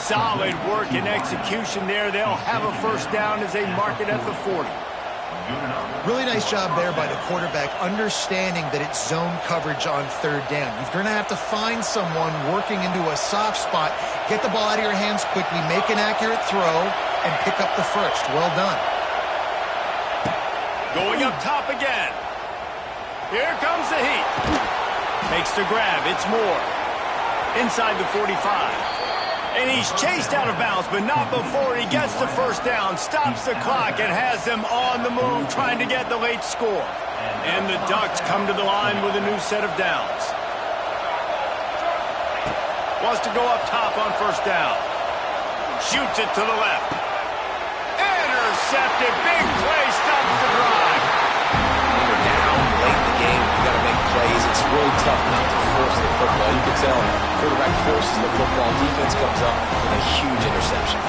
Speaker 1: Solid work and execution there. They'll have a first down as they mark it at the 40.
Speaker 2: Really nice job there by the quarterback, understanding that it's zone coverage on third down. You're going to have to find someone working into a soft spot, get the ball out of your hands quickly, make an accurate throw, and pick up the first. Well done.
Speaker 1: Going up top again. Here comes the heat. Makes the grab. It's Moore. Inside the 45. And he's chased out of bounds, but not before he gets the first down, stops the clock, and has them on the move trying to get the late score. And the Ducks come to the line with a new set of downs. Wants to go up top on first down. Shoots it to the left. Intercepted. Big play. Stops the drive.
Speaker 3: When you're down late in the game, you got to make plays. It's really tough not to force the football. You can tell quarterback forces the football. Defense comes up with a huge interception.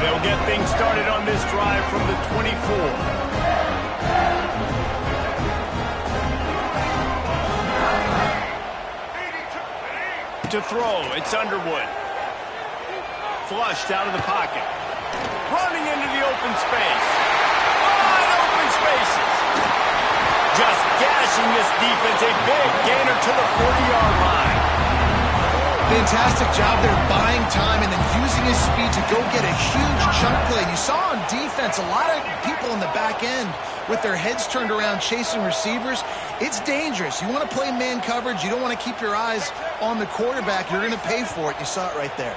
Speaker 1: They'll get things started on this drive from the 24. To throw, it's Underwood. Flushed out of the pocket. Running into the open space. Wide open spaces. Just gashing this defense. A big gainer to the 40-yard line.
Speaker 2: Fantastic job there buying time and then using his speed to go get a huge chunk play. You saw on defense a lot of people in the back end with their heads turned around chasing receivers. It's dangerous. You want to play man coverage. You don't want to keep your eyes on the quarterback. You're going to pay for it. You saw it right there.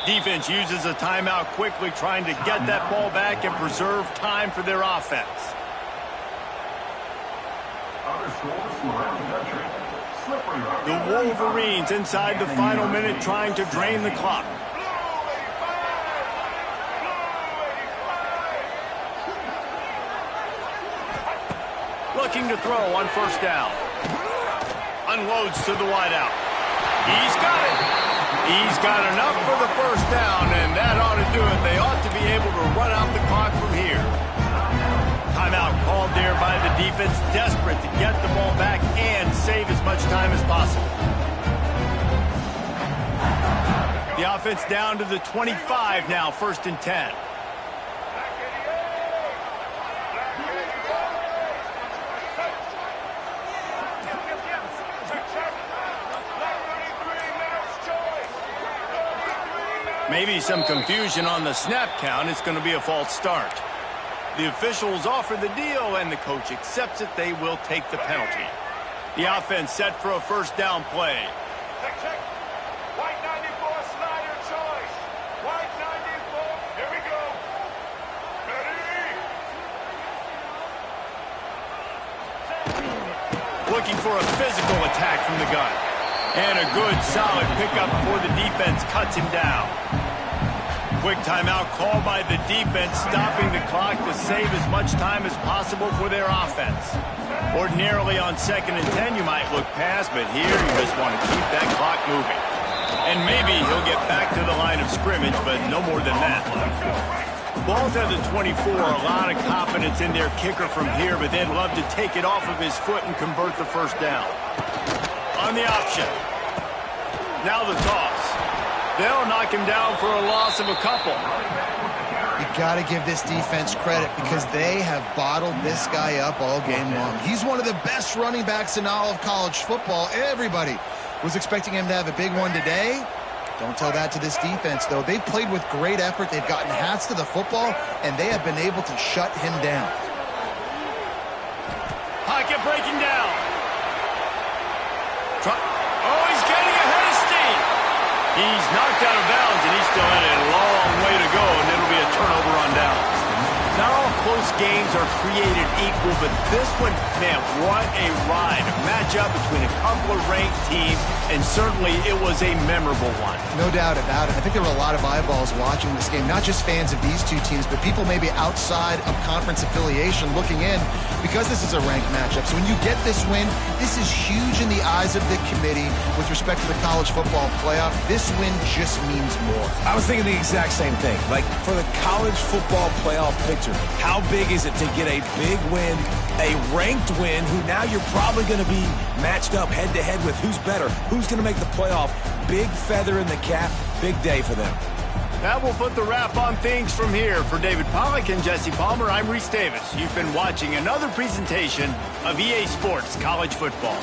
Speaker 1: Defense uses a timeout quickly, trying to get that ball back and preserve time for their offense. The Wolverines inside the final minute trying to drain the clock. Looking to throw on first down. Unloads to the wideout. He's got it. He's got enough for the first down, and that ought to do it. They ought to be able to run out the clock from here. Timeout called there by the defense, desperate to get the ball back and save as much time as possible. The offense down to the 25 now, 1st and 10. Maybe some confusion on the snap count. It's going to be a false start. The officials offer the deal, and the coach accepts it. They will take the penalty. The offense set for a first down play.
Speaker 5: Check. White 94, Snyder choice. White 94, here we go. Ready?
Speaker 1: Looking for a physical attack from the gun. And a good, solid pickup before the defense cuts him down. Quick timeout called by the defense, stopping the clock to save as much time as possible for their offense. Ordinarily on 2nd and 10, you might look past, but here you just want to keep that clock moving. And maybe he'll get back to the line of scrimmage, but no more than that. Ball's at the 24, a lot of confidence in their kicker from here, but they'd love to take it off of his foot and convert the first down. On the option. Now the toss. They'll knock him down for a loss of a couple.
Speaker 2: You got to give this defense credit because they have bottled this guy up all game long. He's one of the best running backs in all of college football. Everybody was expecting him to have a big one today. Don't tell that to this defense, though. They've played with great effort. They've gotten hats to the football, and they have been able to shut him down.
Speaker 1: Pocket breaking down. Oh, he's getting ahead of steam. He's knocked out of bounds, and he still had a long way to go, and it'll be a turnover on downs. Not all close games are created equal, but this one, man, what a ride. A matchup between a couple of ranked teams, and certainly it was a memorable one.
Speaker 2: No doubt about it. I think there were a lot of eyeballs watching this game, not just fans of these two teams, but people maybe outside of conference affiliation looking in because this is a ranked matchup. So when you get this win, this is huge in the eyes of the committee with respect to the college football playoff. This win just means more.
Speaker 3: I was thinking the exact same thing. Like, for the college football playoff picture, how big is it to get a big win, a ranked win, who now you're probably going to be matched up head-to-head with who's better, who's going to make the playoff. Big feather in the cap, big day for them.
Speaker 1: That will put the wrap on things from here. For David Pollack and Jesse Palmer, I'm Reese Davis. You've been watching another presentation of EA Sports College Football.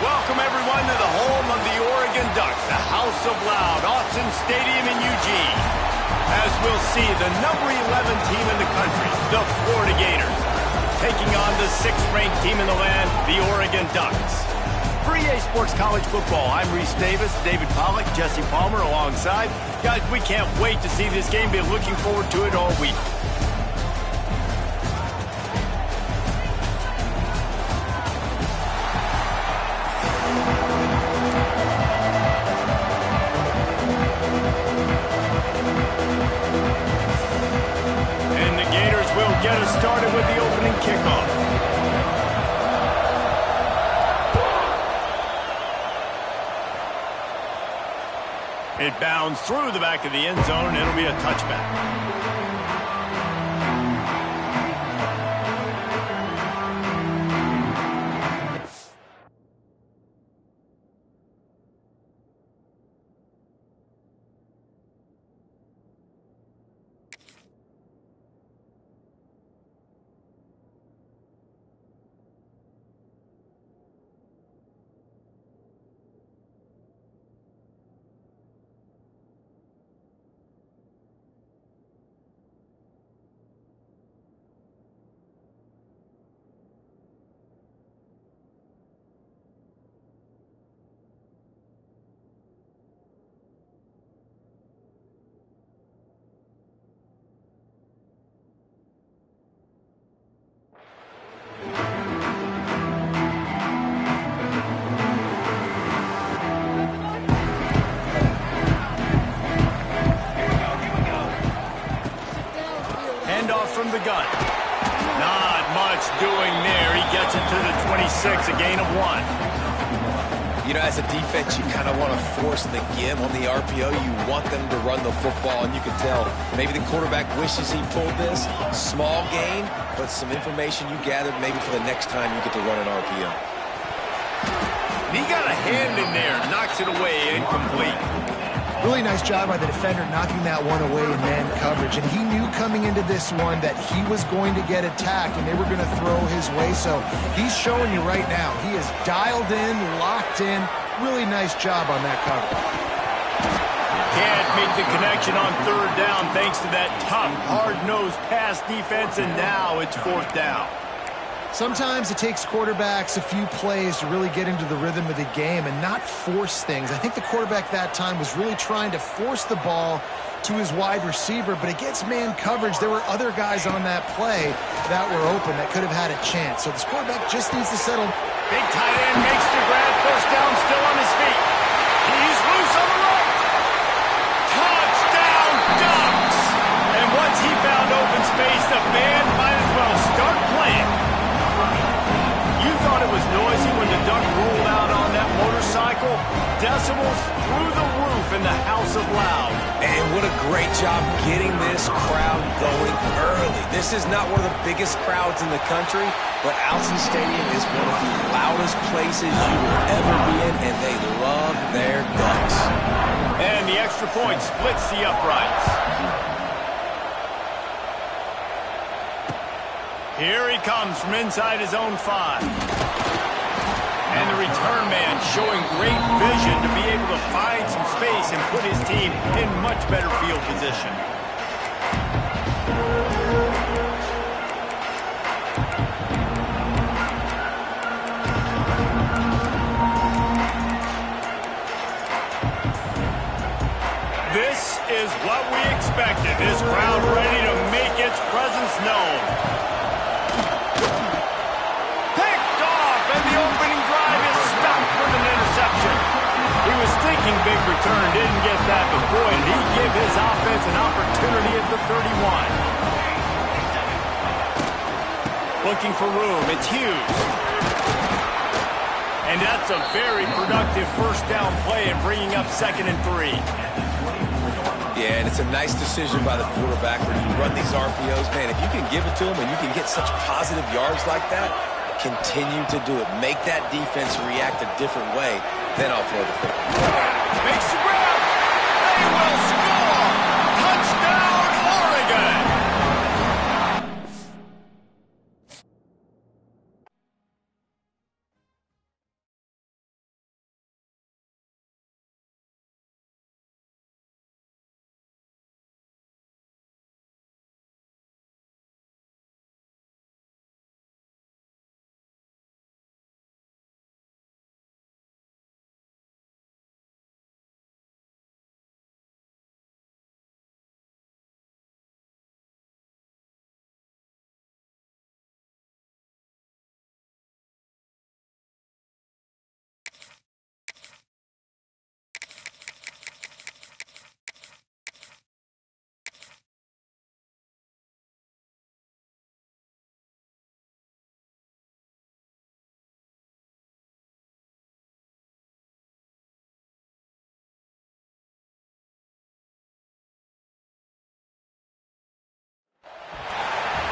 Speaker 1: Welcome, everyone, to the home of the Oregon Ducks, the House of Loud, Autzen Stadium in Eugene. As we'll see, the number 11 team in the country, the Florida Gators, taking on the 6th-ranked team in the land, the Oregon Ducks. For EA Sports College Football, I'm Reese Davis, David Pollack, Jesse Palmer alongside. Guys, we can't wait to see this game. Been looking forward to it all week. Get us started with the opening kickoff. It bounds through the back of the end zone, and it'll be a touchback. Not much doing there. He gets it to the 26, a gain of 1.
Speaker 3: You know, as a defense, you kind of want to force the give on the RPO. You want them to run the football, and you can tell maybe the quarterback wishes he pulled this. Small gain, but some information you gathered maybe for the next time you get to run an RPO.
Speaker 1: He got a hand in there, knocks it away, incomplete.
Speaker 2: Really nice job by the defender knocking that one away in man coverage. And he knew coming into this one that he was going to get attacked and they were going to throw his way. So he's showing you right now. He is dialed in, locked in. Really nice job on that cover.
Speaker 1: Can't make the connection on 3rd down thanks to that tough, hard-nosed pass defense, and now it's 4th down.
Speaker 2: Sometimes it takes quarterbacks a few plays to really get into the rhythm of the game and not force things. I think the quarterback that time was really trying to force the ball to his wide receiver, but against man coverage, there were other guys on that play that were open that could have had a chance. So this quarterback just needs to settle.
Speaker 1: Big tight end makes the grab, 1st down, still on his feet. He's loose on the right. Touchdown, Ducks! And once he found open space, the band might as well start playing. You thought it was noisy when the Duck rolled out on that motorcycle? Decibels through the roof in the House of Loud.
Speaker 3: And what a great job getting this crowd going early. This is not one of the biggest crowds in the country, but Autzen Stadium is one of the loudest places you will ever be in, and they love their Ducks.
Speaker 1: And the extra point splits the uprights. Here he comes from inside his own 5. And the return man showing great vision to be able to find some space and put his team in much better field position. This is what we expected. This crowd ready to make its presence known. He was thinking big return, didn't get that, but boy, did he give his offense an opportunity at the 31. Looking for room, it's Hughes. And that's a very productive 1st down play and bringing up 2nd and 3.
Speaker 3: Yeah, and it's a nice decision by the quarterback when you run these RPOs. Man, if you can give it to him and you can get such positive yards like that, continue to do it. Make that defense react a different way. Then I'll throw the football.
Speaker 1: Makes the grab. They will score. Touchdown, Oregon.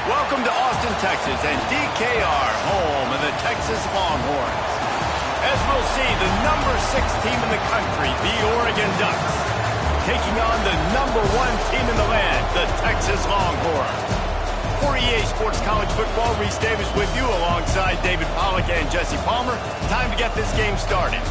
Speaker 1: Welcome to Austin, Texas, and DKR, home of the Texas Longhorns. As we'll see, the number 6 team in the country, the Oregon Ducks, taking on the number 1 team in the land, the Texas Longhorns. For EA Sports College Football, Reese Davis with you alongside David Pollack and Jesse Palmer. Time to get this game started.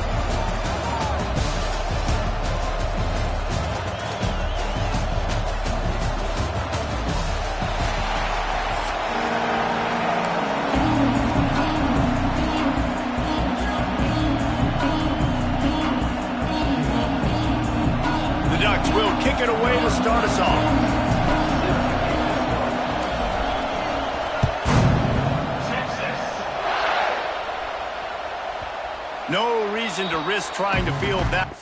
Speaker 1: Will kick it away to start us off. No reason to risk trying to field that.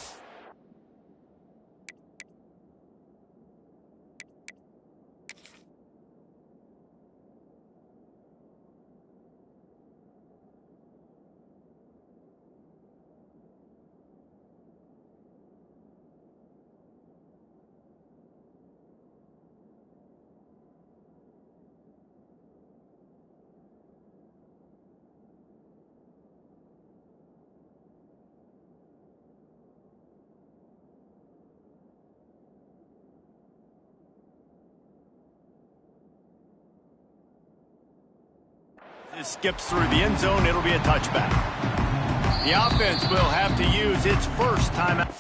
Speaker 1: skips through the end zone. It'll be a touchback. The offense will have to use its first timeout.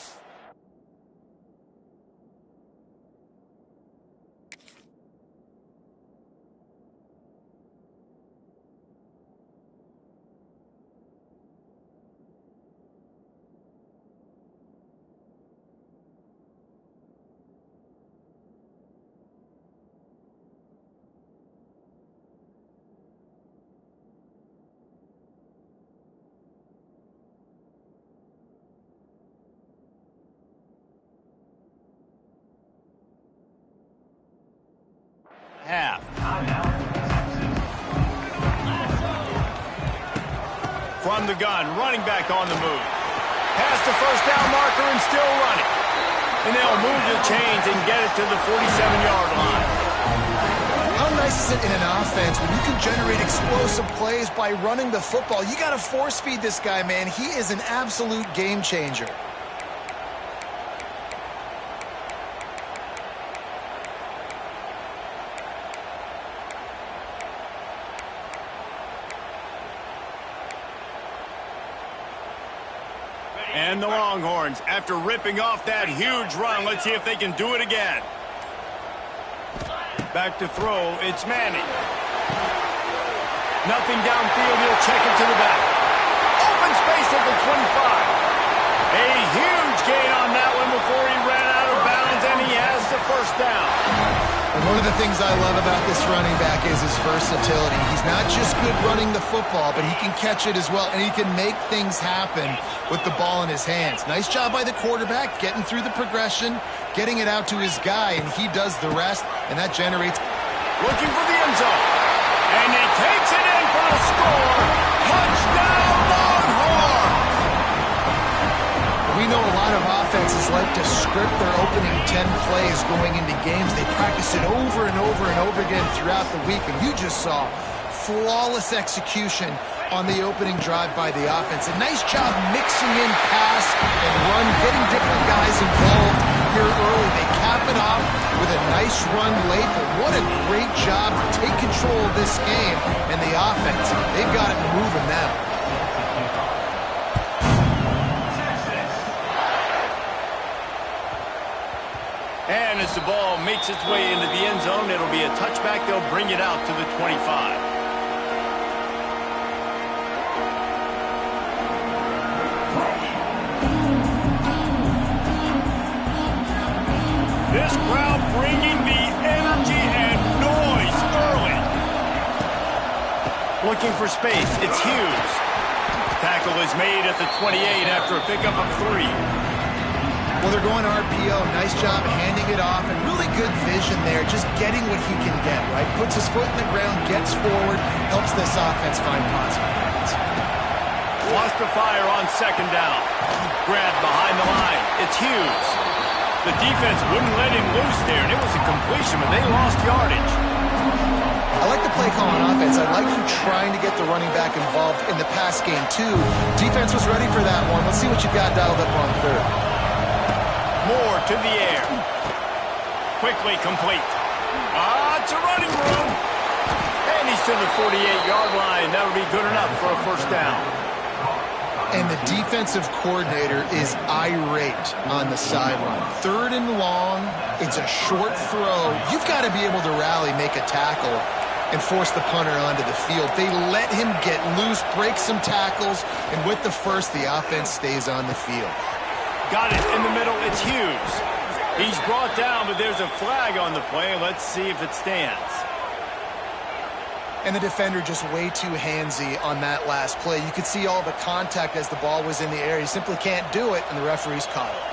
Speaker 1: Half. From the gun, running back on the move. Past the first down marker and still running. And they'll move the chains and get it to the 47-yard line.
Speaker 2: How nice is it in an offense when you can generate explosive plays by running the football? You got to force feed this guy, man. He is an absolute game changer.
Speaker 1: And the Longhorns, after ripping off that huge run, let's see if they can do it again. Back to throw, it's Manning. Nothing downfield, he'll check it to the back. Open space at the 25. A huge gain on that one before he ran out of bounds, and he has the first down.
Speaker 2: And one of the things I love about this running back is his versatility. He's not just good running the football, but he can catch it as well, and he can make things happen with the ball in his hands. Nice job by the quarterback, getting through the progression, getting it out to his guy, and he does the rest, and that generates...
Speaker 1: Looking for the end zone, and he takes it in for the score. Touchdown, Longhorn!
Speaker 2: We know a lot of offenses like to script their opening 10 plays going into games. They practice it over and over and over again throughout the week, and you just saw flawless execution on the opening drive by the offense. A nice job mixing in pass and run, getting different guys involved here early. They cap it off with a nice run late, but what a great job to take control of this game. And the offense, they've got it moving now.
Speaker 1: And as the ball makes its way into the end zone, it'll be a touchback. They'll bring it out to the 25. This crowd bringing the energy and noise early. Looking for space. It's Hughes. Tackle is made at the 28 after a pickup of 3.
Speaker 2: Well, they're going RPO. Nice job handing it off, and really good vision there, just getting what he can get, right? Puts his foot in the ground, gets forward, helps this offense find positive points.
Speaker 1: Wants to fire on second down. Grabbed behind the line. It's Hughes. The defense wouldn't let him loose there, and it was a completion, but they lost yardage.
Speaker 2: I like the play call on offense. I like you trying to get the running back involved in the pass game, too. Defense was ready for that one. Let's see what you got dialed up on third.
Speaker 1: Moore to the air. Quickly complete. It's a running room. And he's to the 48-yard line. That'll be good enough for a first down.
Speaker 2: And the defensive coordinator is irate on the sideline. Third and long. It's a short throw. You've got to be able to rally, make a tackle, and force the punter onto the field. They let him get loose, break some tackles, and with the first, the offense stays on the field.
Speaker 1: Got it in the middle. It's Hughes. He's brought down, but there's a flag on the play. Let's see if it stands.
Speaker 2: And the defender just way too handsy on that last play. You could see all the contact as the ball was in the air. He simply can't do it, and the referee's caught it.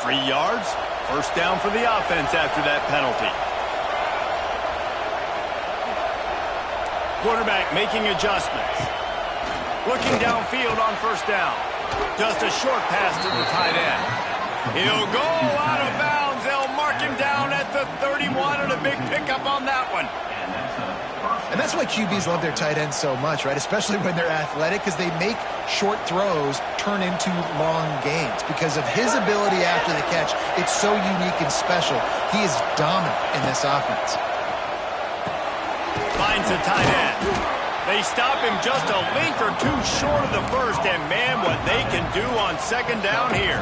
Speaker 1: 3 yards. First down for the offense after that penalty. Quarterback making adjustments. Looking downfield on first down. Just a short pass to the tight end. He'll go out of bounds. They'll mark him down at the 31, and a big pickup on that one.
Speaker 2: And that's why QBs love their tight ends so much, right? Especially when they're athletic, because they make short throws turn into long gains. Because of his ability after the catch, it's so unique and special. He is dominant in this offense.
Speaker 1: Finds finds the tight end. They stop him just a link or two short of the first, and man, what they can do on second down here.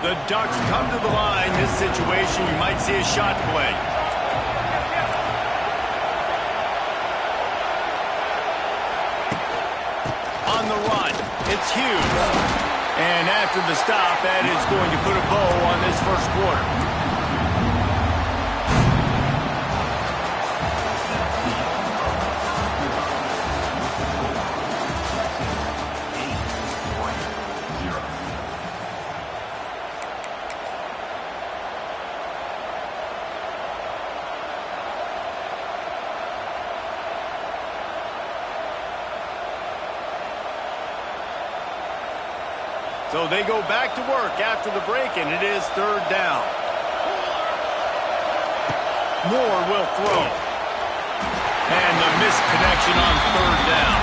Speaker 1: The Ducks come to the line. This situation, you might see a shot play. On the run, it's Hughes. And after the stop, that is going to put a bow on this first quarter. So they go back to work after the break, and it is third down. Moore will throw. And the missed connection on third down.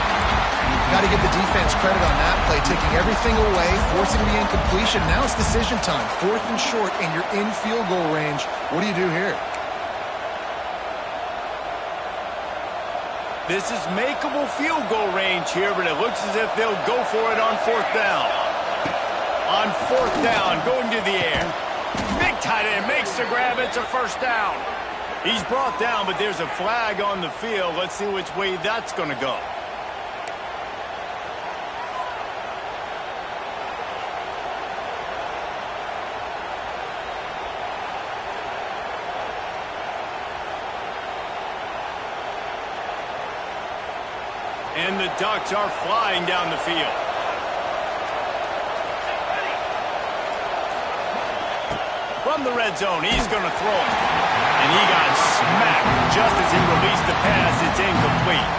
Speaker 2: Got to give the defense credit on that play, taking everything away, forcing the incompletion. Now it's decision time. Fourth and short, and you're in field goal range. What do you do here?
Speaker 1: This is makeable field goal range here, but it looks as if they'll go for it on fourth down. On fourth down, going to the air. Big tight end makes the grab. It's a first down. He's brought down, but there's a flag on the field. Let's see which way that's going to go. And the Ducks are flying down the field. From the red zone, he's going to throw it. And he got smacked just as he released the pass. It's incomplete.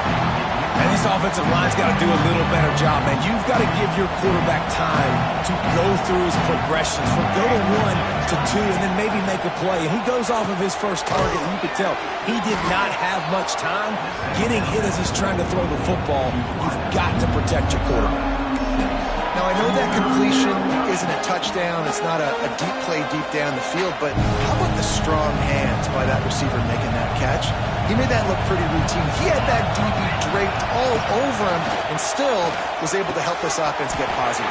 Speaker 3: And this offensive line's got to do a little better job, man. You've got to give your quarterback time to go through his progressions from go to 1 to 2 and then maybe make a play. And he goes off of his first target, and you could tell he did not have much time getting hit as he's trying to throw the football. You've got to protect your quarterback.
Speaker 2: Now, I know that completion isn't a touchdown. It's not a deep play deep down the field, but how about the strong hands by that receiver making that catch? He made that look pretty routine. He had that DB draped all over him and still was able to help this offense get positive.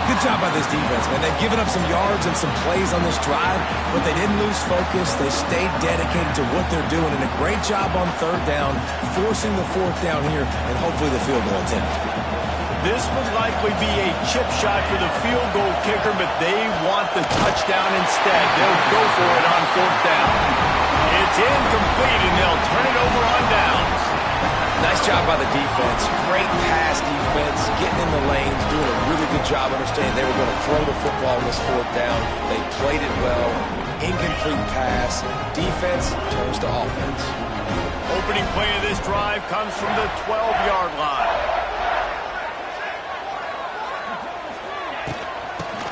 Speaker 3: Good job by this defense, man. They've given up some yards and some plays on this drive, but they didn't lose focus. They stayed dedicated to what they're doing, and a great job on third down, forcing the fourth down here, and hopefully the field goal attempt.
Speaker 1: This would likely be a chip shot for the field goal kicker, but they want the touchdown instead. They'll go for it on fourth down. It's incomplete, and they'll turn it over on downs.
Speaker 3: Nice job by the defense. Great pass defense, getting in the lanes, doing a really good job understanding they were going to throw the football on this fourth down. They played it well. Incomplete pass. Defense turns to offense.
Speaker 1: Opening play of this drive comes from the 12-yard line.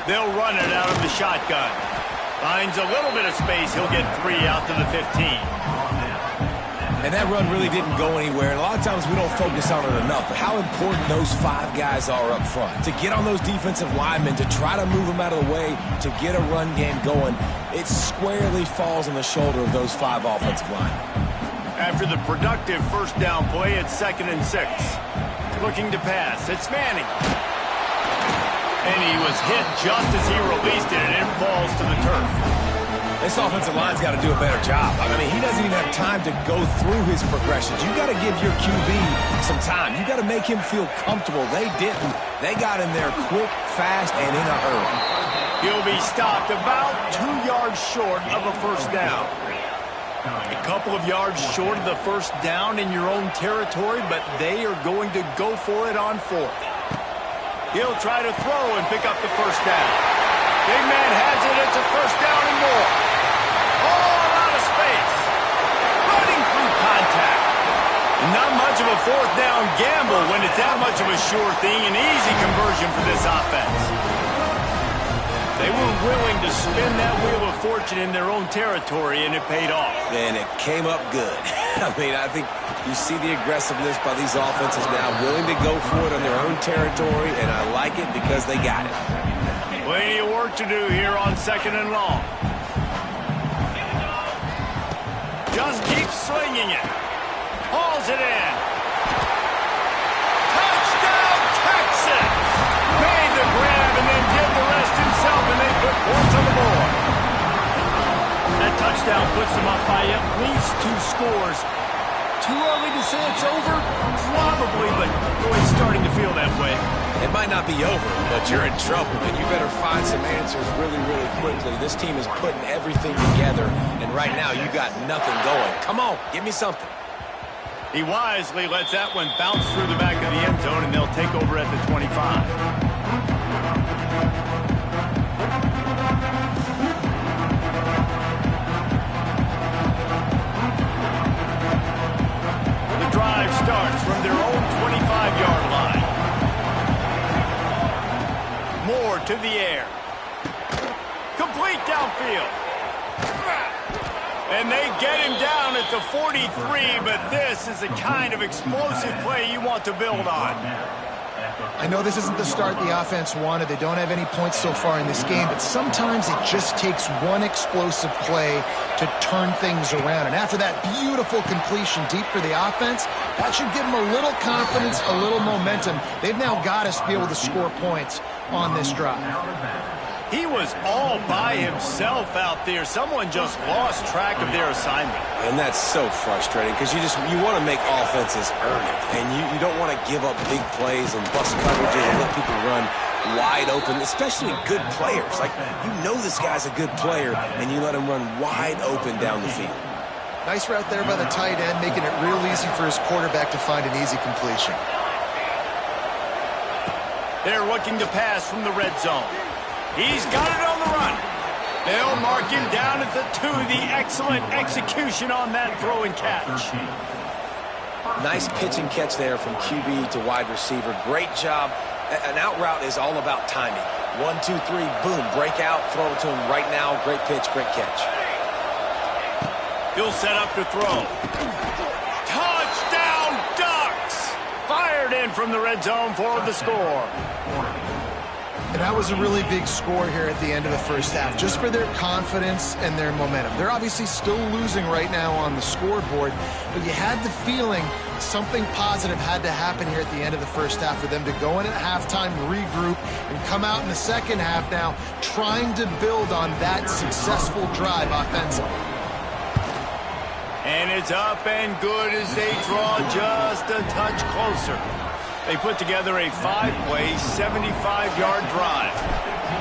Speaker 1: They'll run it out of the shotgun. Finds a little bit of space. He'll get 3 out to the 15.
Speaker 3: And that run really didn't go anywhere. And a lot of times we don't focus on it enough. But how important those 5 guys are up front. To get on those defensive linemen, to try to move them out of the way, to get a run game going, it squarely falls on the shoulder of those 5 offensive linemen. After the productive first down play, it's 2nd and 6. Looking to pass. It's Manning. And he was hit just as he released it, and it falls to the turf. This offensive line's got to do a better job. I mean, he doesn't even have time to go through his progressions. You got to give your QB some time. You got to make him feel comfortable. They didn't. They got in there quick, fast, and in a hurry. He'll be stopped about 2 yards short of a first down. A couple of yards short of the first down in your own territory, but they are going to go for it on fourth. He'll try to throw and pick up the first down. Big man has it. It's a first down and more. All out of space. Running through contact. Not much of a fourth down gamble when it's that much of a sure thing. An easy conversion for this offense. They were willing to spin that wheel of fortune in their own territory, and it paid off. And it came up good. I mean, I think you see the aggressiveness by these offenses now, willing to go for it on their own territory, and I like it because they got it. Plenty of work to do here on 2nd and long. Just keep swinging it.
Speaker 1: Hauls it in. Touchdown, Texas! Made the grab and then did the rest himself, and they put points on the board. That touchdown puts them up by at least 2 scores. Too early to say it's over? Probably, but boy, it's starting to feel that way.
Speaker 3: It might not be over, but you're in trouble, and you better find some answers really, really quickly. This team is putting everything together, and right now you got nothing going. Come on, give me something.
Speaker 1: He wisely lets that one bounce through the back of the end zone, and they'll take over at the 25. Drive starts from their own 25-yard line. Moore to the air. Complete downfield. And they get him down at the 43, but this is the kind of explosive play you want to build on.
Speaker 2: I know this isn't the start the offense wanted. They don't have any points so far in this game, but sometimes it just takes one explosive play to turn things around. And after that beautiful completion deep for the offense, that should give them a little confidence, a little momentum. They've now got to be able to score points on this drive.
Speaker 1: He was all by himself out there. Someone just lost track of their assignment.
Speaker 3: And that's so frustrating because you want to make offenses earn it. And you don't want to give up big plays and bust coverages and let people run wide open, especially good players. Like, you know this guy's a good player, and you let him run wide open down the field.
Speaker 2: Nice route there by the tight end, making it real easy for his quarterback to find an easy completion.
Speaker 1: They're looking to pass from the red zone. He's got it on the run. They'll mark him down at the 2. The excellent execution on that throw and catch.
Speaker 3: Nice pitch and catch there from QB to wide receiver. Great job. An out route is all about timing. 1, 2, 3, boom, break out, throw it to him right now. Great pitch, great catch.
Speaker 1: He'll set up to throw. Touchdown, Ducks! Fired in from the red zone for the score.
Speaker 2: And that was a really big score here at the end of the first half, just for their confidence and their momentum. They're obviously still losing right now on the scoreboard, but you had the feeling something positive had to happen here at the end of the first half for them to go in at halftime, regroup, and come out in the second half now trying to build on that successful drive offensively.
Speaker 1: And it's up and good as they draw just a touch closer. They put together a 5-play, 75-yard drive.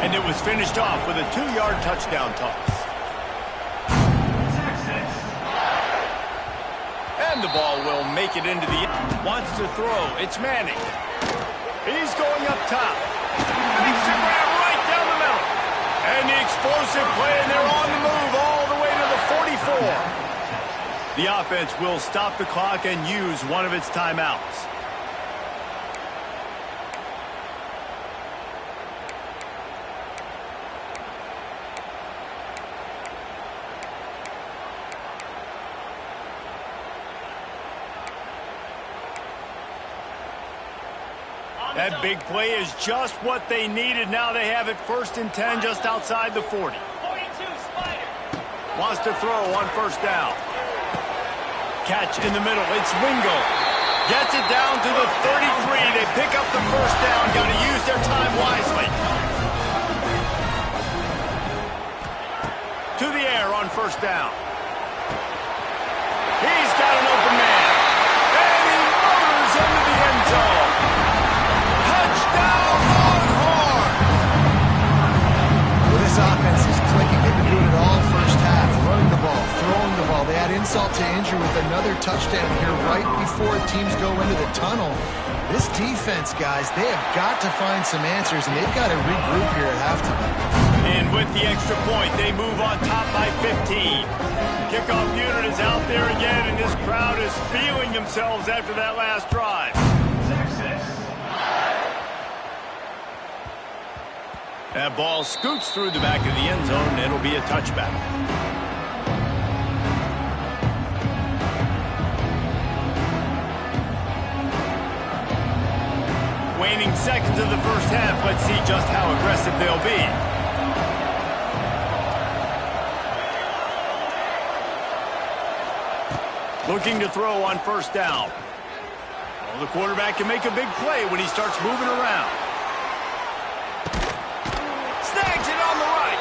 Speaker 1: And it was finished off with a 2-yard touchdown toss. And the ball will make it into the end. Wants to throw. It's Manning. He's going up top. Makes the grab right down the middle. And the explosive play, and they're on the move all the way to the 44. The offense will stop the clock and use one of its timeouts. That big play is just what they needed. Now they have it 1st and 10 just outside the 40. Wants to throw on 1st down. Catch in the middle. It's Wingo. Gets it down to the 33. They pick up the 1st down. Got to use their time wisely. To the air on 1st down. He's got an open man. And he motors into the end zone. Touchdown, Longhorn!
Speaker 2: Well, this offense is clicking. They've been doing it all first half. Running the ball, throwing the ball. They add insult to injury with another touchdown here right before teams go into the tunnel. This defense, guys, they have got to find some answers, and they've got to regroup here at halftime.
Speaker 1: And with the extra point, they move on top by 15. Kickoff unit is out there again, and this crowd is feeling themselves after that last drive. That ball scoots through the back of the end zone, and it'll be a touchback. Waning seconds of the first half. Let's see just how aggressive they'll be. Looking to throw on first down. Well, the quarterback can make a big play when he starts moving around. Snags it on the right.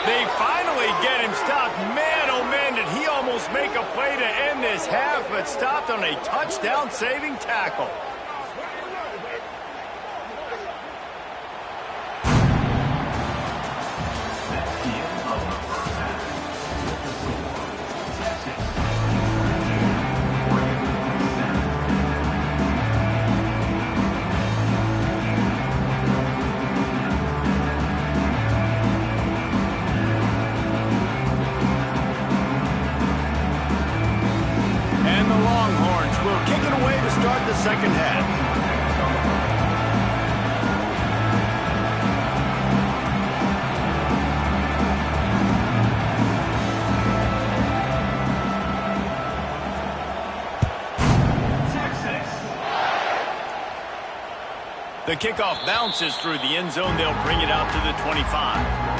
Speaker 1: They finally get him stopped. Man, oh man, did he almost make a play to end this half, but stopped on a touchdown-saving tackle. Second half. The kickoff bounces through the end zone. They'll bring it out to the 25.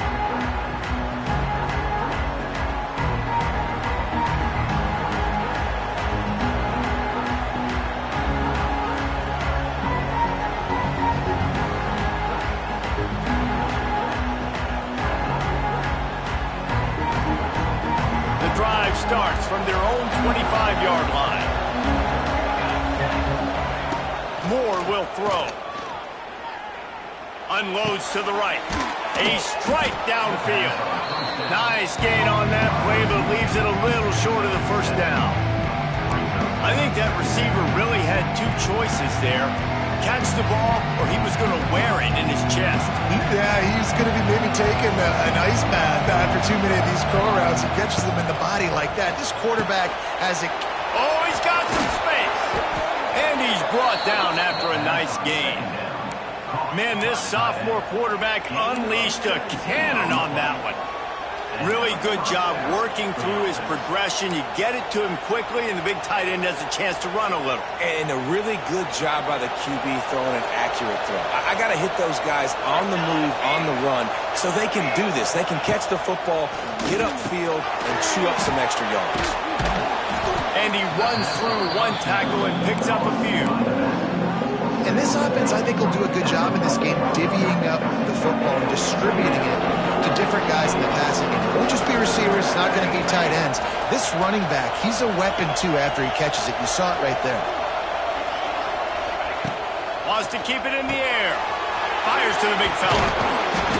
Speaker 1: Starts from their own 25-yard line. Moore will throw. Unloads to the right. A strike downfield. Nice gain on that play, but leaves it a little short of the first down. I think that receiver really had two choices there. Catch the ball, or he was going to wear it in his chest.
Speaker 2: Yeah, he's going to be maybe taking an ice bath after too many of these curl routes. He catches them in the body like that. This quarterback has a...
Speaker 1: Oh, he's got some space. And he's brought down after a nice gain. Man, this sophomore quarterback unleashed a cannon on that one. Really good job working through his progression. You get it to him quickly, and the big tight end has a chance to run a little.
Speaker 3: And a really good job by the QB throwing an accurate throw. I got to hit those guys on the move, on the run, so they can do this. They can catch the football, get upfield, and chew up some extra yards.
Speaker 1: And he runs through one tackle and picks up a few.
Speaker 2: And this offense, I think, will do a good job in this game divvying up the football and distributing it to different guys in the passing game. It won't just be receivers. It's not going to be tight ends. This running back, he's a weapon, too, after he catches it. You saw it right there.
Speaker 1: Wants to keep it in the air. Fires to the big fella.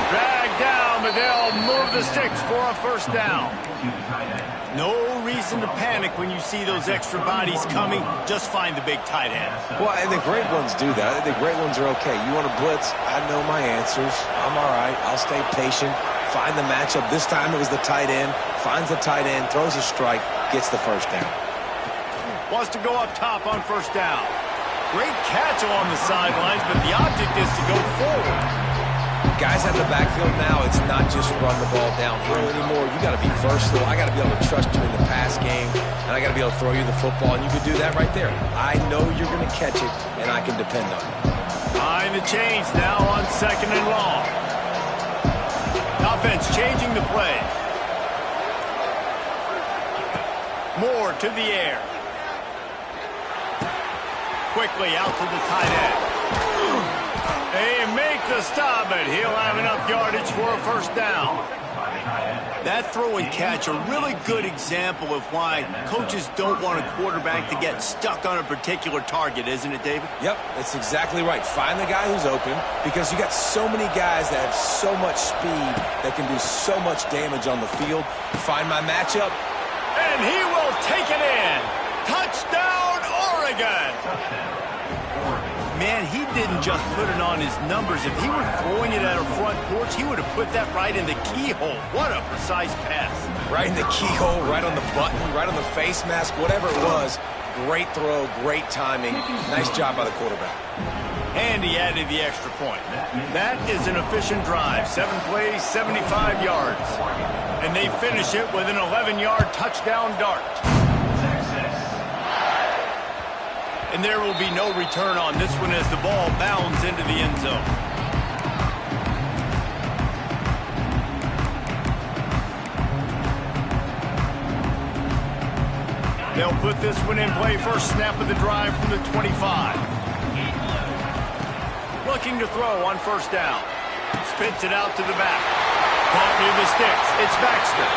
Speaker 1: Dragged down, but they'll move the sticks for a first down. No reason to panic when you see those extra bodies coming. Just find the big tight end.
Speaker 3: Well, and the great ones do that. The great ones are okay. You want to blitz? I know my answers. I'm all right. I'll stay patient. Find the matchup. This time it was the tight end. Finds the tight end, throws a strike, gets the first down.
Speaker 1: Wants to go up top on first down. Great catch along the sidelines, but the object is to go forward.
Speaker 3: Guys at the backfield now, it's not just run the ball downhill anymore. You got to be versatile. I got to be able to trust you in the pass game, and I got to be able to throw you the football, and you can do that right there. I know you're going to catch it, and I can depend on you.
Speaker 1: Behind the chains now on second and long. Offense changing the play. Moore to the air. Quickly out to the tight end. They make the stop, but he'll have enough yardage for a first down. That throw and catch, a really good example of why coaches don't want a quarterback to get stuck on a particular target, isn't it, David?
Speaker 3: Yep, that's exactly right. Find the guy who's open, because you got so many guys that have so much speed that can do so much damage on the field. Find my matchup.
Speaker 1: And he will take it in. Touchdown, Oregon! Man, he didn't just put it on his numbers. If he were throwing it at a front porch, he would have put that right in the keyhole. What a precise pass.
Speaker 3: Right in the keyhole, right on the button, right on the face mask, whatever it was. Great throw, great timing. Nice job by the quarterback.
Speaker 1: And he added the extra point. That is an efficient drive. 7 plays, 75 yards. And they finish it with an 11-yard touchdown dart. And there will be no return on this one as the ball bounds into the end zone. They'll put this one in play first snap of the drive from the 25. Looking to throw on first down. Spits it out to the back. Caught near the sticks. It's Baxter.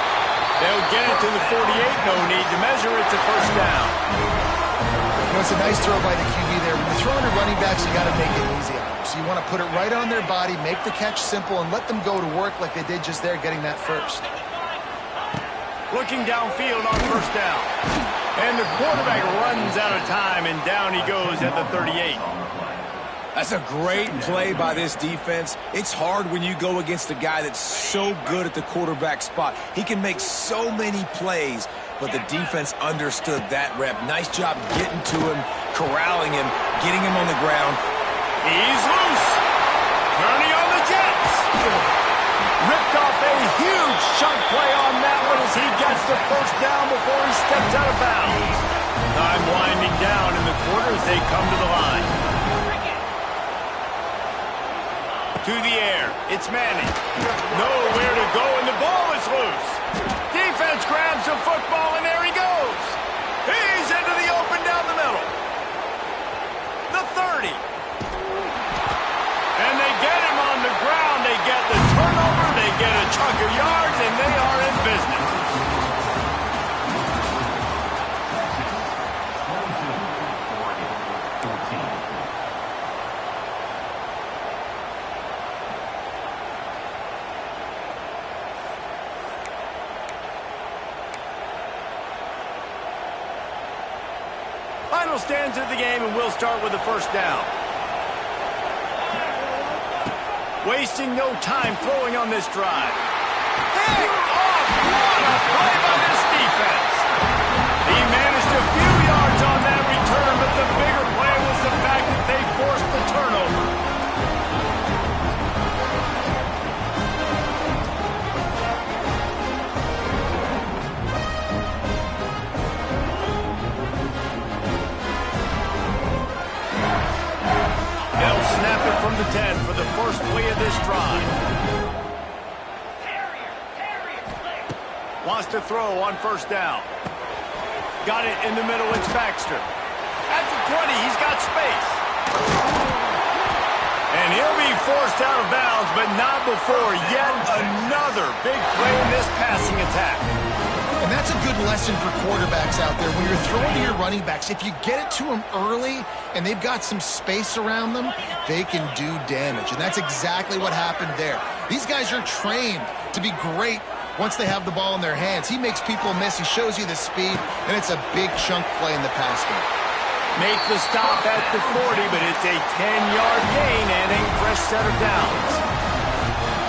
Speaker 1: They'll get it to the 48. No need to measure. It's a first down.
Speaker 2: You know, it's a nice throw by the QB there. When you're throwing to running backs, you got to make it easy on them. So you want to put it right on their body, make the catch simple, and let them go to work like they did just there, getting that first.
Speaker 1: Looking downfield on first down. And the quarterback runs out of time, and down he goes at the 38.
Speaker 3: That's a great play by this defense. It's hard when you go against a guy that's so good at the quarterback spot. He can make so many plays, but the defense understood that rep. Nice job getting to him, corralling him, getting him on the ground.
Speaker 1: He's loose. Turning on the Jets. Ripped off a huge chunk play on that one as he gets the first down before he steps out of bounds. Time winding down in the quarter as they come to the line. To the air. It's Manning. Nowhere to go, and the ball is loose. Defense grabs the football, and there he goes. He's into the open down the middle. The 30. And they get him on the ground. They get the turnover. They get a chunk of yards, and they are in business. Final stands of the game, and we'll start with the first down. Wasting no time throwing on this drive. Pick off! What a play by this defense! He managed a few yards on that return, but the bigger play was the fact that they forced the turnover. From the 10 for the first play of this drive. Wants to throw on first down. Got it in the middle, it's Baxter. At the 20, he's got space. And he'll be forced out of bounds, but not before yet another big play in this passing attack.
Speaker 2: And that's a good lesson for quarterbacks out there. When you're throwing to your running backs, if you get it to them early and they've got some space around them, they can do damage. And that's exactly what happened there. These guys are trained to be great once they have the ball in their hands. He makes people miss. He shows you the speed, and it's a big chunk play in the pass game.
Speaker 1: Make the stop at the 40, but it's a 10-yard gain and a fresh set of downs.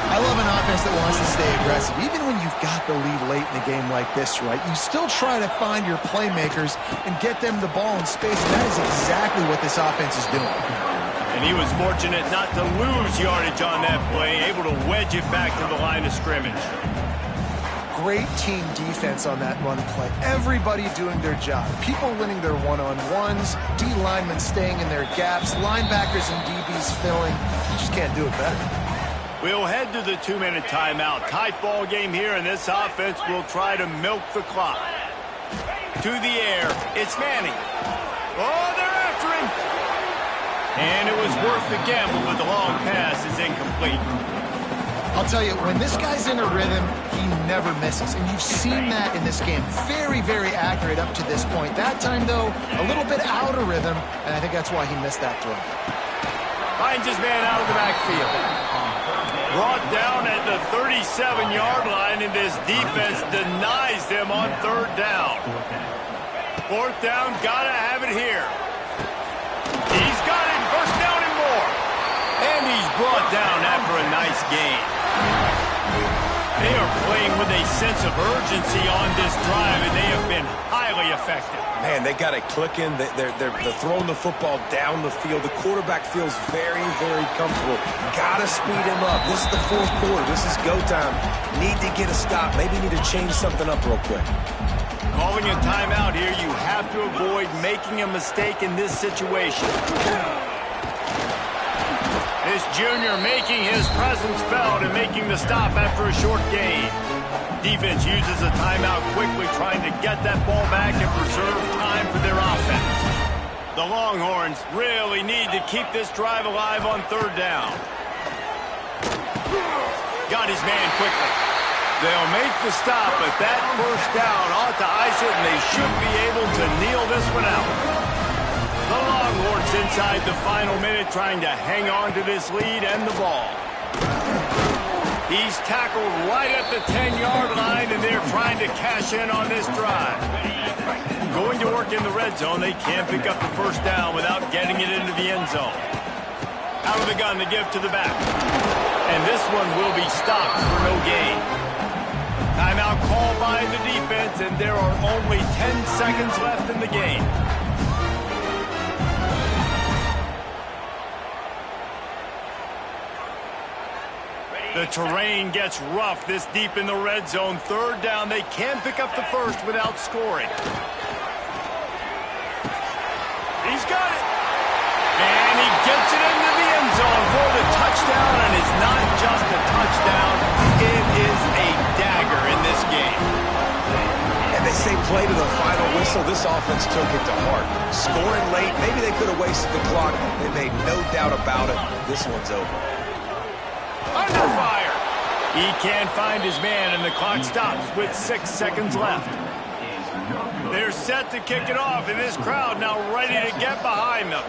Speaker 2: I love an offense that wants to stay aggressive. Even when you've got the lead late in a game like this, right, you still try to find your playmakers and get them the ball in space, and that is exactly what this offense is doing.
Speaker 1: And he was fortunate not to lose yardage on that play, able to wedge it back to the line of scrimmage.
Speaker 2: Great team defense on that run play. Everybody doing their job. People winning their one-on-ones, D linemen staying in their gaps, linebackers and DBs filling. You just can't do it better.
Speaker 1: We'll head to the 2-minute timeout. Tight ball game here, and this offense will try to milk the clock. To the air, it's Manning. Oh, they're after him. And it was worth the gamble, but the long pass is incomplete.
Speaker 2: I'll tell you, when this guy's in a rhythm, he never misses. And you've seen that in this game. Very, very accurate up to this point. That time, though, a little bit out of rhythm, and I think that's why he missed that throw.
Speaker 1: Finds his man out of the backfield. Brought down at the 37-yard line, and this defense denies them on third down. Fourth down, gotta have it here. He's got it, first down and more. And he's brought down after a nice gain. They are playing with a sense of urgency on this drive, and they have been highly effective.
Speaker 3: Man, they got it clicking. They're throwing the football down the field. The quarterback feels very, very comfortable. Got to speed him up. This is the fourth quarter. This is go time. Need to get a stop. Maybe need to change something up real quick.
Speaker 1: Calling a timeout here, you have to avoid making a mistake in this situation. This junior making his presence felt and making the stop after a short gain. defense uses a timeout quickly, trying to get that ball back and preserve time for their offense. The Longhorns really need to keep this drive alive on third down. Got his man quickly. They'll make the stop, but that first down ought to ice it, and they should be able to kneel this one out. The Longhorns inside the final minute, trying to hang on to this lead and the ball. He's tackled right at the 10-yard line, and they're trying to cash in on this drive. Going to work in the red zone, they can't pick up the first down without getting it into the end zone. Out of the gun to give to the back. And this one will be stopped for no gain. Timeout called by the defense, and there are only 10 seconds left in the game. The terrain gets rough this deep in the red zone. Third down, they can pick up the first without scoring. He's got it. And he gets it into the end zone for the touchdown, and it's not just a touchdown, it is a dagger in this game.
Speaker 3: And they say play to the final whistle. This offense took it to heart. Scoring late, maybe they could have wasted the clock. They made no doubt about it. This one's over.
Speaker 1: Under fire. He can't find his man, and the clock stops with 6 seconds left. They're set to kick it off, and this crowd now ready to get behind them.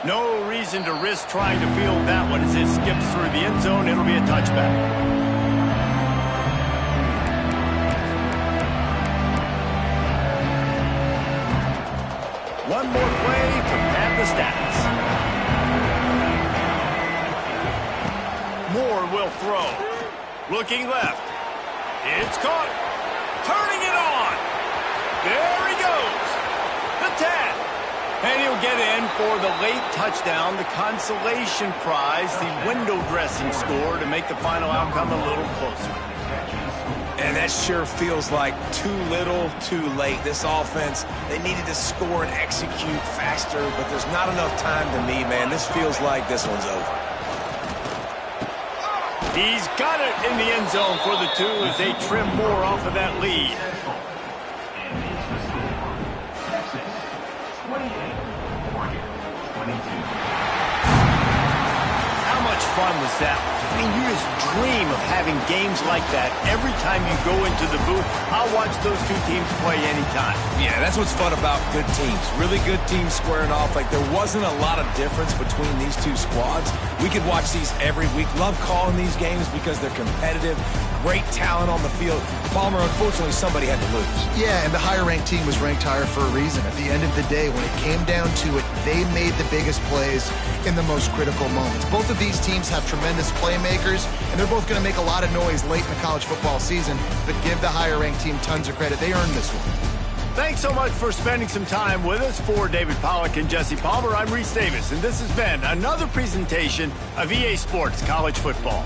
Speaker 1: No reason to risk trying to field that one as it skips through the end zone. It'll be a touchback. One more play to pad the stats. Moore will throw. Looking left. It's caught. Turning it on. There he goes. The 10. And he'll get in for the late touchdown, the consolation prize, the window dressing score to make the final outcome a little closer.
Speaker 3: And that sure feels like too little, too late. This offense, they needed to score and execute faster, but there's not enough time to me, man. This feels like this one's over.
Speaker 1: He's got it in the end zone for the 2 as they trim more off of that lead. How much fun was that? I mean, you just dream of having games like that every time you go into the booth. I'll watch those 2 teams play anytime.
Speaker 3: Yeah, that's what's fun about good teams. Really good teams squaring off. Like, there wasn't a lot of difference between these 2 squads. We could watch these every week. Love calling these games because they're competitive. Great talent on the field. Palmer, unfortunately, somebody had to lose.
Speaker 2: Yeah, and the higher-ranked team was ranked higher for a reason. At the end of the day, when it came down to it, they made the biggest plays in the most critical moments. Both of these teams have tremendous playmakers, and they're both going to make a lot of noise late in the college football season, but give the higher-ranked team tons of credit. They earned this one.
Speaker 1: Thanks so much for spending some time with us. For David Pollack and Jesse Palmer, I'm Reese Davis, and this has been another presentation of EA Sports College Football.